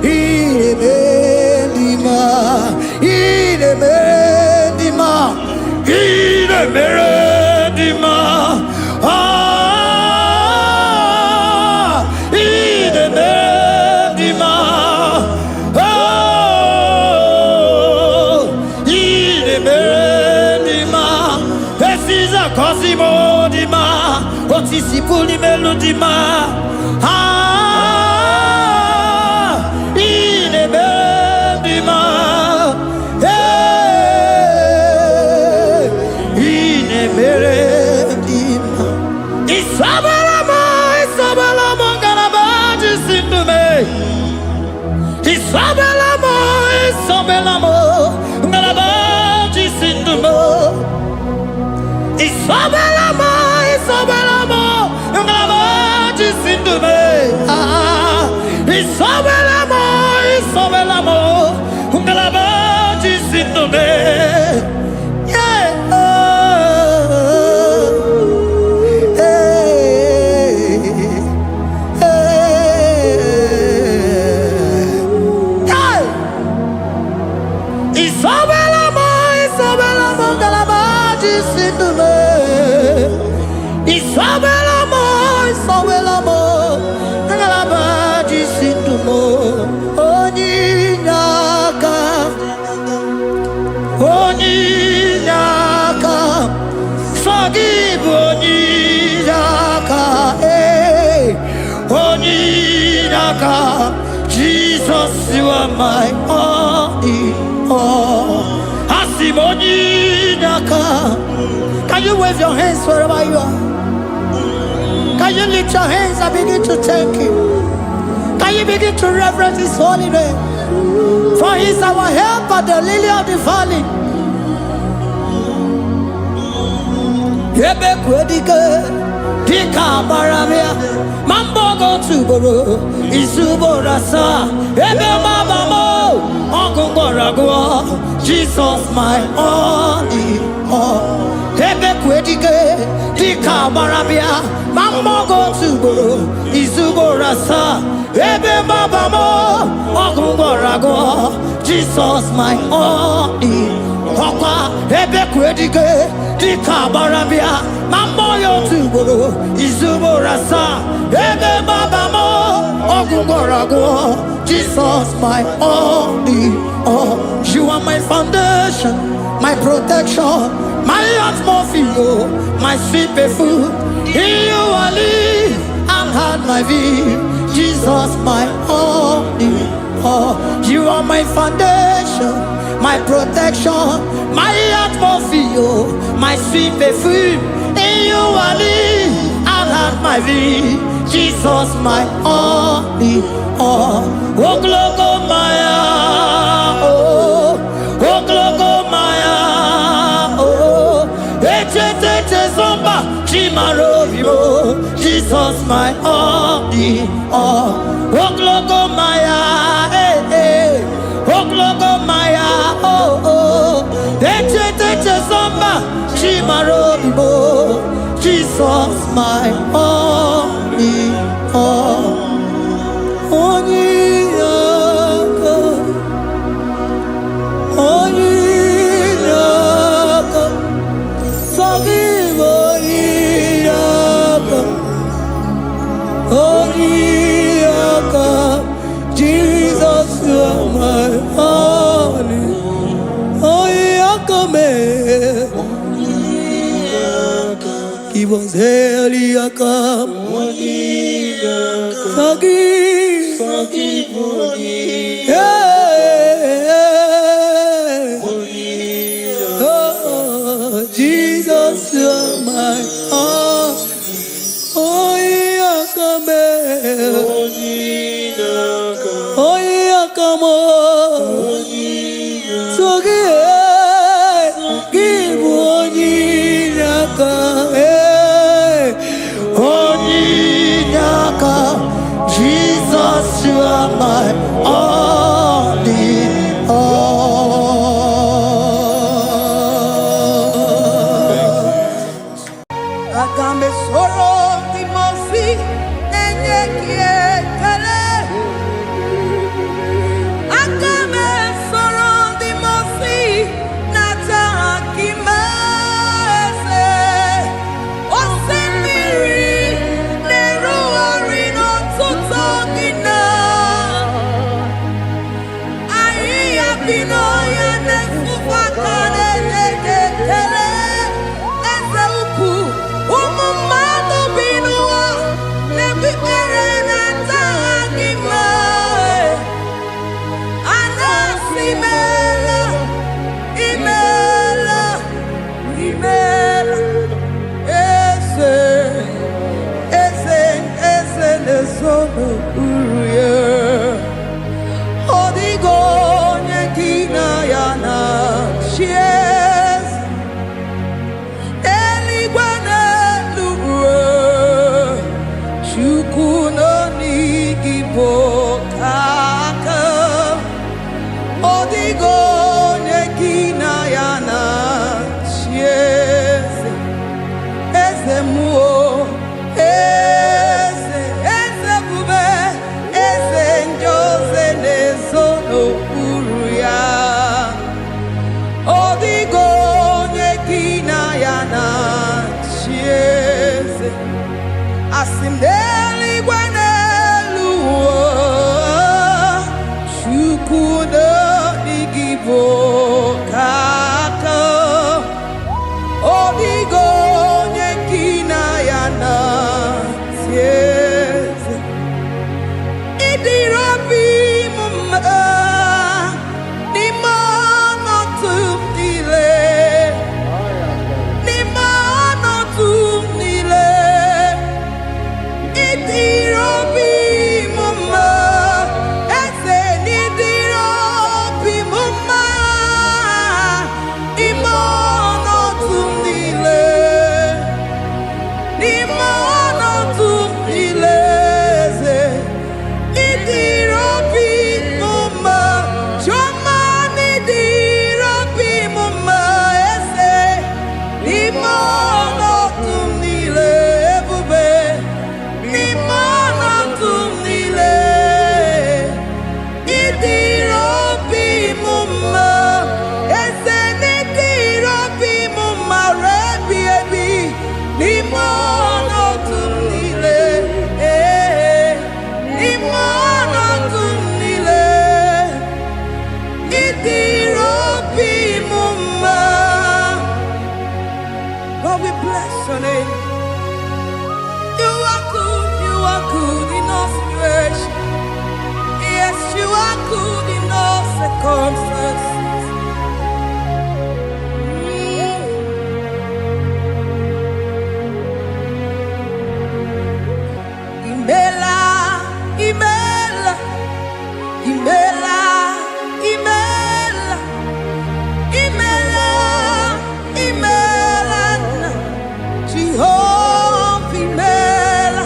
in a melody, in a melody, in a melody, ah, in a melody, oh, in a melody, this is a Cosimo Dima, what is the fully melody, ah, in a melody, hey, in a melody, Isabelamo, Isabelamo, Galabaji, Sindume, Isabelamo, Isabelamo, Galabaji, Sindume, Isabelamo, Isabelamo, Galabaji, Sindume, ah, Isabelamo, Isabelamo, Galabaji, Sindume, yeah, Isabelamo, Isabelamo, Galabaji, Sindume, Isabelamo, Isabelamo, Galabaji, Sindume, Oninyaka, Oninyaka, forgive Oninyaka, hey, Oninyaka, Jesus, you are my only all. Asimoninyaka. Can you wave your hands wherever you are? Can you lift your hands and begin to thank Him? Can Can you begin to reverence His holy name? For He is our help at the lily of the valley. Ebe kwedike dika baramia mambo go tuboro isuborasa ebe mabamo ogungorago Jesus my only all. Ebe kwedike dika baramia mambo go tuboro isuborasa ebe mabamo ogungorago Jesus my only Papa ebe kwedike dika barabia mambo yo tuboro izuborasa ebe babamo ogungorago Jesus my only all. You are my foundation, my protection, my atmosphere, my sweet perfume. In you I live and had my vie. Jesus my only all. You are my foundation, my protection, my atmosphere, my sweet perfume. In you I live and have my vie. Jesus my only all. Oh glogo maya, oh glogo maya, oh ete zomba chimaro vivo. Jesus my only all. Oh glogo maya, oh glogo maya, oh ete zomba chimaro vivo. Jesus my only all. Jesus, you are my only. Give us Eliakam. Forgive. Oh, Jesus, you are my Jesus, you are my only all. Agambe soro timosi enye kietele. Agambe soro timosi nata kimese. Osemiri neruari no tutogina. Aia bino ya nesufakane neketele. Eze uku umumado binua nebibere nata akima. Anasimela imela eze nesono uruye. Odigo nyekina yana shies eligwane luwe chukuno nigibo kaka. Odigo nyekina yana shies eze muo eze bube eze njoze nezono uruya. Odigo nyekina yana chieze asimdeli gwenelu circumstances. Imela, Imela, Imela, Imela, Imela, Imela, Jehovah, Imela,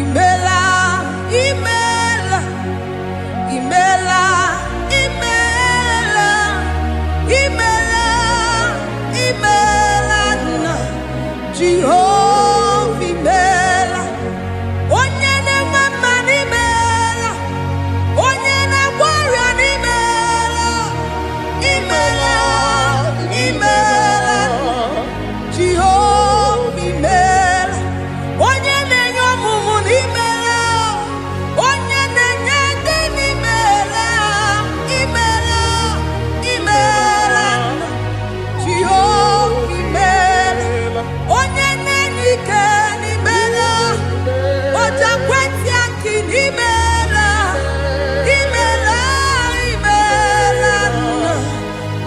Imela, Imela, Imela, Imela, Imela, Imela, Jehovah, Imela. Onye na-enwe n'imela, onye na-agwara n'imela, imela, imela, Jehova imela. Onye na-enye ọmụmụ n'imela, onye na-enye ndị n'imela, imela, imela, Jehova imela. Onye na-enye ike n'imela, Oja kweti aki n'imela, imela, imela,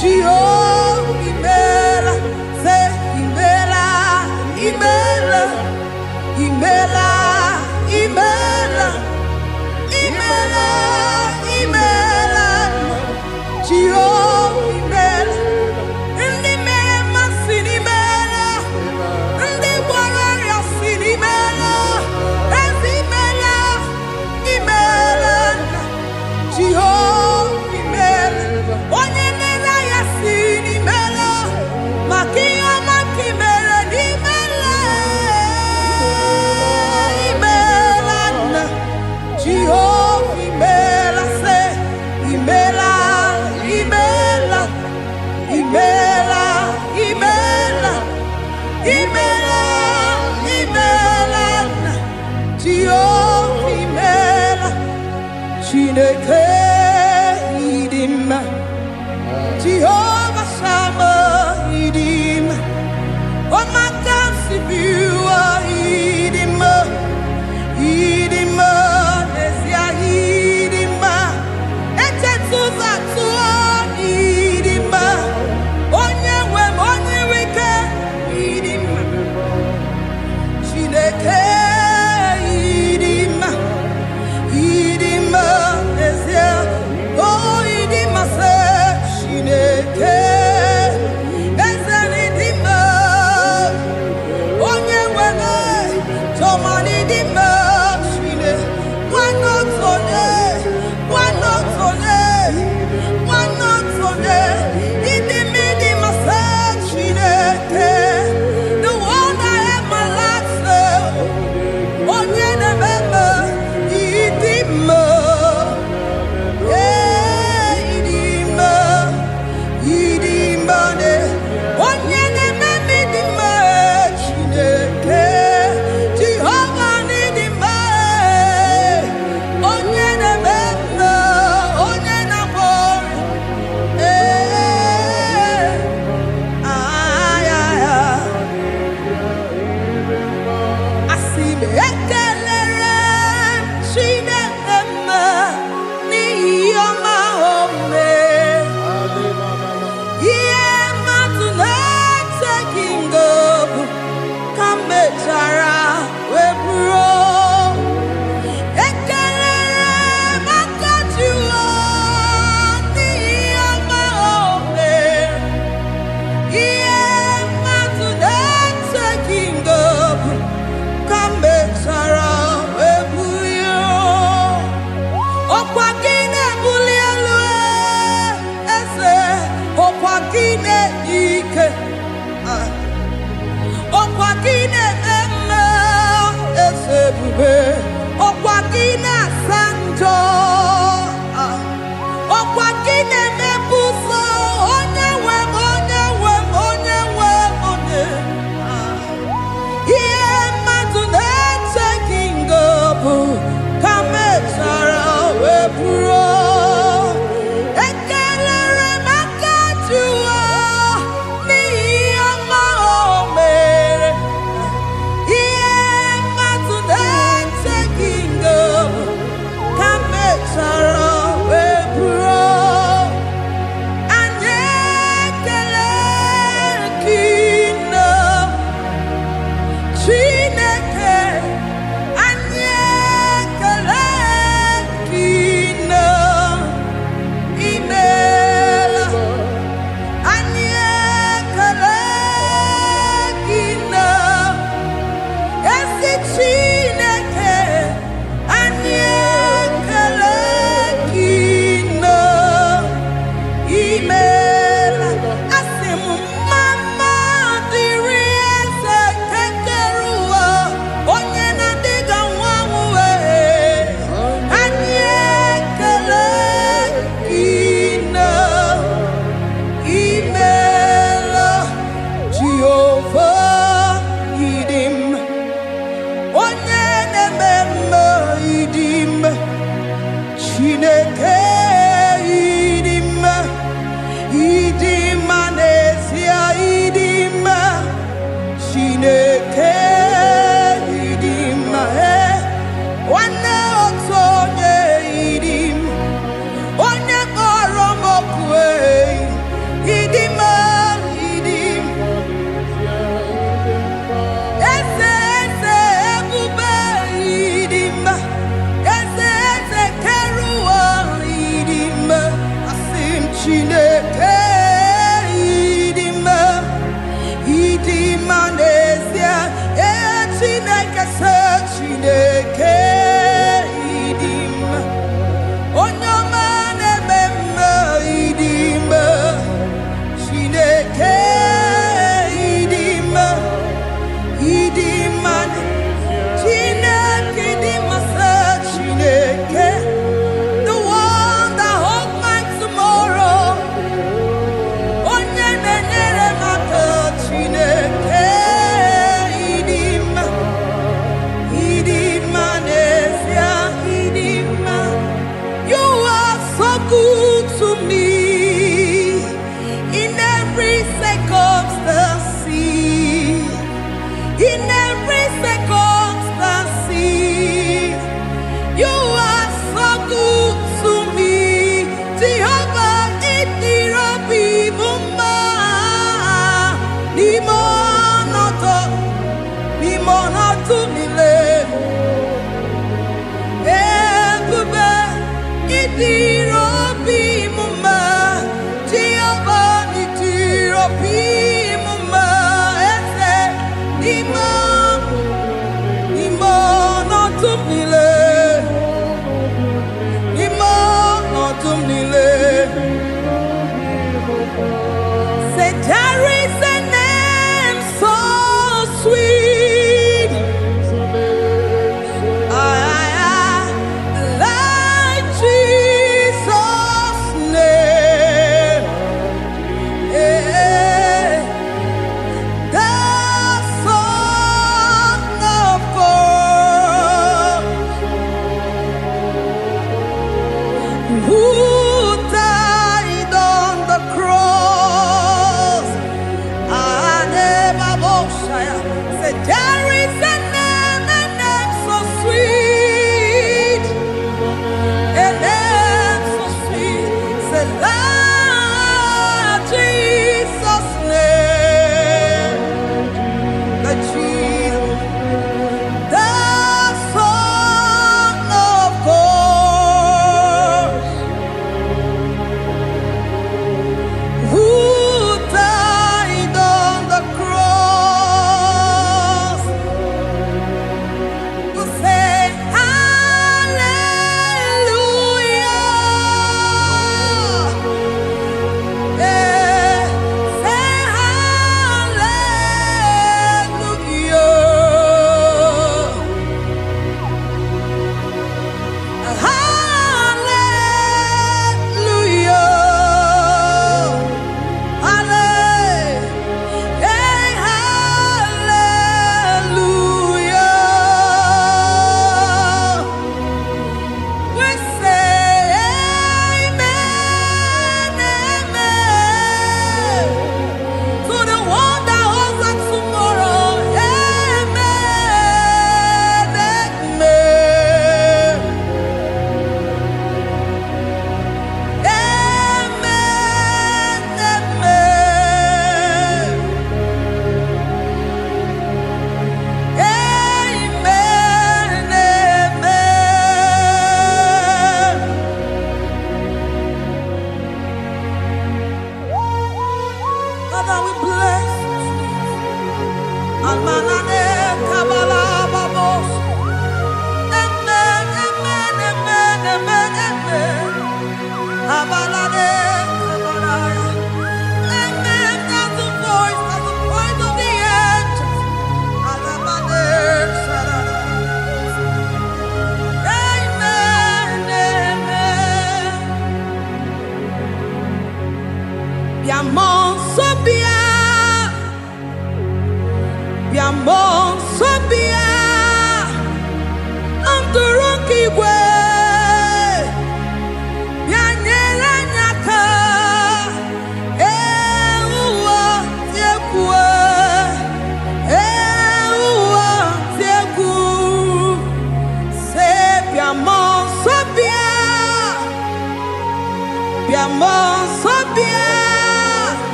Jehovah imela, say imela, imela, imela, imela, imela, imela, Jehovah imela. Ndị mere mmasị n'imela, ndị gwara ọrịa si n'imela, ezi imela, imela, Jehovah imela. Onye na-ere ya si n'imela, maka ihe ọma ka imere n'imela, imela, Jehovah imela, say imela, imela, imela, imela, imela, imela, Jehovah imela. Chineke ịdị mma, Jehovah Shammah ịdị mma, ọmaka nsibiwa ịdị mma, ịdị mma, n'ezie ịdị mma, echetụzọ atụọ ịdị mma, onye nwe m onye nwe ike ịdị mma, Chineke ịdị mma, ịdị mma, n'ezie, oh ịdị mma, sị Chineke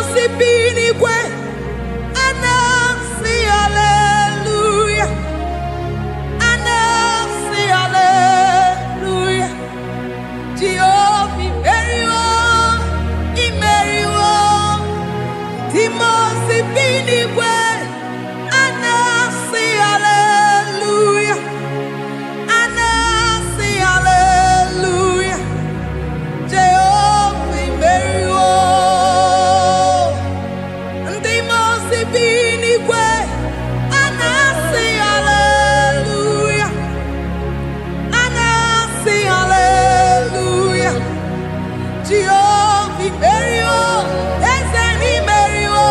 si binigwe anasi hallelujah. Anasi hallelujah. Jehovah imeriwo Timosi binigwe anasi hallelujah. Anasi hallelujah. Jehovah imeriwo Timosi binigwe anasi hallelujah. Anasi hallelujah. Jehovah imeriwo Ezeni imeriwo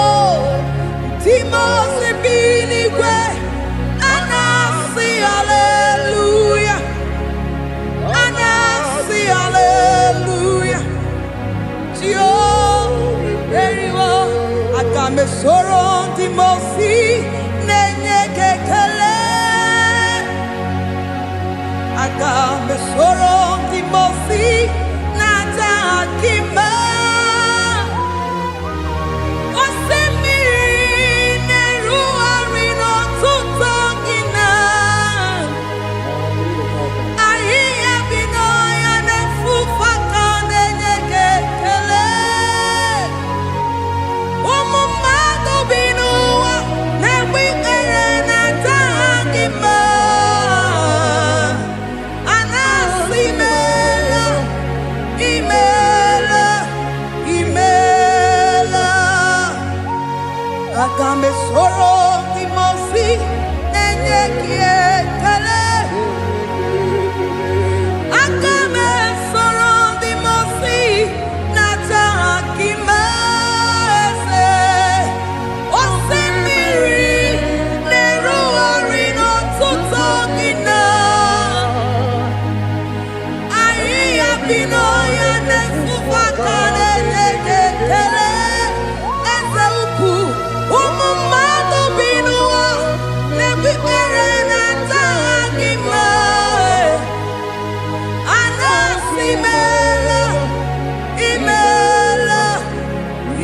Timosi binigwe anasi hallelujah. Anasi hallelujah. Jehovah imeriwo Akame soro Timosi nenye kekele. Akame soro Timosi nata akima. Osemiri neru arino tutogina. Ahiya binoya nefufaka nenye kekele. Umumado binuwa newikere nata akima. Anasi mela, imela, imela. Akame soro Timosi nenye kiekele. Akame soro Timosi nata akima ese. Osemiri neru arino tutogina. Ahiya binoya nefufaka nenye kekele. Eze ukwu umumado binuwa nebikere nata akima. Anasi mela, imela,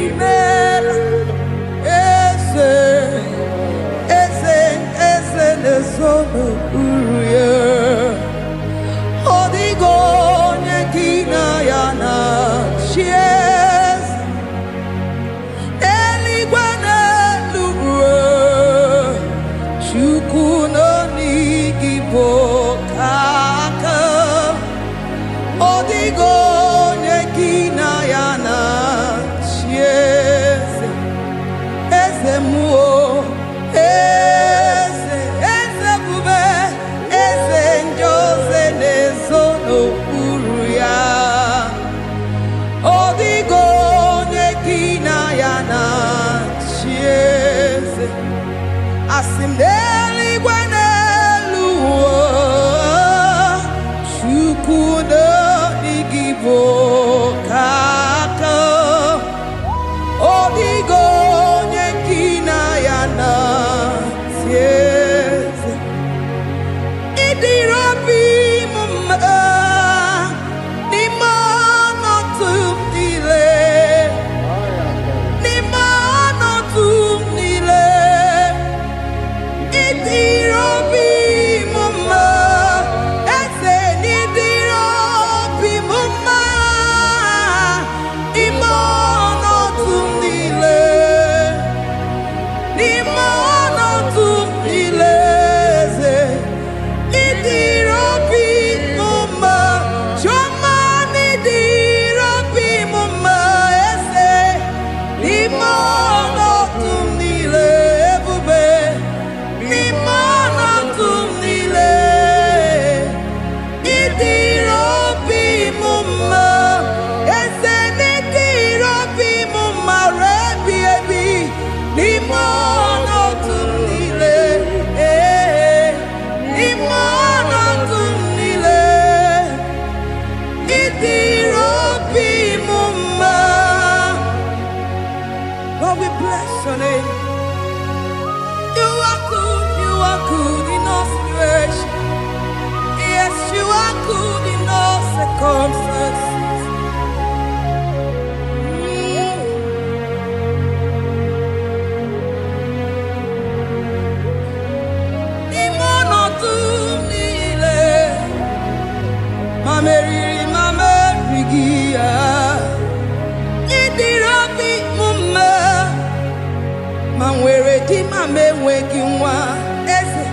imela. Eze nezono uruye. Odigo nyekina yana chies. Eligwe n'eluigwe. Chukwu n'onigibo kaka. Odigo nyekina yana chies. Eze muo, eze bube, eze njoze nezono uru ya. Odigo nyekina yana chieze. Asim n'eluigwe n'eluigwe. Chukwu n'onigibo kaka. Odigo nyekina yana tieze. Idirobi mumma nimano tumdile. Nimano tumdile. Idirobi mumma eze nidirobi mumma. Imano tumdile. Nimano tumdile ze. Idirobi mumma. Choma nidirobi mumma eze. Nimano tumdile ebube. Nimano tumdile. Idirobi mumma eze nidirobi mumma rebi ebi. Nimano tumdile. Nimano tumdile. Idirobi mumma. Lord, we bless your name. You are good in all situation. Yes, you are good in all circumstances. ma nwere di ma m enweghị nwa eze